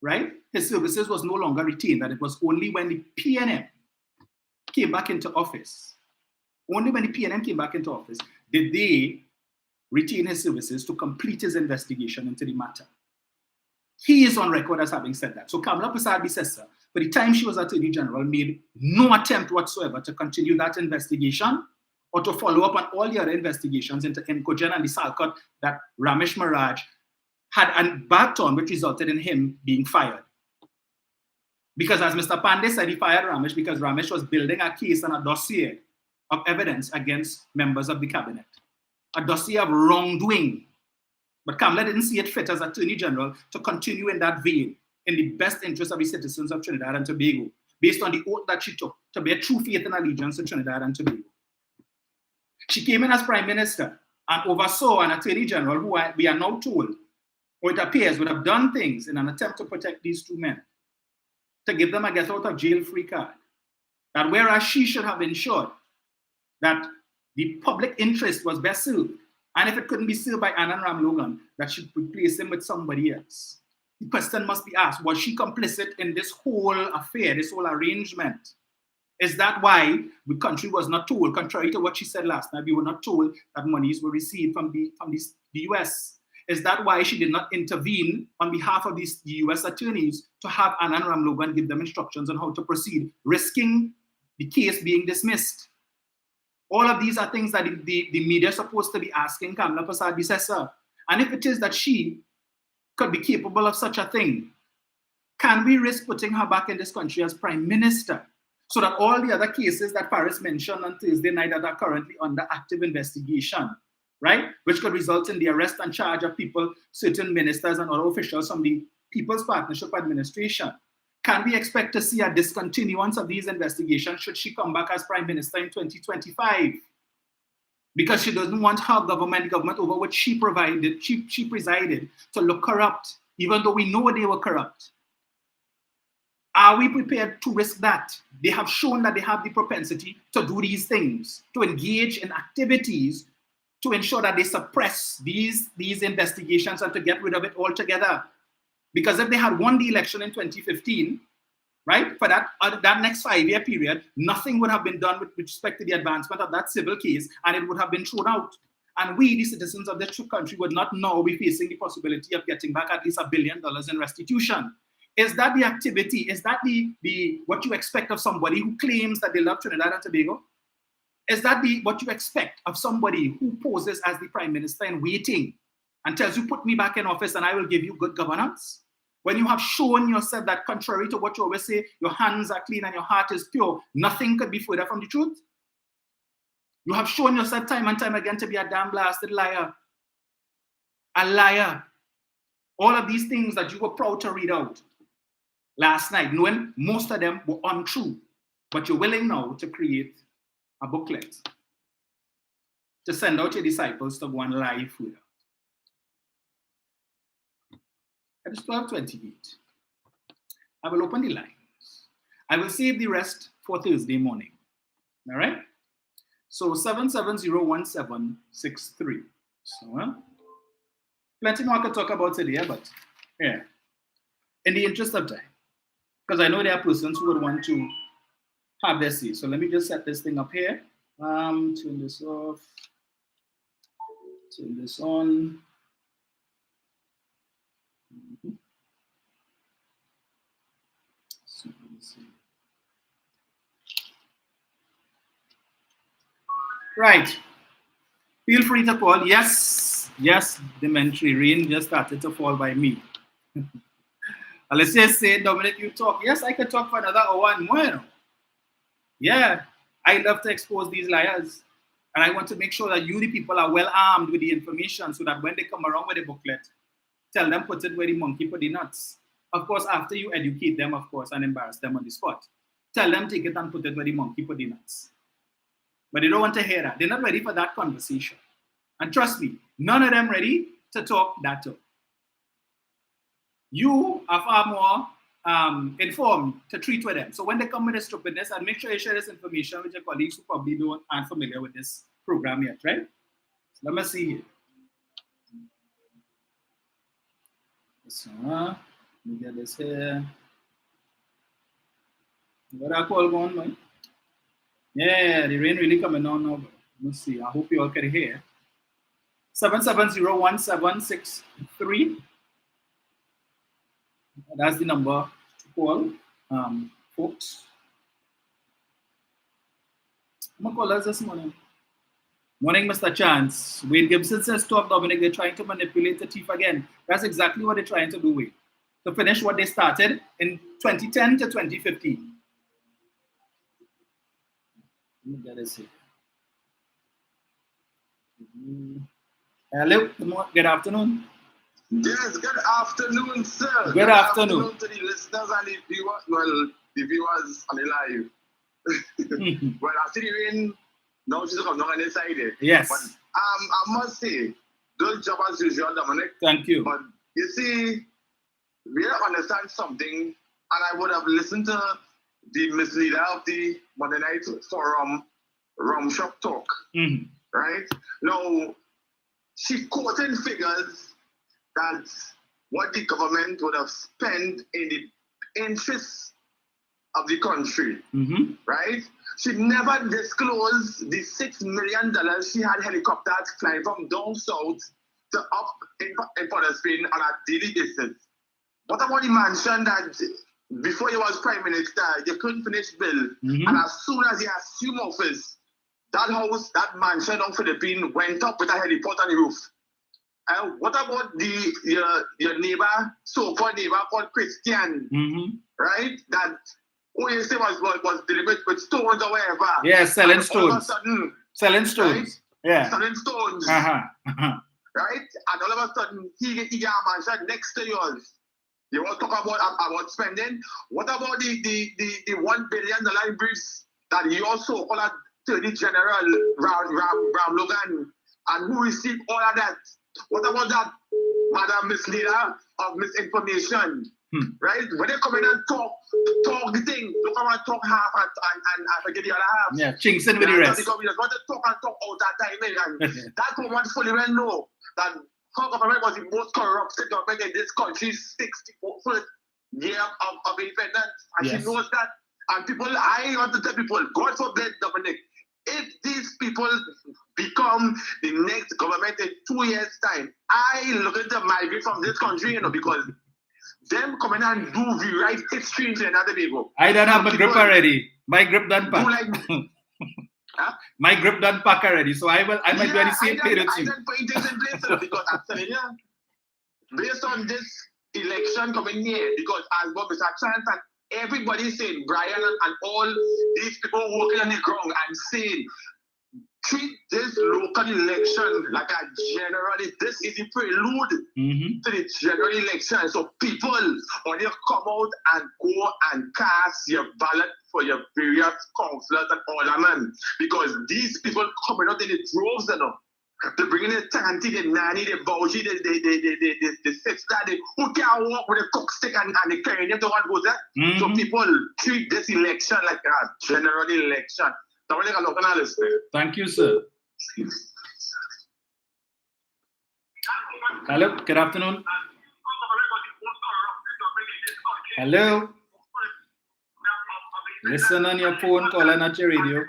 right? His services was no longer retained, that it was only when the PNM came back into office, did they retain his services to complete his investigation into the matter. He is on record as having said that. So Kamla Persad-Bissessar, for the time she was Attorney General, made no attempt whatsoever to continue that investigation or to follow up on all the other investigations into Incogen and the Salcott that Ramesh Maraj had embarked on, which resulted in him being fired. Because as Mr. Pandey said, he fired Ramesh because Ramesh was building a case and a dossier of evidence against members of the cabinet, a dossier of wrongdoing. But Kamla didn't see it fit as Attorney General to continue in that vein, in the best interest of the citizens of Trinidad and Tobago, based on the oath that she took to bear true faith and allegiance to Trinidad and Tobago. She came in as Prime Minister and oversaw an Attorney General who we are now told, or it appears, would have done things in an attempt to protect these two men, to give them a get out of jail free card. That whereas she should have ensured that the public interest was best served, and if it couldn't be served by Anand Ram Logan, that she replace him with somebody else. The question must be asked, was she complicit in this whole affair, this whole arrangement? Is that why the country was not told, contrary to what she said last night, we were not told that monies were received from the US? Is that why she did not intervene on behalf of these US attorneys to have Anand Ramlogan give them instructions on how to proceed, risking the case being dismissed? All of these are things that the media is supposed to be asking Kamla Prasad-Bissessar. And if it is that she could be capable of such a thing, can we risk putting her back in this country as Prime Minister so that all the other cases that Paris mentioned on Thursday night that are currently under active investigation, right, which could result in the arrest and charge of people, certain ministers and other officials from the People's Partnership Administration, can we expect to see a discontinuance of these investigations should she come back as Prime Minister in 2025? Because she doesn't want her government over which she presided, to look corrupt, even though we know they were corrupt. Are we prepared to risk that? They have shown that they have the propensity to do these things, to engage in activities to ensure that they suppress these investigations and to get rid of it altogether. Because if they had won the election in 2015, right, for that next 5-year period, nothing would have been done with respect to the advancement of that civil case, and it would have been thrown out. And we, the citizens of this country, would not now be facing the possibility of getting back at least $1 billion in restitution. Is that the activity? Is that the what you expect of somebody who claims that they love Trinidad and Tobago? Is that what you expect of somebody who poses as the Prime Minister in waiting and tells you, put me back in office and I will give you good governance? When you have shown yourself that, contrary to what you always say, your hands are clean and your heart is pure, nothing could be further from the truth. You have shown yourself time and time again to be a damn blasted liar. A liar. All of these things that you were proud to read out last night, knowing most of them were untrue, but you're willing now to create a booklet to send out your disciples to go and lie further. It is 12:28. I will open the lines. I will save the rest for Thursday morning. All right? So 7701763. So plenty more I could talk about today, but yeah, in the interest of time, because I know there are persons who would want to have their say. So let me just set this thing up here. Turn this off. Turn this on. So let me see. Right. Feel free to call. Yes, Dementry. Rain just started to fall by me. Let's just say, Dominic, you talk. Yes, I could talk for another hour and more. Yeah, I love to expose these liars. And I want to make sure that you, the people, are well armed with the information so that when they come around with a booklet, tell them, put it where the monkey put the nuts. Of course, after you educate them, of course, and embarrass them on the spot, tell them, take it and put it where the monkey put the nuts. But they don't want to hear that. They're not ready for that conversation. And trust me, none of them ready to talk that talk. You are far more informed to treat with them. So when they come with this stupidness, and make sure you share this information with your colleagues who probably aren't familiar with this program yet, right? So let me see here. So, let me get this here. What I call going, man? Yeah, the rain really coming on now. Let's see. I hope you all can hear. 7701763. That's the number to call, folks. I'm going to call us this morning. Morning, Mr. Chance. Wayne Gibson says, stop, Dominic. They're trying to manipulate the thief again. That's exactly what they're trying to do, Wayne. To finish what they started in 2010 to 2015. Let me get this here. Hello, good afternoon. Yes, good afternoon, sir. Good afternoon to the listeners and the viewers. Well, the viewers on the live. Well, after the rain, now she's coming on the side. Yes. But I must say, good job as usual, Dominic. Thank you. But you see, we don't understand something, and I would have listened to the misleader of the Monday Night Forum, Rum Shop Talk. Mm-hmm. Right? Now, she quoted figures that what the government would have spent in the interests of the country, mm-hmm. right? She never disclosed the $6 million she had helicopters flying from down south up in Port of Spain on a daily basis. What about the mansion that before he was prime minister, they couldn't finish bill, and as soon as he assumed office, that house, that mansion on Philippines went up with a heliport on the roof. What about your neighbor, so-called neighbor called Christian, right? That who you say was delivered with stones or whatever. Yeah, selling and stones. All of a sudden, selling stones. Right? Yeah. Selling stones. Right? And all of a sudden, he got a mansion next to yours. You want to talk about spending? What about the $1 billion bridge that you also call Attorney General Ram Logan, and who received all of that? What about that Madam Misleader of misinformation? Right? When they come in and talk the thing, don't come and talk half and forget the other half. Yeah, chinks in with the rest. Because we just want to talk all that time, and that woman fully well know that her government was the most corrupted government in this country 64th year of independence. And Yes. she knows that. And people, I want to tell people, God forbid, Dominic, if these people become the next government in 2 years' time, I look at them migrate from this country, because them coming and do rewrite history into another people. I don't have a grip already. My grip done pack. My grip done pack already. So I might be on the same page with you. I done putting things in place because I'm telling you, based on this election coming here, because as Bob is a chance and everybody saying, Brian and all these people working on the ground and saying, treat this local election like a general. This is the prelude to the general election. So people, when you come out and go and cast your ballot for your various councillors and aldermen, because these people coming out in the droves, they're bringing the tanty, the nanny, the bougie, the sister, who can't walk with a cook stick and the carrying them to one goes there. So people treat this election like a general election. Thank you, sir. Hello, good afternoon. Hello. Listen on your phone, call on at your radio.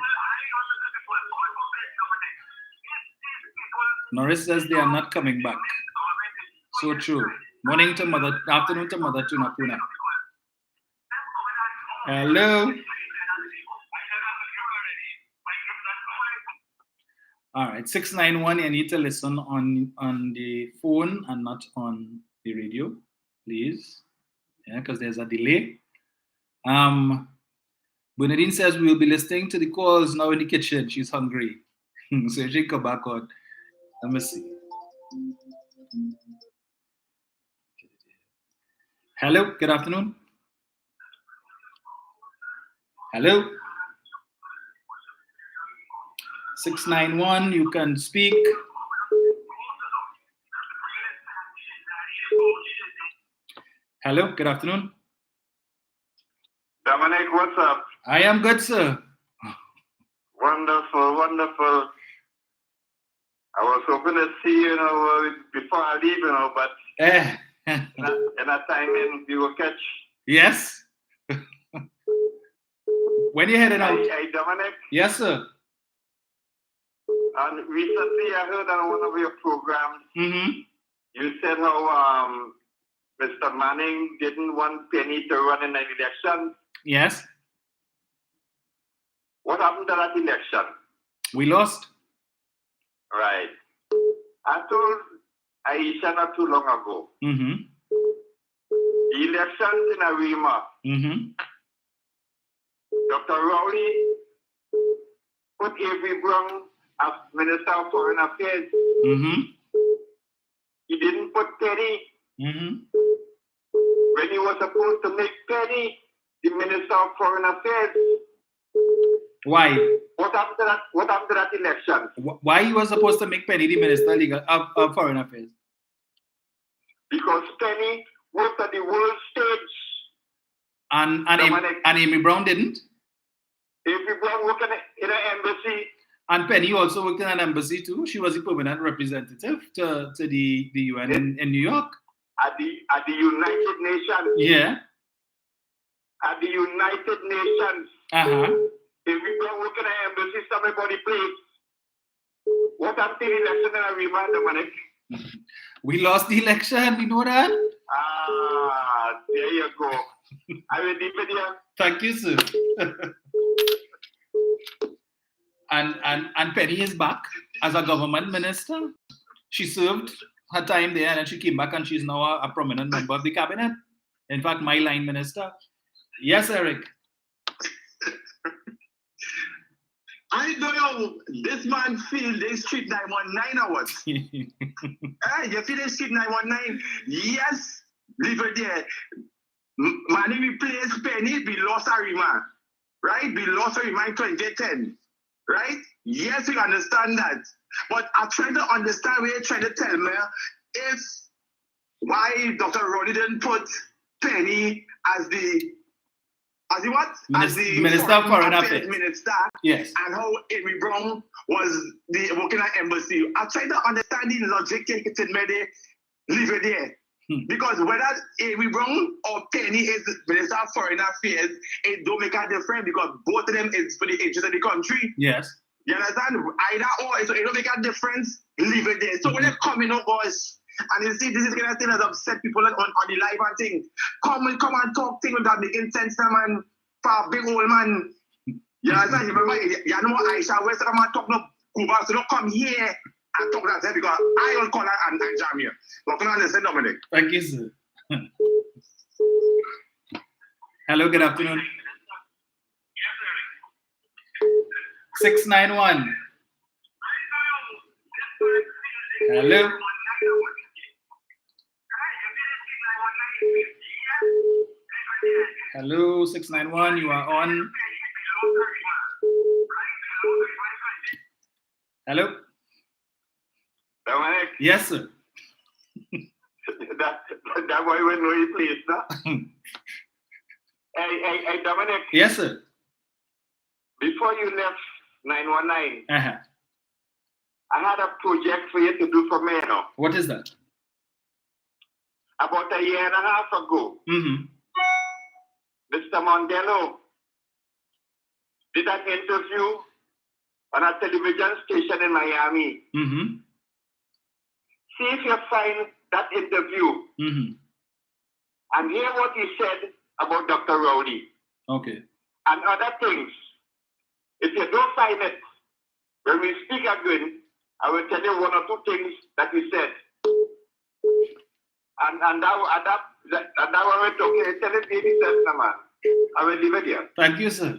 Norris says they are not coming back. So true. Morning to mother, afternoon to mother to Nakuna. Hello. All right, 691, you need to listen on the phone and not on the radio, please. Yeah, because there's a delay. Bernadine says we will be listening to the calls now in the kitchen. She's hungry. So she come back on. Let me see. Hello, good afternoon. Hello. 691, you can speak. Hello, good afternoon. Dominic, what's up? I am good, sir. Wonderful, wonderful. I was hoping to see you, before I leave, but in that timing you will catch. Yes. When you headed out? Hey, Dominic. Yes, sir. And recently I heard on one of your programs, you said how Mr. Manning didn't want Penny to run in an election. Yes. What happened to that election? We lost. Right. I told Aisha not too long ago. The elections in Arima, Dr. Rowley put Avery Brown as Minister of Foreign Affairs. He didn't put Penny. When he was supposed to make Penny the Minister of Foreign Affairs. Why? What happened to that election? Why he was supposed to make Penny the Minister of Foreign Affairs? Because Penny worked at the world stage. And Amy Brown didn't? Amy Brown worked in an embassy. And Penny also worked in an embassy too. She was a permanent representative to the UN in New York. At the United Nations. Yeah. At the United Nations. Amy Brown worked in an embassy, somebody place. What happened to the election in Arima, Dominic? We lost the election, we know that. There you go. I will leave it here. Thank you, sir. and Penny is back as a government minister. She served her time there and then she came back and she's now a prominent member of the cabinet. In fact, my line minister. Yes, Eric. I don't know. This man feel they street 919 hours. You feel they street 919? Yes, leave it there. Man, we place Penny, we lost Arima. Right? We lost Arima in 2010. Right? Yes, we understand that. But I'm trying to understand what you're trying to tell me if why Dr. Rowley didn't put Penny as the what? As the Minister of Foreign Affairs. Minister. Yes. And how Amy Brown was the working at embassy. I'm trying to understand the logic take it in there, leave it there. Because whether Amy Brown or Penny is Minister of Foreign Affairs, it don't make a difference because both of them is for the interest of the country. Yes. You understand? Either or, so it don't make a difference, leave it there. So when they come in, boys, and you see, this is kind of thing that upset people on the live and things. Come and talk things without making sense, man. For a big old man. You understand? You remember, you know Aisha West, come and talk no Cuba, so don't come here and talk that because I will call her and jam here. But can I understand, Dominic? Thank you, sir. Hello, good afternoon. 691. Hello. Hello, 691. You are on. Hello. Dominic? Yes, sir. that boy will know his place, no? Hey, Dominic. Yes, sir. Before you left 919, Uh-huh. I had a project for you to do for me, you know. What is that? About a year and a half ago, Mr. Mondelo did an interview on a television station in Miami. See if you find that interview and hear what he said about Dr. Rowley. Okay. And other things. If you don't find it, when we speak again, I will tell you one or two things that he said. And that one we're talking, tell it baby sense, man. I will leave it here. Thank you, sir.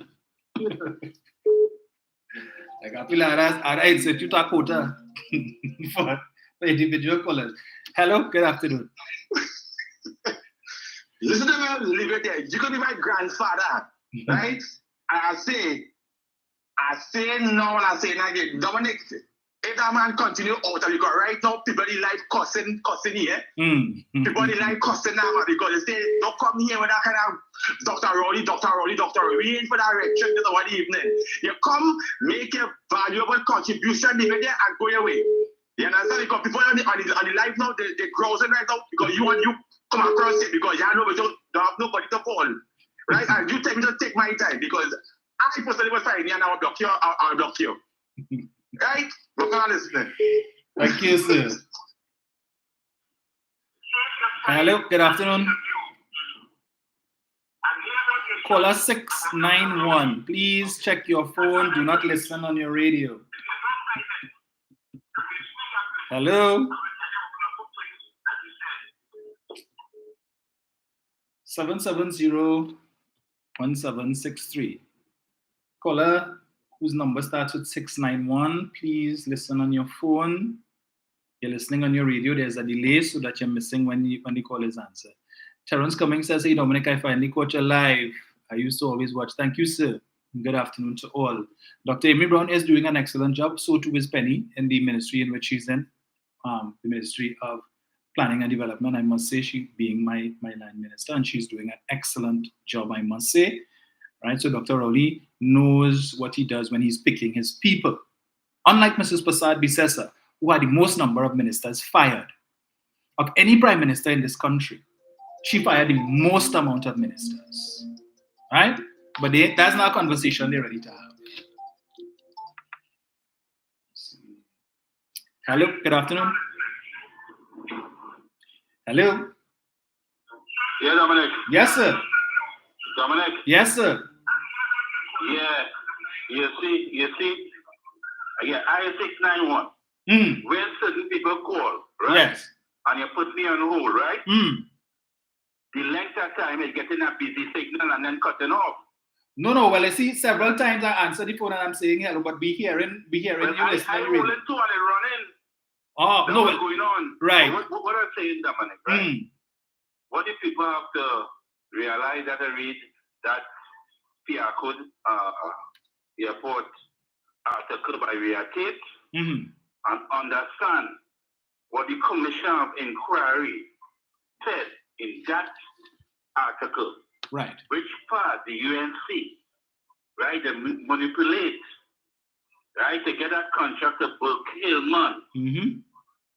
Like Apil Institute quota for individual callers. Hello, good afternoon. Listen to me, leave it there. You could be my grandfather, right? And I say no, and I say again, Dominic. If that man continue out because right now people in life cussing here. People in life cussing now because they say don't come here with that kind of Dr. Rowley. We ain't for that lecture just one evening. You come, make a valuable contribution there and go away. You understand? Because people on the life now they grousing right now because you come across it because you don't have nobody to call. Right? And you tell me to take my time because I personally will find you and I'll block you. Right? Look on listening. Thank you, sir. Hello, good afternoon. Caller 691. Please check your phone. Do not listen on your radio. Hello. 770-1763. Caller whose number starts with 691, please listen on your phone. You're listening on your radio, there's a delay so that you're missing when the call is answered. Terrence Cummings says, hey Dominic, I finally caught you live. I used to always watch. Thank you, sir. Good afternoon to all. Dr. Amy Brown is doing an excellent job, so too is Penny in the ministry in which she's in, the Ministry of Planning and Development. I must say, she being my line minister, and she's doing an excellent job, I must say. Right, so Dr. Rowley knows what he does when he's picking his people. Unlike Mrs. Prasad Bisesa, who had the most number of ministers fired of any prime minister in this country, she fired the most amount of ministers. Right? But that's not a conversation they're ready to have. Hello, good afternoon. Hello? Yeah, Dominic. Yes, sir. Dominic. Yes, sir. Yeah. You see. Yeah, I-691. When certain people call, right? Yes. And you put me on hold, right? The length of time is getting a busy signal and then cutting off. No. Well, I see several times I answer the phone and I'm saying hello, but be hearing Well, you I listening. roll into and it running. Oh, That's no. what's going on. Right. What I'm saying, Dominic, right? What if people have to realize that I read that Piarco airport article by Ria Tate and understand what the Commission of Inquiry said in that article. Right. Which part the UNC, right, they manipulate, right, to get that contract to book Hillman.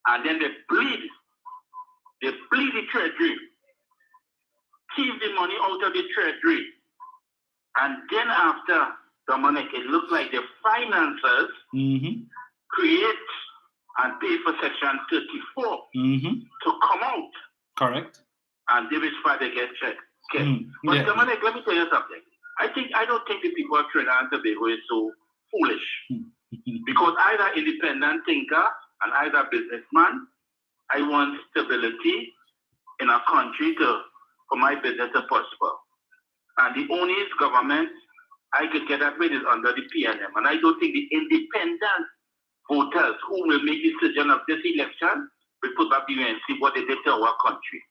And then they bleed the treasury, keep the money out of the treasury. And then after, Dominic, it looks like the financiers create and pay for Section 34 to come out. Correct. And this is why they get checked. Okay. But Dominic, let me tell you something. I don't think the people of Trinidad and Tobago is so foolish. Because either independent thinker and either businessman, I want stability in a country for my business to prosper. And the only government I could get that with is under the PNM. And I don't think the independent voters who will make decision of this election will put back the UNC what they did to our country.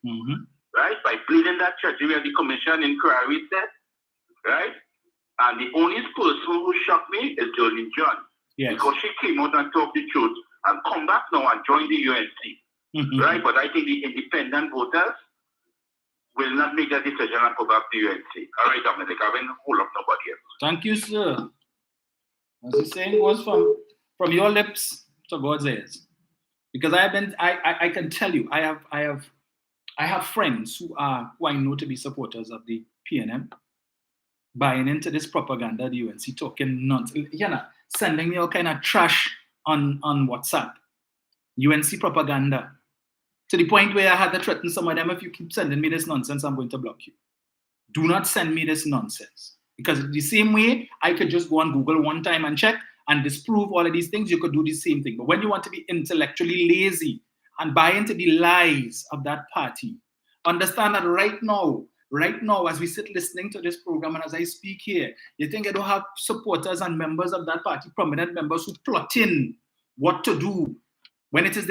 Right? By bleeding that treasury where the Commission Inquiry said, right? And the only person who shocked me is Jolene John. Yes. Because she came out and talked the truth and come back now and join the UNC. Right? But I think the independent voters will not make that decision and put back the UNC. All right, Dominic, I will hold up nobody else. Thank you, sir. As the saying was from your lips to God's ears. Because I can tell you, I have friends who I know to be supporters of the PNM, buying into this propaganda, the UNC talking nonsense, sending me all kind of trash on WhatsApp, UNC propaganda, to the point where I had to threaten some of them, if you keep sending me this nonsense, I'm going to block you. Do not send me this nonsense. Because the same way I could just go on Google one time and check and disprove all of these things, you could do the same thing. But when you want to be intellectually lazy and buy into the lies of that party, understand that right now, as we sit listening to this program and as I speak here, you think I don't have supporters and members of that party, prominent members who plot in what to do if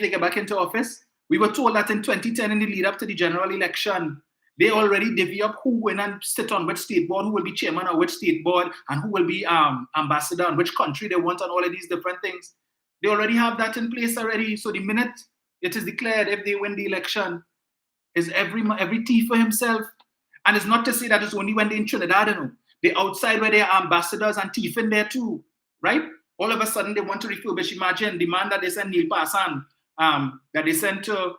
they get back into office? We were told that in 2010, in the lead up to the general election, they already divvy up who will and sit on which state board, who will be chairman of which state board, and who will be ambassador and which country they want, and all of these different things. They already have that in place already. So the minute it is declared, if they win the election, is every thief for himself. And it's not to say that it's only when they're in Trinidad, They're outside where they are ambassadors and thief in there too, right? All of a sudden they want to refurbish. Imagine the man that they sent, Neil Passan, that they sent to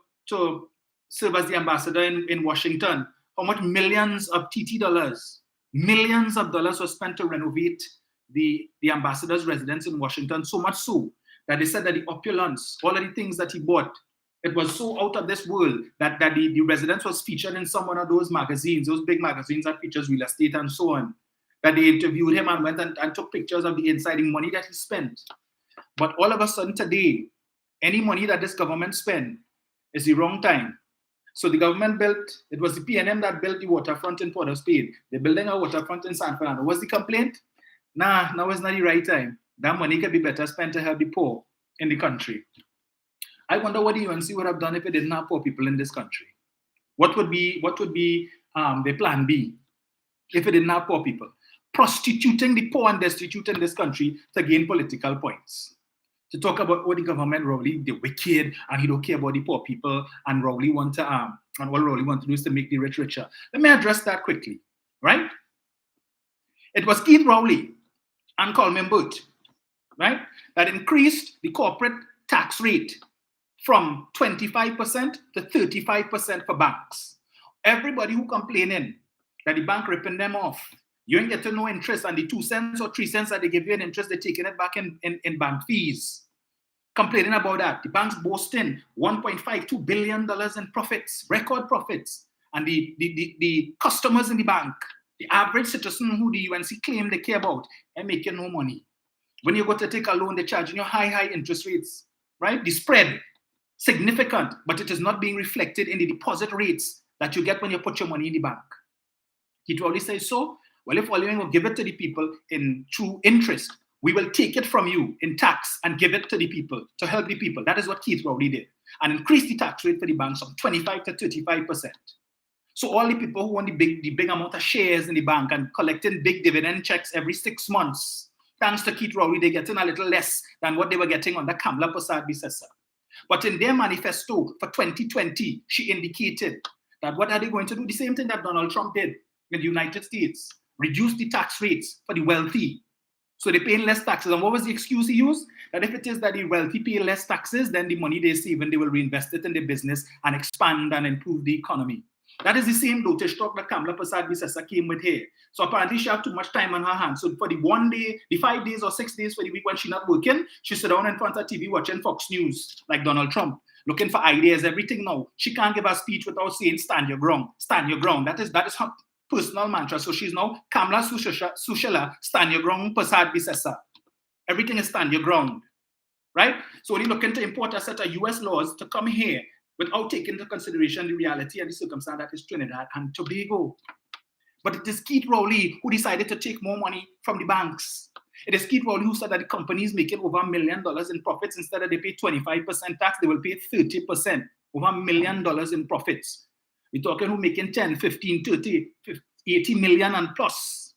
serve as the ambassador in Washington. How much millions of TT dollars, millions of dollars were spent to renovate the ambassador's residence in Washington, so much so that they said that the opulence, all of the things that he bought, it was so out of this world that the residence was featured in some one of those magazines, those big magazines that features real estate and so on, that they interviewed him and went and took pictures of the inside money that he spent. But all of a sudden today, any money that this government spent is the wrong time. So the government it was the PNM that built the waterfront in Port of Spain. They're building a waterfront in San Fernando. What's the complaint? Now is not the right time. That money could be better spent to help the poor in the country. I wonder what the UNC would have done if it didn't have poor people in this country. What would be the plan B if it didn't have poor people? Prostituting the poor and destitute in this country to gain political points. To talk about the government, Rowley, the wicked, and he don't care about the poor people, and Rowley and all Rowley want to do is to make the rich richer. Let me address that quickly, right? It was Keith Rowley and Coleman Burt, right, that increased the corporate tax rate from 25% to 35% for banks. Everybody who complaining that the bank ripping them off, you ain't getting no interest, and the 2 cents or 3 cents that they give you in interest, they're taking it back in bank fees. complaining about that. The bank's boasting $1.52 billion in profits, record profits. And the customers in the bank, the average citizen who the UNC claim they care about, are making no money. When you go to take a loan, they're charging you high interest rates, right? The spread, significant, but it is not being reflected in the deposit rates that you get when you put your money in the bank. He always says so. Well, if all you will give it to the people in true interest, we will take it from you in tax and give it to the people to help the people. That is what Keith Rowley did, and increased the tax rate for the banks from 25 to 35%. So all the people who own the big amount of shares in the bank and collecting big dividend checks every 6 months, thanks to Keith Rowley, they're getting a little less than what they were getting under Kamala Persad-Bissessar. But in their manifesto for 2020, she indicated that what are they going to do? The same thing that Donald Trump did in the United States, reduce the tax rates for the wealthy. So they're paying less taxes. And what was the excuse he used? That if it is that the wealthy pay less taxes, then the money they save and they will reinvest it in their business and expand and improve the economy. That is the same dotage talk that Kamala Persad-Bissessar came with here. So apparently she had too much time on her hands. So for the 1 day, the 5 days or 6 days for the week when she's not working, she sit down in front of TV watching Fox News like Donald Trump, looking for ideas, everything now. She can't give a speech without saying, stand your ground, stand your ground. That is her personal mantra. So she's now Kamala Sushala, stand your ground, Persad-Bissessar. Everything is stand your ground, right? So when you look into import a set of US laws to come here without taking into consideration the reality and the circumstance that is Trinidad and Tobago. But it is Keith Rowley who decided to take more money from the banks. It is Keith Rowley who said that the company is making over $1 million in profits. Instead of they pay 25% tax, they will pay 30%, over $1 million in profits. We're talking who making 10, 15, 30, 80 million and plus.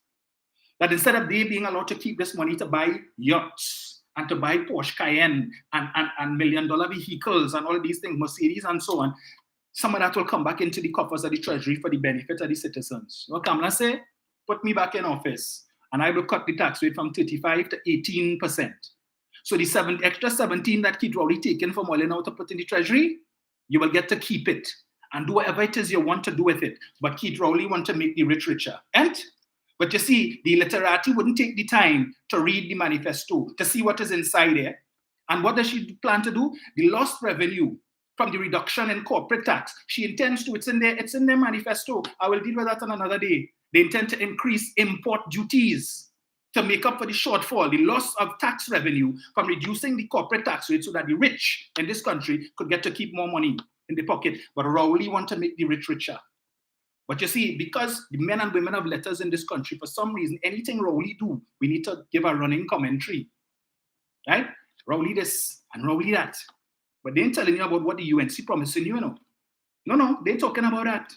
That instead of they being allowed to keep this money to buy yachts and to buy Porsche Cayenne and $1 million vehicles and all of these things, Mercedes and so on, some of that will come back into the coffers of the treasury for the benefit of the citizens. You know, Kamala say, put me back in office and I will cut the tax rate from 35 to 18%. So the extra 17 that Keith Rowley taken from all now to put in the treasury, you will get to keep it and do whatever it is you want to do with it. But Keith Rowley want to make the rich richer. And but you see, the literati wouldn't take the time to read the manifesto, to see what is inside there. And what does she plan to do? The lost revenue from the reduction in corporate tax. She intends to, it's in their manifesto. I will deal with that on another day. They intend to increase import duties to make up for the shortfall, the loss of tax revenue from reducing the corporate tax rate so that the rich in this country could get to keep more money in the pocket. But Rowley want to make the rich richer. But you see, because the men and women of letters in this country, for some reason, anything Rowley do, we need to give a running commentary, right? Rowley this and Rowley that. But they ain't telling you about what the UNC promising you, No, they're talking about that.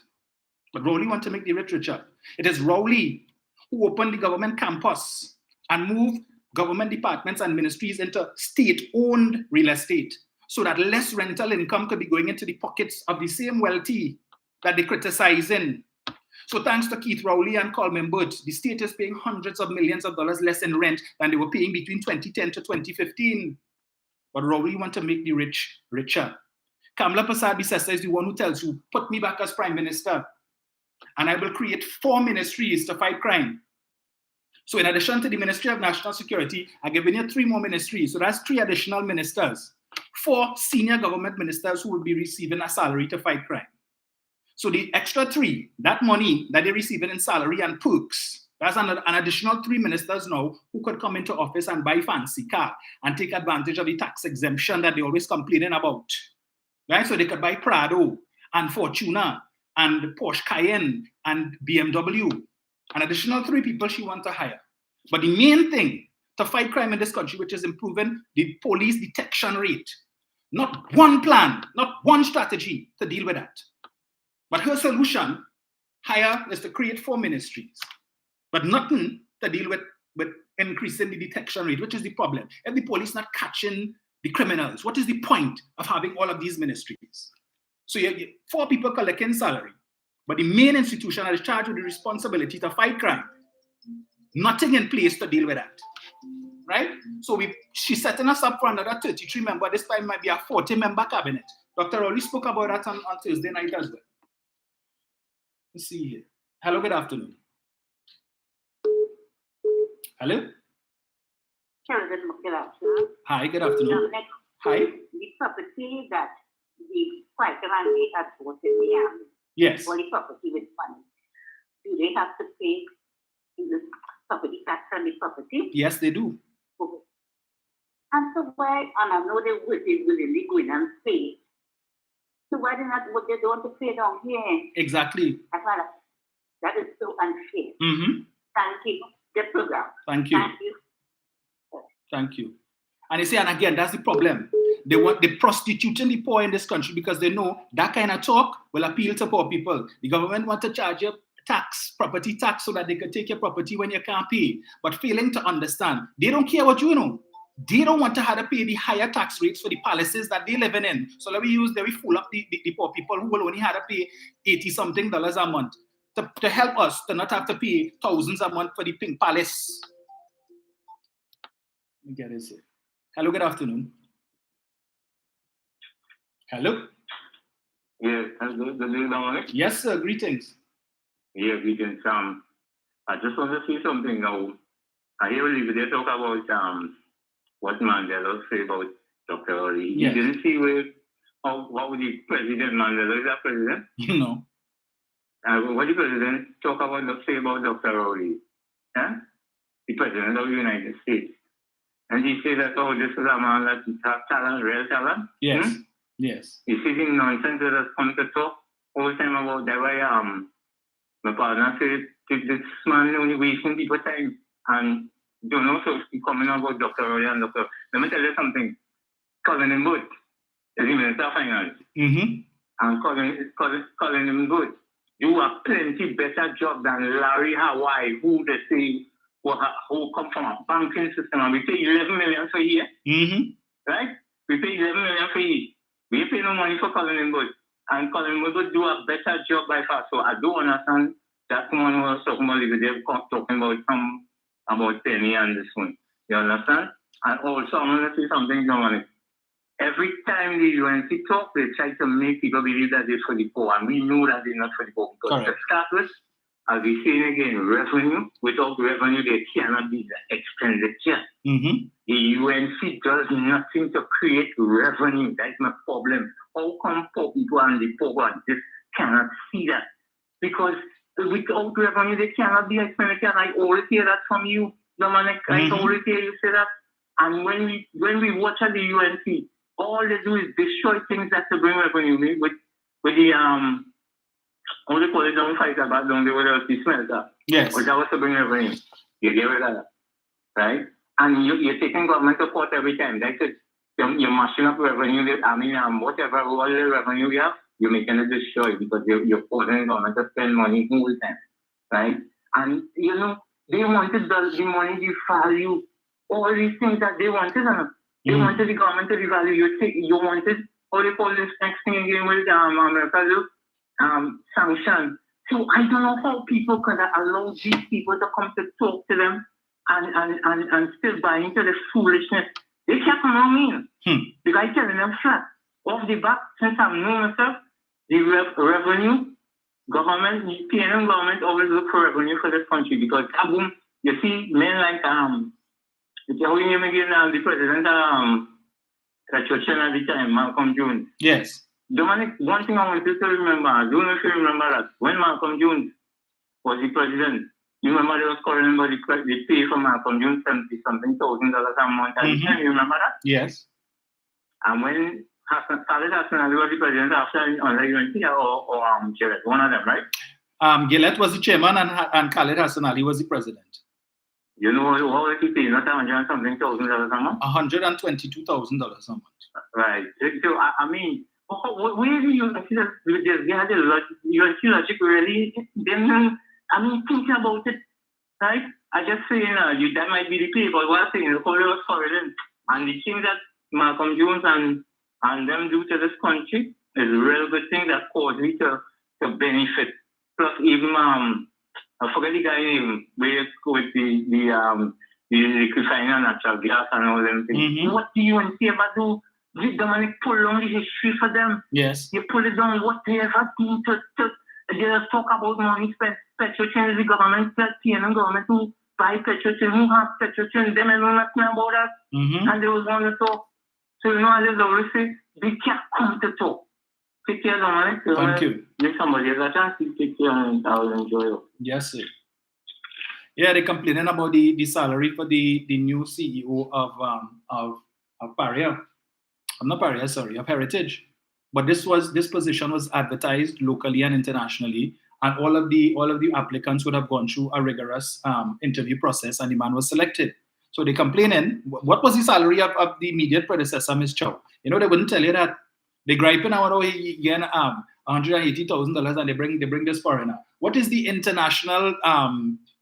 But Rowley want to make the rich richer. It is Rowley who opened the government campus and moved government departments and ministries into state-owned real estate so that less rental income could be going into the pockets of the same wealthy that they're criticizing. So thanks to Keith Rowley and Coleman Burt, the state is paying hundreds of millions of dollars less in rent than they were paying between 2010 to 2015. But Rowley want to make the rich richer. Kamala Persad-Bissessar is the one who tells you, put me back as prime minister, and I will create 4 ministries to fight crime. So in addition to the Ministry of National Security, I'm giving you 3 more ministries. So that's 3 additional ministers, 4 senior government ministers who will be receiving a salary to fight crime. So the extra 3, that money that they're receiving in salary and perks, that's an additional 3 ministers now who could come into office and buy fancy car and take advantage of the tax exemption that they're always complaining about. Right? So they could buy Prado and Fortuna and Porsche Cayenne and BMW. An additional 3 people she wants to hire. But the main thing to fight crime in this country, which is improving the police detection rate. Not one plan, not one strategy to deal with that. But her solution, higher, is to create 4 ministries. But nothing to deal with increasing the detection rate, which is the problem. If the police not catching the criminals, what is the point of having all of these ministries? So you have 4 people collecting salary, but the main institution that is charged with the responsibility to fight crime, nothing in place to deal with that. Right? So she's setting us up for another 33 member. This time might be a 40-member cabinet. Dr. Rowley spoke about that on Thursday night as well. Let's see here. Hello, good afternoon. Hello? Good afternoon. Hi, good afternoon. Hi. The property that the Piarco and they had bought in the Yes. all the property with money, do they have to pay the property tax on the property? Yes, they do. Okay. And so why, and I know they willingly go in and pay. So why do not what they don't want to pay down here? Exactly. That is so unfair. Mm-hmm. Thank you. The program. Thank you. Thank you. Thank you. And you see, and again, that's the problem. They prostituting the poor in this country because they know that kind of talk will appeal to poor people. The government want to charge you tax, property tax, so that they can take your property when you can't pay. But failing to understand, they don't care what you know. They don't want to have to pay the higher tax rates for the palaces that they living in. So let we fool up the poor people who will only have to pay $80-something a month to help us to not have to pay thousands a month for the Pink Palace. Let me get this here. Hello, good afternoon. Hello? Yes, good day, Dominic. Yes, sir. Greetings. Yeah, greetings. I just want to say something now. I hear they talk about what Mandela say about Dr. Oli. Yes. You didn't see what would the President Mandela is that president? You know. What the president talk about say about Dr. Oli? Yeah? The president of the United States. And he said that, oh, this is a man that has talent, real talent. Yes. Yes. You see the nonsense that has come to talk all the time about that way. My partner said this man only wasting people time and don't know so coming about Dr. Roy and Dr. Let me tell you something. Calling him good is the Minister of Finance. Mm-hmm. And calling him good. You have plenty better job than Larry Hawaii, who they say who come from a banking system and we pay 11 million for a year. Mm-hmm. Right? We pay 11 million for a year. We pay no money for Colin Wood. And Colin Wood do a better job by far. So I do understand that someone who was talking about talking about Penny and this one. You understand? And also I'm gonna say something, Dominic. Every time the UNC talk, they try to make people believe that they're for the poor. And we know that they're not for the poor. Because to start with, as we say again, revenue, without revenue, there cannot be the expenditure. Mm-hmm. The UNC does nothing to create revenue. That's my problem. How come poor people and the poor just cannot see that? Because without revenue, there cannot be expenditure. And I always hear that from you, Dominic. I always hear you say that. And when we watch at the UNC, all they do is destroy things that to bring revenue with the how they call it, don't fight about down there with the smelter. Yes. Or that was to bring revenue. You get rid of that. Right? And you're taking government support every time. That's it. You're mashing up revenue. Whatever all the revenue you have, you're making it destroy because you're forcing government to spend money all the time. Right? And, they wanted the money, the value, all these things that they wanted. They wanted the government to devalue. You wanted, how they call this next thing again with America do? Sanction. So I don't know how people could allow these people to come to talk to them and still buy into the foolishness. They can't come on me. The guy telling them flat. Off the back, since I'm known myself, the revenue, government, PNM government always look for revenue for this country because you see men like how you name again the president that church at the time, Malcolm Jones. Yes. Dominic, one thing I want you to remember, I don't know if you remember that, when Malcolm Jones was the president, you remember they was calling him the pay for Malcolm Jones $70-something thousand a month. You remember that? Yes. And when Khaled Hassan Ali was the president after under UNC or Gillette, one of them, right? Gillette was the chairman and Khaled Hassan Ali was the president. You know what was he paying? Not $100-something thousand a month? $122,000 a month. Right. So I mean, where do you see that they had a logic really? Then think about it, right? I just say that might be the pay, but what I'm saying, the color was foreign, and the thing that Malcolm Jones and them do to this country is a real good thing that caused me to benefit. Plus, even I forget the guy name where with the refining natural gas and all them things. What do you want to say about do? Dominic pull on the history for them. Yes. You pull it down what they ever did to they just talk about money spent. Petrochemical, the government, PNM government who buy petrochemical, who have petrochemical, them and nothing about that. And they was want to talk. So, you know, I just always say, we can't come to talk. Take care, man. Thank you. Give somebody a chance to take care and I will enjoy it. Yes, sir. Yeah, they're complaining about the salary for the new CEO of Paria. I'm not Paria, sorry, of Heritage. But this position was advertised locally and internationally, and all of the applicants would have gone through a rigorous interview process, and the man was selected. So they're complaining. What was the salary of the immediate predecessor, Ms. Chow? You know, they wouldn't tell you that. They griping about, oh, he getting $180,000 and they bring this foreigner. What is the international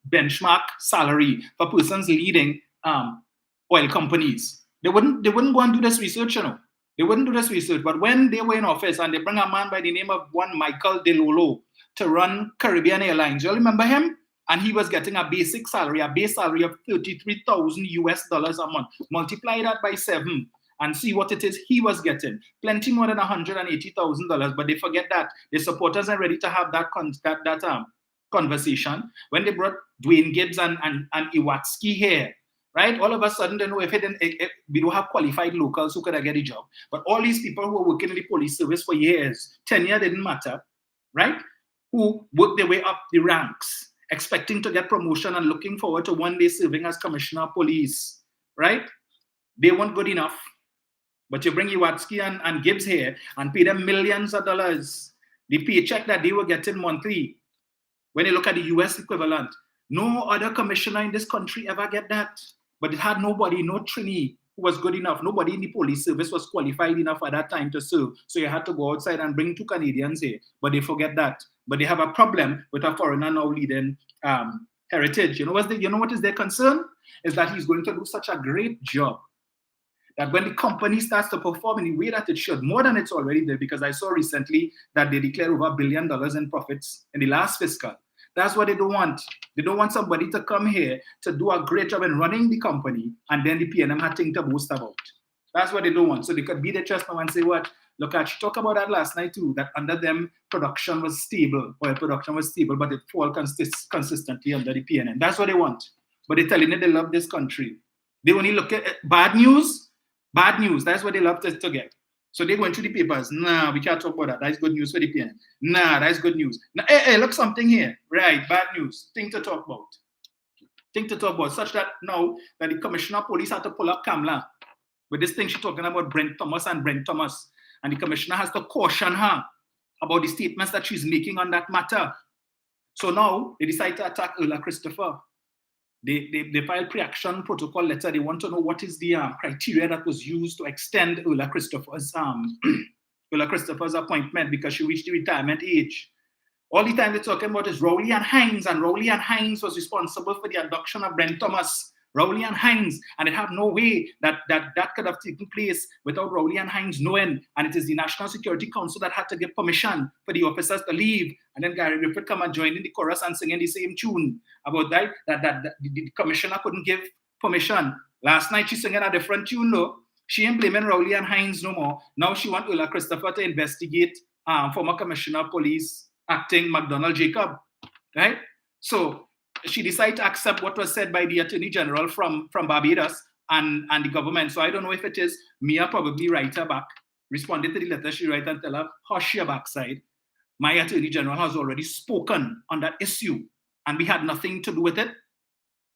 benchmark salary for persons leading oil companies? They wouldn't go and do this research, you know. They wouldn't do this research. But when they were in office and they bring a man by the name of one Michael DeLolo to run Caribbean Airlines, you remember him? And he was getting a base salary of $33,000 a month. Multiply that by 7 and see what it is he was getting. Plenty more than $180,000, but they forget that. The supporters are ready to have that conversation. When they brought Dwayne Gibbs and Iwatsky here, right? All of a sudden, they know if we don't have qualified locals who could get a job. But all these people who were working in the police service for years, tenure didn't matter, right? Who worked their way up the ranks, expecting to get promotion and looking forward to one day serving as commissioner of police, right? They weren't good enough. But you bring Iwatsky and Gibbs here and pay them millions of dollars. The paycheck that they were getting monthly, when you look at the US equivalent, no other commissioner in this country ever get that. But it had nobody, no trainee who was good enough. Nobody in the police service was qualified enough at that time to serve. So you had to go outside and bring 2 Canadians here. But they forget that. But they have a problem with a foreigner now leading Heritage. You know what is their concern? Is that he's going to do such a great job that when the company starts to perform in the way that it should, more than it's already there, because I saw recently that they declared over $1 billion in profits in the last fiscal. That's what they don't want. They don't want somebody to come here to do a great job in running the company and then the PNM had things to boast about. That's what they don't want. So they could be the chest now and say, what? Look, I talked about that last night too, that under them production was stable, oil production was stable, but it fall consistently under the PNM. That's what they want. But they're telling you they love this country. They only look at bad news. Bad news, that's what they love to get. So they go into the papers. Nah, we can't talk about that. That's good news for the PNM. Nah, that's good news. Nah, hey, look something here. Right, bad news. Thing to talk about. Thing to talk about. Such that now that the commissioner of police had to pull up Kamla with this thing she's talking about Brent Thomas. And the commissioner has to caution her about the statements that she's making on that matter. So now they decide to attack Erla Christopher. They filed pre-action protocol letter. They want to know what is the criteria that was used to extend Erla Christopher's appointment because she reached the retirement age. All the time they're talking about is Rowley and Hines was responsible for the abduction of Brent Thomas. Rowley and Hines, and it had no way that could have taken place without Rowley and Hines knowing, and it is the National Security Council that had to give permission for the officers to leave, and then Gary Griffith come and join in the chorus and singing the same tune about that the commissioner couldn't give permission. Last night she's singing a different tune though. She ain't blaming Rowley and Hines no more. Now she wants Erla Christopher to investigate former Commissioner of Police acting McDonald Jacob, right? So she decided to accept what was said by the Attorney General from Barbados and the government. So I don't know if it is Mia probably write her back, responded to the letter she write and tell her, hush your backside. My Attorney General has already spoken on that issue and we had nothing to do with it,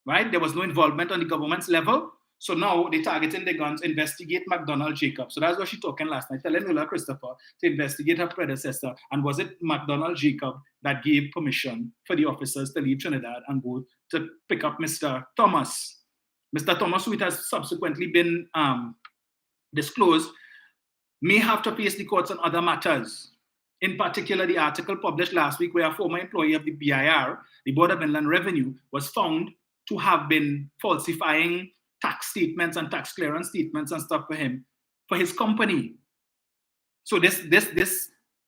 right? There was no involvement on the government's level. So now they're targeting the guns, investigate McDonald Jacob. So that's what she talking last night, telling Erla Christopher to investigate her predecessor. And was it McDonald Jacob that gave permission for the officers to leave Trinidad and go to pick up Mr. Thomas? Mr. Thomas, who it has subsequently been disclosed, may have to face the courts on other matters. In particular, the article published last week where a former employee of the BIR, the Board of Inland Revenue, was found to have been falsifying tax statements and tax clearance statements and stuff for his company. So this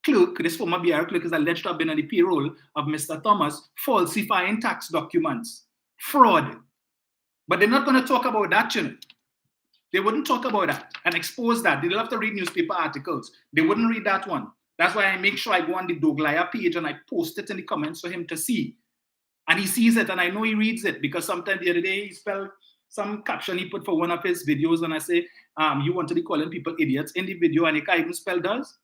clerk, this former BIR clerk, is alleged to have been on the payroll of Mr. Thomas, falsifying tax documents, fraud. But they're not going to talk about that, you know. They wouldn't talk about that and expose that. They love to read newspaper articles. They wouldn't read that one. That's why I make sure I go on the Doglaya page and I post it in the comments for him to see. And he sees it, and I know he reads it because sometimes the other day he spelled some caption he put for one of his videos, and I say, you want to be calling people idiots in the video, and he can't even spell does.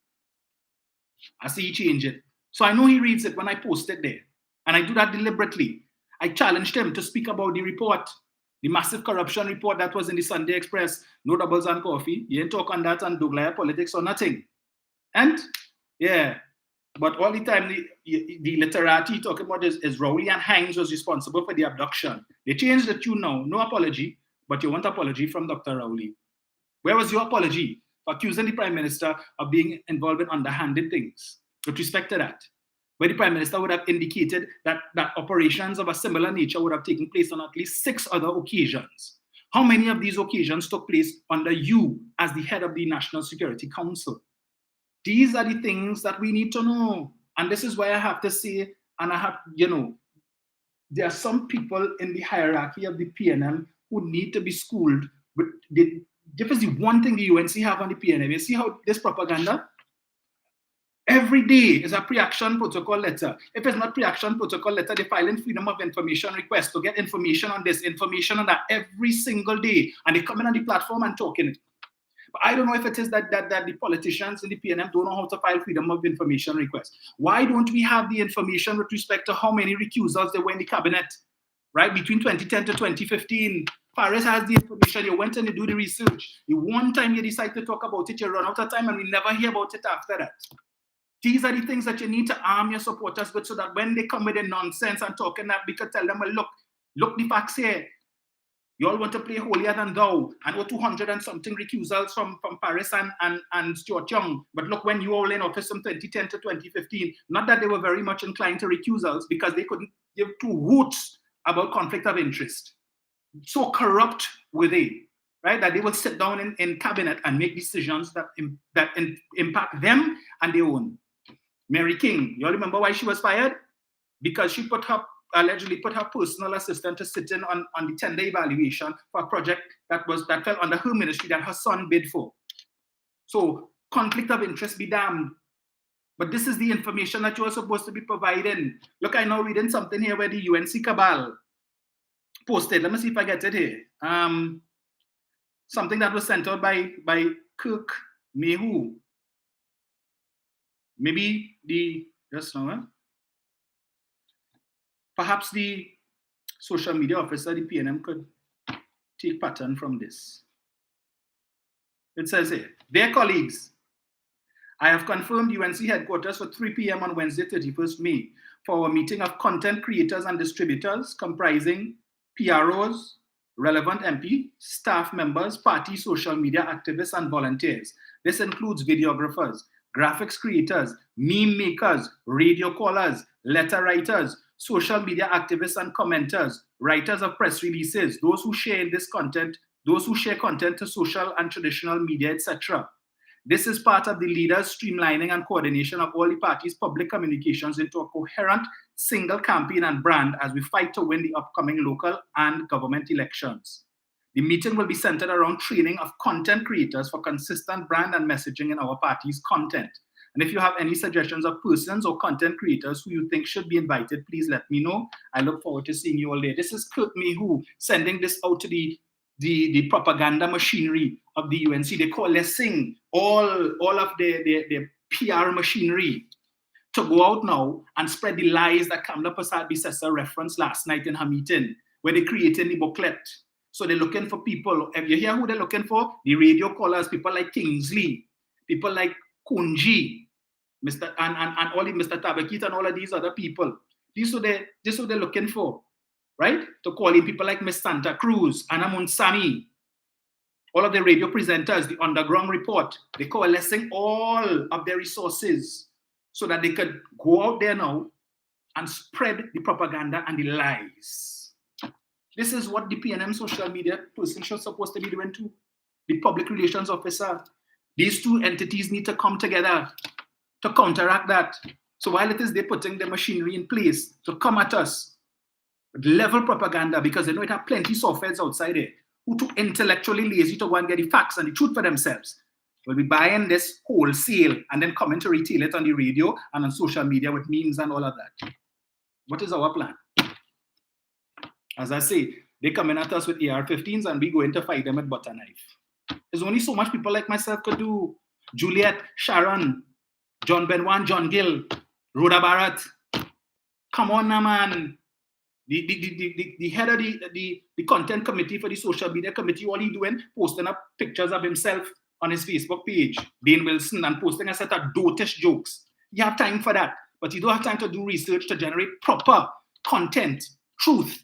I see he change it. So I know he reads it when I post it there. And I do that deliberately. I challenged him to speak about the report, the massive corruption report that was in the Sunday Express, no doubles and coffee. He didn't talk on that and Douglas politics or nothing. And yeah, but all the time the literati talking about is Rowley and Hines was responsible for the abduction. They changed the tune now. No apology, but you want apology from Dr. Rowley. Where was your apology for accusing the Prime Minister of being involved in underhanded things? With respect to that, where the Prime Minister would have indicated that operations of a similar nature would have taken place on at least 6 other occasions. How many of these occasions took place under you as the head of the National Security Council? These are the things that we need to know. And this is why I have to say, and I have, there are some people in the hierarchy of the PNM who need to be schooled. But this is the one thing the UNC have on the PNM. You see how this propaganda? Every day is a pre-action protocol letter. If it's not pre-action protocol letter, they file in freedom of information request to get information on this, information on that every single day. And they come in on the platform and talking it. But I don't know if it is that the politicians in the PNM don't know how to file freedom of information request. Why don't we have the information with respect to how many recusals there were in the cabinet, right? Between 2010 to 2015. Paris has the information. You went and you do the research. The one time you decide to talk about it, you run out of time and we never hear about it after that. These are the things that you need to arm your supporters with so that when they come with the nonsense and talking that, we can tell them, well, look the facts here. You all want to play holier than thou and 200 and something recusals from Paris and Stuart Young. But look, when you all in office from 2010 to 2015, not that they were very much inclined to recusals because they couldn't give 2 hoots about conflict of interest. So corrupt were they, right? That they would sit down in cabinet and make decisions that impact them and their own. Mary King, you all remember why she was fired? Because she allegedly put her personal assistant to sit in on the tender evaluation for a project that fell under her ministry that her son bid for. So conflict of interest be damned. But this is the information that you're supposed to be providing. Look, I know reading something here where the UNC cabal posted. Let me see if I get it here. Something that was sent out by Kirk Mehu. Maybe perhaps the social media officer, the PNM, could take pattern from this. It says here, dear colleagues, I have confirmed UNC headquarters for 3 p.m. on Wednesday, 31st May for a meeting of content creators and distributors comprising PROs, relevant MP, staff members, party social media activists, and volunteers. This includes videographers, graphics creators, meme makers, radio callers, letter writers, social media activists and commenters, writers of press releases, those who share this content, those who share content to social and traditional media, etc. This is part of the leaders' streamlining and coordination of all the parties' public communications into a coherent single campaign and brand as we fight to win the upcoming local and government elections. The meeting will be centered around training of content creators for consistent brand and messaging in our party's content. And if you have any suggestions of persons or content creators who you think should be invited, please let me know. I look forward to seeing you all there. This is Kurt Mehu sending this out to the propaganda machinery of the UNC. They're coalescing all of their PR machinery to go out now and spread the lies that Kamla Prasad-Bissessar referenced last night in her meeting, where they're creating the booklet. So they're looking for people. If you hear who they're looking for, the radio callers, people like Kingsley, people like Kunji, and all the Mr. Tabakit and all of these other people. This is what they're looking for, right? To call in people like Miss Santa Cruz, Anna Munsami, all of the radio presenters, the Underground Report. They're coalescing all of their resources so that they could go out there now and spread the propaganda and the lies. This is what the PNM social media person is supposed to be doing too. The public relations officer. These 2 entities need to come together to counteract that. So while it is they're putting the machinery in place to come at us with level propaganda, because they know it have plenty of softwares outside there who too intellectually lazy to go and get the facts and the truth for themselves. Will be buying this wholesale and then coming to retail it on the radio and on social media with memes and all of that. What is our plan? As I say, They come in at us with AR-15s and we go in to fight them with butter knife. There's only so much people like myself could do. Juliet, Sharon, John Benoit, John Gill, Rhoda Barrett. Come on now, man. The head of the content committee for the social media committee, all he doing, posting up pictures of himself on his Facebook page, Dane Wilson, and posting a set of dotish jokes. You have time for that, but you don't have time to do research to generate proper content, truth,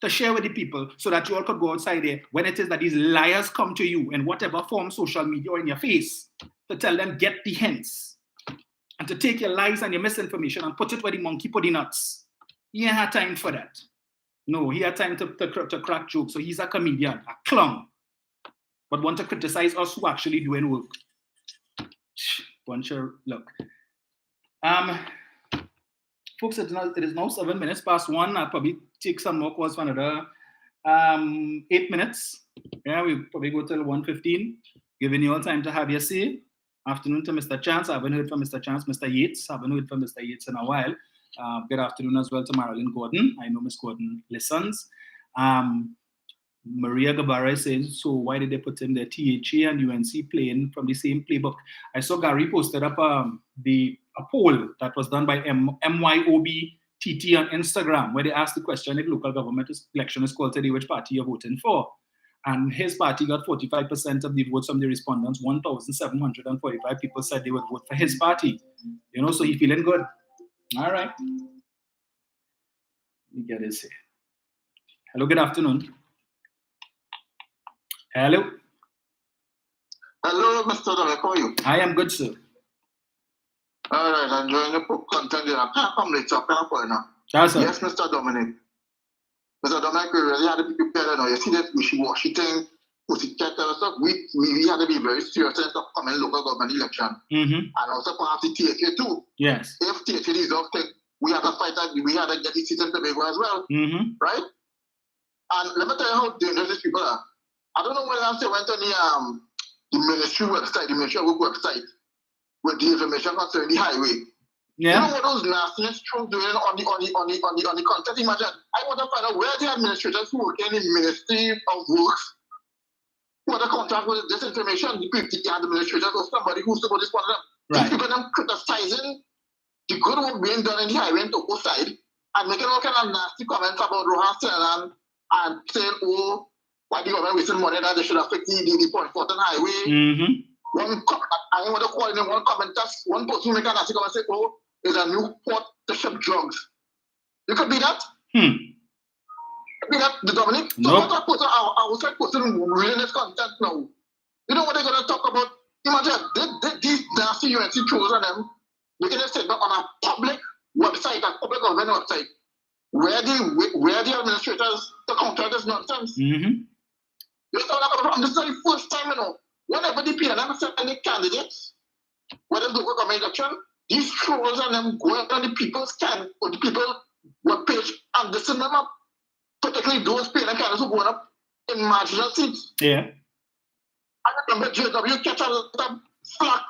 to share with the people so that you all could go outside there when it is that these liars come to you in whatever form, social media or in your face, to tell them, get the hens, and to take your lies and your misinformation and put it where the monkey put the nuts. He ain't had time for that. No, he had time to crack jokes. So he's a comedian, a clown, but want to criticize us who actually doing work. Bunch of look. Folks, it is now 7 minutes past 1. I'll probably take some more calls for another 8 minutes. Yeah, we'll probably go till 1:15, giving you all time to have your say. Afternoon to Mr. Chance. I haven't heard from Mr. Chance. Mr. Yates. I haven't heard from Mr. Yates in a while. Good afternoon as well to Marilyn Gordon. I know Miss Gordon listens. Maria Guevara says, so why did they put in the THA and UNC playing from the same playbook? I saw Gary posted up a poll that was done by MYOBTT on Instagram, where they asked the question, if local government election is called today, which party you're voting for? And his party got 45% of the votes from the respondents. 1,745 people said they would vote for his party. You know, so he's feeling good. All right. Let me get this here. Hello, good afternoon. Hello. Hello, Mr. Dominic, how are you? I am good, sir. All right, I'm enjoying the content there. I can't come later, I can't call now. That's yes, Mr. Dominic. Mr. Dominic, we really had to be prepared now. You see that wishy-washy thing, pussycat and stuff. We had to be very serious in the upcoming local government election. Mm-hmm. And also perhaps the THA too. Yes. If THA deserves thing, we had to fight that, we had to get the seat in Tobago as well. Mm-hmm. Right? And let me tell you how dangerous these people are. I don't know when I went on the ministry website, the ministry work website, with the information concerning the highway. Yeah. You know what those nastiness trolls doing on the content? Imagine, I want to find out where the administrators who work in the Ministry of Works, who are the contact with this information, the administrators or somebody who's supposed to respond to them. Right. These people them criticizing the good work being done in the highway and Toko side and making all kind of nasty comments about Rohan and saying, oh, why the government wasting money that they should have fixed the Point Fortin highway. Mm-hmm. I want to call in one comment, just one person who make a nasty comment say, oh, there's a new port to ship drugs. You could be that? Could be that, the Dominic? Nope. So what I was like posting reading this content now. You know what they're going to talk about? Imagine, these nasty UNC trolls on them, they can just sit on a public website, a public government website, where the administrators, the counter this nonsense. Mm-hmm. You know what I'm this is the first time, you know, whenever the PNM send any candidates, whether it's local government election, these trolls and them going on the people's can or the people webpage and listen them up, particularly those PNM candidates who going up in marginal seats. Yeah. I remember JW catch a lot of slack.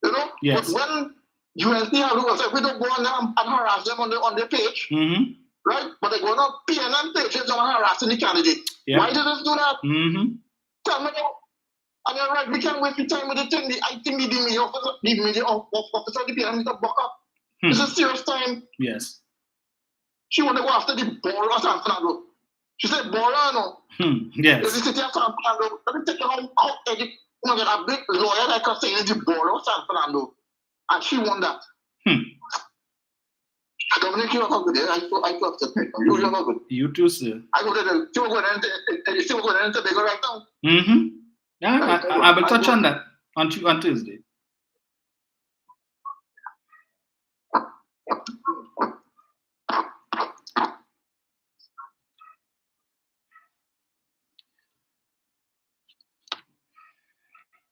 You know? Yes. But when UNC have rules, we don't go on there and harass them on their page. Mm-hmm. Right? But they go on PNM pages and harassing the candidate. Yeah. Why did they do that? Mm-hmm. Tell me now. And you're right, we can't waste the time with the thing. I think the media officer of the PNM need to buck up. It's a serious time. Yes. She want to go after the borough of San Fernando. She said, borough, no. Yes. It's the city of San Fernando. Let me take you home. You know, a big lawyer like her saying the borough of San Fernando. And she won that. Dominic, you have a good day. I feel upset. You have a good. You too, sir. I go to the still going into Tobago right now. Mm-hmm. Yeah, I will touch on that on Tuesday.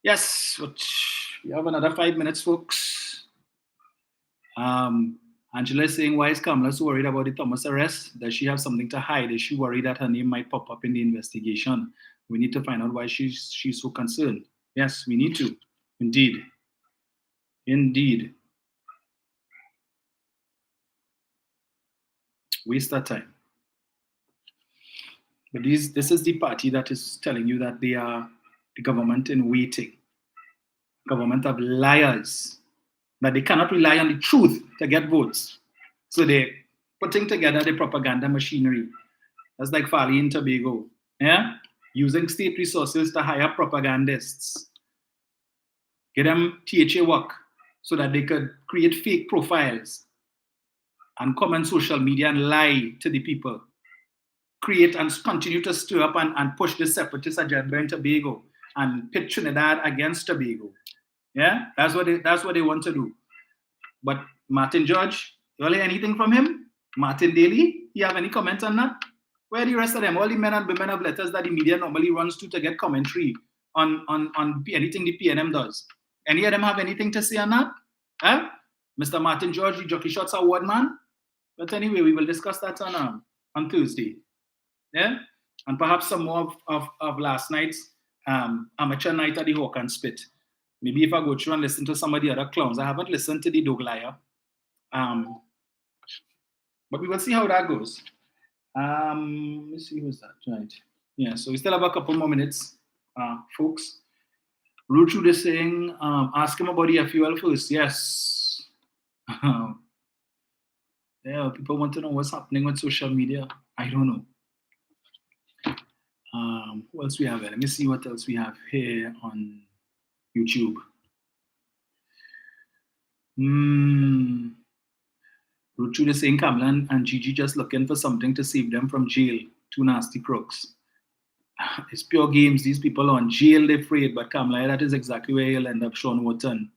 Yes, but we have another 5 minutes, folks. Angela is saying, why is Kamala so worried about the Thomas arrest? Does she have something to hide? Is she worried that her name might pop up in the investigation? We need to find out why she's so concerned. Yes, we need to. Indeed. Indeed. Waste that time. But this is the party that is telling you that they are the government in waiting, government of liars, that they cannot rely on the truth to get votes. So they're putting together the propaganda machinery. That's like Fali in Tobago, yeah? Using state resources to hire propagandists, get them THA work so that they could create fake profiles and come on social media and lie to the people, create and continue to stir up and push the separatist agenda in Tobago and pit Trinidad against Tobago. Yeah, that's what they want to do. But Martin George, you all hear anything from him? Martin Daly, you have any comments on that? Where are the rest of them? All the men and women of letters that the media normally runs to get commentary on anything the PNM does. Any of them have anything to say on that? Huh? Mr. Martin George, the Jockey Shots Award man? But anyway, we will discuss that on Thursday. Yeah? And perhaps some more of last night's amateur night at the Hawk and Spit. Maybe if I go through and listen to some of the other clowns. I haven't listened to the Doglaya. But we will see how that goes. Let's see who's that. Right. Yeah, so we still have a couple more minutes, folks. Ruchu is saying, ask him about the FUL first. Yes. Yeah, people want to know what's happening with social media. I don't know. Who else we have here? Let me see what else we have here on YouTube. Ruchu is saying Kamala and Gigi just looking for something to save them from jail. Two nasty crooks. It's pure games. These people are on jail, they're afraid. But Kamala, that is exactly where he'll end up, Sean Wharton.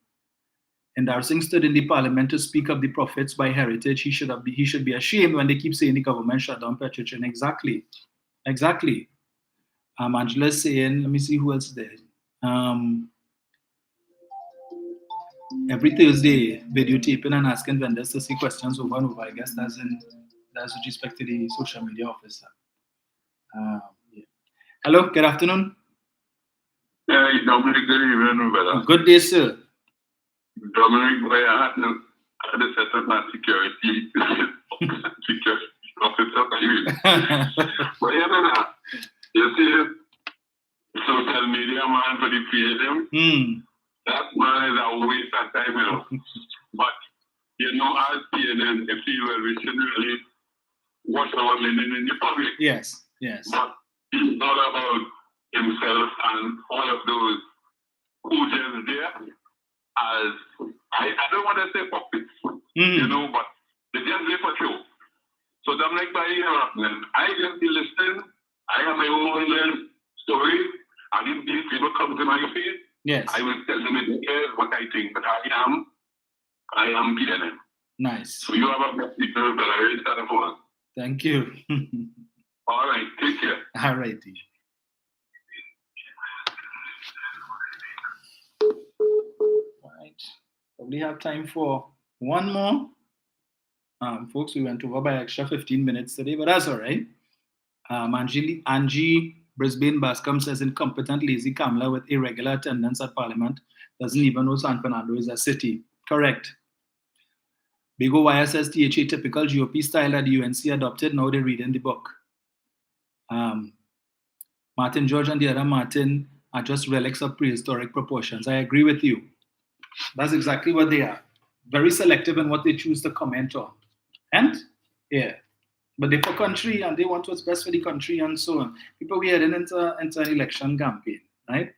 Endorsing stood in the parliament to speak of the prophets by heritage. He should be ashamed when they keep saying the government shut down Petrochin. Exactly. Angela's saying, let me see who else is there. Every Thursday, videotaping and asking vendors to see questions over and over. I guess that's with respect to the social media officer. Yeah. Hello, good afternoon. Yeah, Dominic, good evening, brother. Good day, sir. Dominic, boy, I had to set up my security officer for you. But yeah, you see, social media man for the PNM, that man is a waste of time, you know. But, you know, as PNM, if you will, we should really watch our meaning in the public. Yes. But it's not about himself and all of those who just there as, I don't want to say puppets, you know, but they just there for show. So I'm like, I just be listening. I have my own little story. And if these people come to my face, yes, I will tell them in the air what I think. But I am PNM. Nice. So you have a message that I already started for. Thank you. All right, take care. All right. Right. Probably have time for one more. Folks, we went over by extra 15 minutes today, but that's all right. Angie Brisbane Bascom says incompetent, lazy Kamala with irregular attendance at Parliament doesn't even know San Fernando is a city. Correct. Bigo Wire says THA typical GOP style that the UNC adopted, now they're reading the book. Martin George and the other Martin are just relics of prehistoric proportions. I agree with you. That's exactly what they are. Very selective in what they choose to comment on. And, yeah. But they're for country and they want what's best for the country and so on. People we heading into an election campaign, right?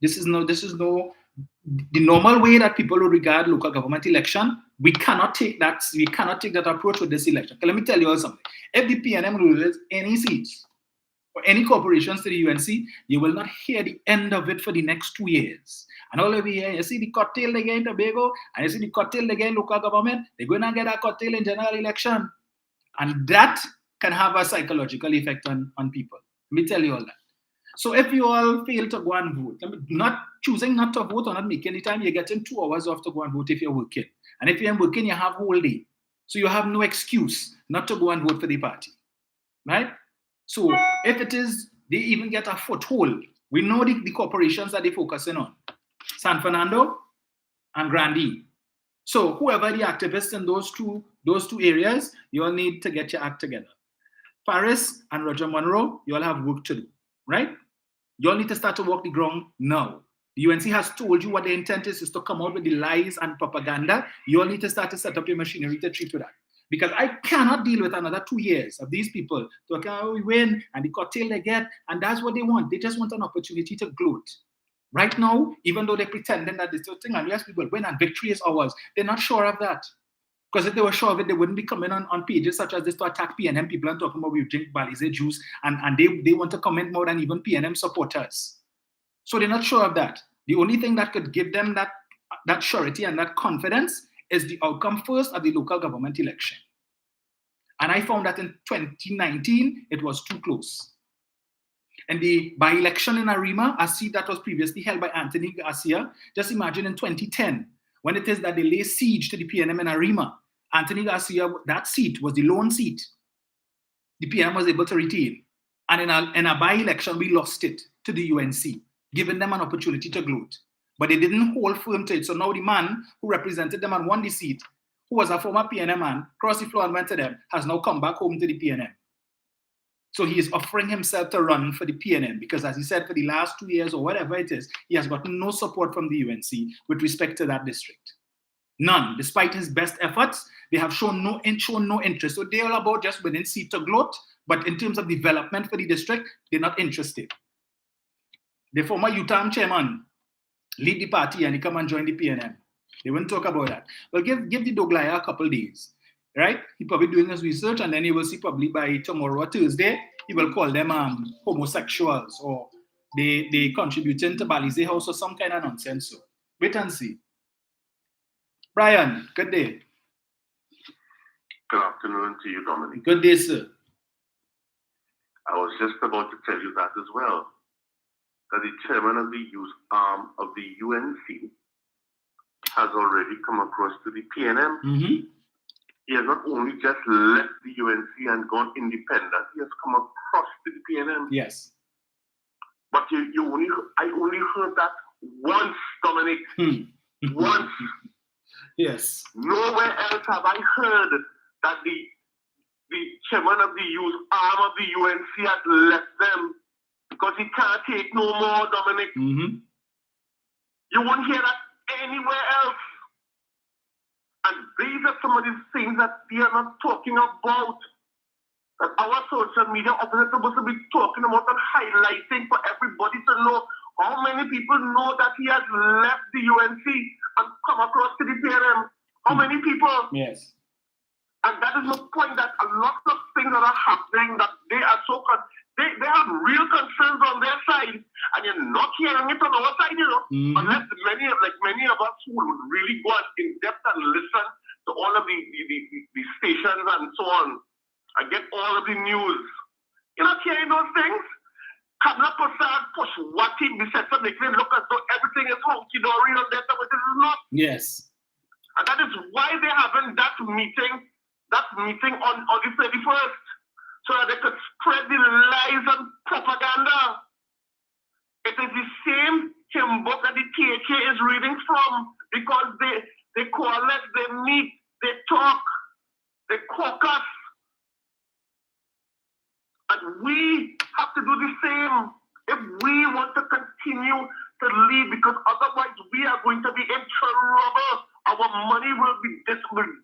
This is no the normal way that people will regard local government election. We cannot take that approach with this election. Let me tell you all something. If the PNM loses any seats or any corporations to the UNC, you will not hear the end of it for the next 2 years. And all over here, you see the cocktail they get in Tobago, and you see the cocktail they get in local government, they're going to get a cocktail in general election. And that can have a psychological effect on people. Let me tell you all that. So if you all fail to go and vote, not choosing not to vote or not making the time, you're getting 2 hours off to go and vote if you're working. And if you're working, you have whole day. So you have no excuse not to go and vote for the party. Right? So if it is, they even get a foothold. We know the corporations that they're focusing on. San Fernando and Grandee. So whoever the activists in those two areas, you all need to get your act together. Paris and Roger Monroe, you all have work to do, right? You all need to start to walk the ground now. The UNC has told you what the intent is to come out with the lies and propaganda. You all need to start to set up your machinery to treat with that. Because I cannot deal with another 2 years of these people talking about we win and the cocktail they get, and that's what they want. They just want an opportunity to gloat. Right now, even though they're pretending that this thing, and yes, we will win and victory is ours, they're not sure of that. Because if they were sure of it, they wouldn't be coming on pages such as this to attack PNM people and talking about we drink Balize juice, and they want to comment more than even PNM supporters. So they're not sure of that. The only thing that could give them that surety and that confidence is the outcome first of the local government election. And I found that in 2019, it was too close. And the by-election in Arima, a seat that was previously held by Anthony Garcia, just imagine in 2010, when it is that they lay siege to the PNM in Arima, Anthony Garcia, that seat was the lone seat the PNM was able to retain. And in a by-election, we lost it to the UNC, giving them an opportunity to gloat. But they didn't hold firm to it. So now the man who represented them and won the seat, who was a former PNM man, crossed the floor and went to them, has now come back home to the PNM. So he is offering himself to run for the PNM because, as he said, for the last 2 years or whatever it is, he has gotten no support from the UNC with respect to that district. None. Despite his best efforts, they have shown no interest. So they're all about just winning seat to gloat, but in terms of development for the district, they're not interested. The former UTAM chairman lead the party and he come and join the PNM. They wouldn't talk about that. Well, give the Doglaya a couple days, right? He probably doing his research and then he will see probably by tomorrow or Thursday, he will call them homosexuals or they contributing to Balize House or some kind of nonsense. So wait and see. Brian, good day. Good afternoon to you, Dominic. Good day, sir. I was just about to tell you that as well. That the chairman of the youth arm of the UNC has already come across to the PNM. Mm-hmm. He has not only just left the UNC and gone independent, he has come across to the PNM. Yes. But I only heard that once, Dominic. Once. Yes. Nowhere else have I heard that the chairman of the youth arm of the UNC has left them because he can't take no more, Dominic. Mm-hmm. You won't hear that anywhere else. And these are some of the things that they are not talking about. That our social media officers are supposed to be talking about and highlighting for everybody to know. How many people know that he has left the UNC and come across to the PNM? How many people? Yes. And that is the point, that a lot of things that are happening that they are so they have real concerns on their side, and you're not hearing it on our side, you know. Mm-hmm. Unless many of us who would really go in depth and listen to all of the stations and so on, and get all of the news. You're not hearing those things. Kamla Prasad push what he said to make it look as though everything is hunky-dory on that, but this is not. Yes. And that is why they're having that meeting on the 31st, so that they could spread the lies and propaganda. It is the same hymn book that the THA is reading from, because they coalesce, they meet, they talk, they caucus. And we have to do the same if we want to continue to lead, because otherwise we are going to be in trouble. Our money will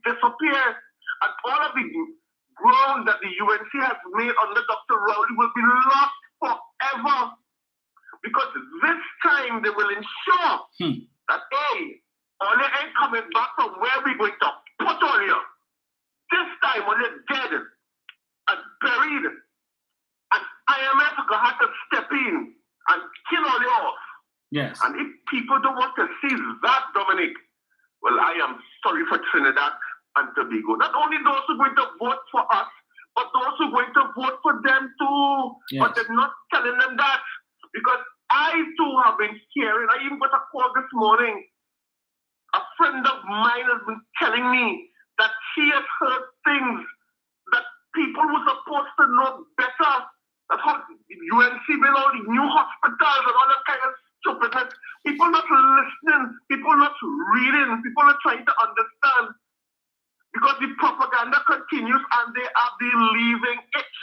disappear, and all of the ground that the UNC has made under Dr. Rowley will be lost forever. Because this time they will ensure that, hey, all you ain't coming back from where we're going to put all you. This time when you're dead and buried, and IMF had to step in and kill all you off. Yes. And if people don't want to see that, Dominic, well, I am sorry for Trinidad and Tobago. Not only those who are going to vote for us, but those who are going to vote for them too. Yes. But they're not telling them that. Because I too have been hearing, I even got a call this morning. A friend of mine has been telling me that she has heard things that people were supposed to know better. That how UNC built all the new hospitals and all that kind of stupidness. People not listening, people not reading, people not trying to understand. Because the propaganda continues and they are believing it.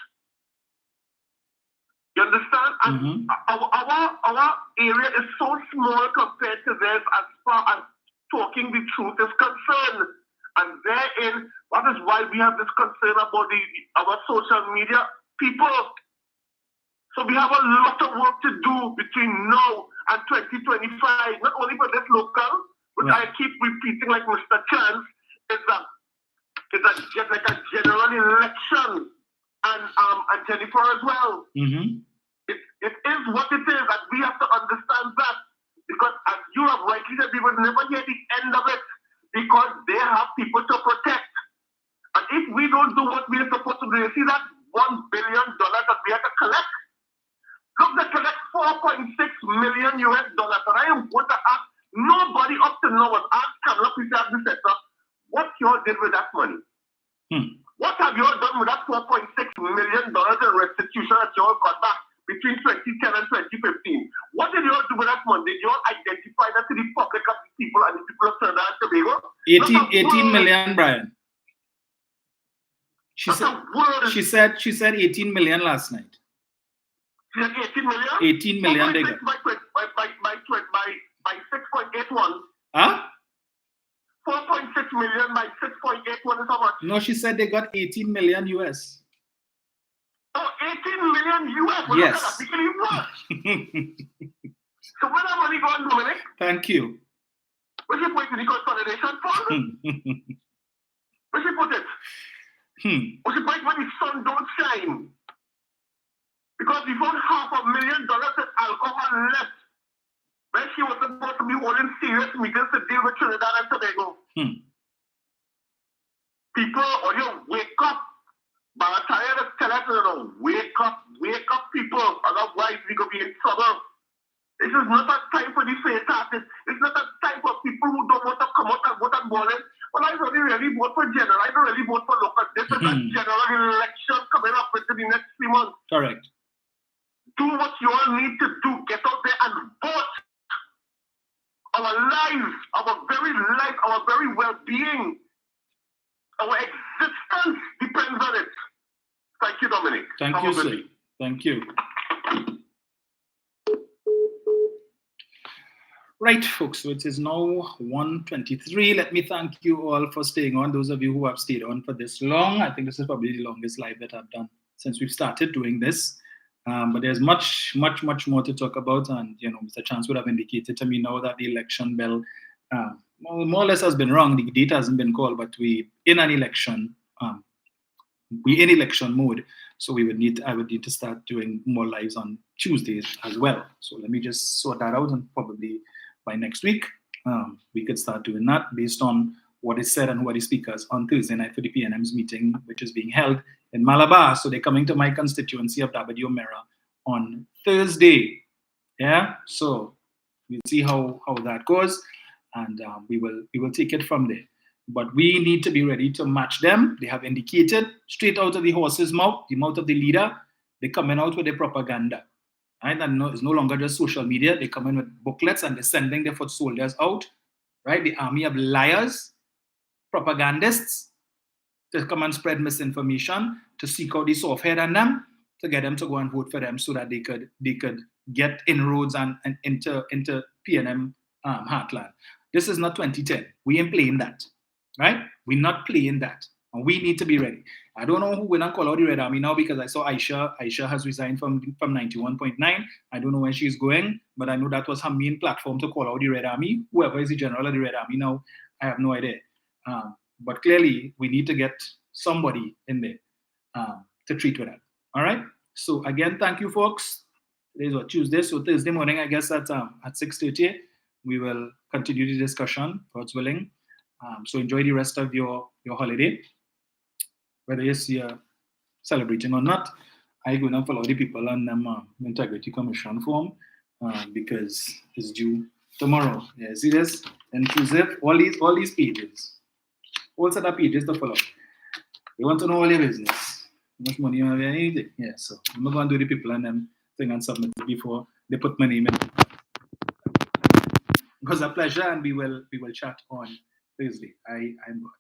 You understand? And our area is so small compared to theirs as far as talking the truth is concerned. And therein, that is why we have this concern about our social media people. So we have a lot of work to do between now and 2025, not only for this local, but I keep repeating like Mr. Chance, it's like a general election and Jennifer as well. It is what it is, and we have to understand that, because as you have rightly said, we will never hear the end of it, because they have people to protect. And if we don't do what we are supposed to do, you see that $1 billion that we have to collect? Look, they collect $4.6 million US, and I am going to ask nobody up to now has asked Kamala President Center, what y'all did with that money? What have y'all done with that $4.6 million in restitution that y'all got back between 2010 and 2015? What did y'all do with that money? Did y'all identify that to the public of the people and the people of Trinidad and Tobago? 18 million, Brian. She said 18 million last night. She said 18 million? 18 million they got. By 6.81. Huh? 4.6 million by 6.81 is how much? No, she said they got 18 million US. Oh, 18 million US? Well, yes. So where that money going, Dominic? Thank you. Where's you put it in the consolidation fund? Where's you put it? Where's you put it when the sun don't shine? Because we found $500,000 in alcohol left when she was supposed to be holding serious meetings to deal with Trinidad and Tobago. People, or you wake up. Barataya is telling us, wake up, people. Otherwise, we could be in trouble. This is not a time for the faint-hearted. It's not a time for people who don't want to come out and vote and ballot. Well, I don't really vote for general. I don't really vote for local. This is a general election coming up within the next 3 months. Correct. Do what you all need to do. Get out there and vote. Our lives, our very well-being, our existence depends on it. Thank you, Dominic. Thank you, sir. Thank you. Right, folks, so it is now 1:23. Let me thank you all for staying on. Those of you who have stayed on for this long, I think this is probably the longest live that I've done since we've started doing this. But there's much more to talk about. And, Mr. Chance would have indicated to me now that the election bell more or less has been rung. The date hasn't been called, but we're in election mode. So I would need to start doing more lives on Tuesdays as well. So let me just sort that out, and probably by next week, we could start doing that based on what is said and who are the speakers on Thursday night for the PNM's meeting, which is being held in Malabar. So they're coming to my constituency of Dabadi-O'Meara on Thursday. Yeah, so we'll see how that goes, and we will take it from there. But we need to be ready to match them. They have indicated straight out of the horse's mouth, the mouth of the leader, they're coming out with their propaganda. Right? And it's no longer just social media. They come in with booklets and they're sending their foot soldiers out. Right? The army of liars, propagandists, to come and spread misinformation, to seek out the soft head on them, to get them to go and vote for them so that they could get inroads and into PNM heartland. This is not 2010. We ain't playing that. Right? We're not playing that. And we need to be ready. I don't know who will not call out the Red Army now, because I saw Aisha. Aisha has resigned from 91.9. I don't know where she's going, but I know that was her main platform to call out the Red Army. Whoever is the general of the Red Army now, I have no idea. But clearly, we need to get somebody in there to treat with that. All right? So again, thank you, folks. Today's what, Tuesday? So Thursday morning, I guess at 6:30, we will continue the discussion, God's willing. So enjoy the rest of your holiday. Whether you're celebrating or not, I'm going to follow the people on them Integrity Commission form because it's due tomorrow. Yeah, see this? Inclusive, all these pages. All set of pages to follow. They want to know all your business. How much money you have, anything. Yeah, so I'm not going to do the people and them thing and submit it before they put my name in. It was a pleasure, and we will chat on Thursday. I'm God.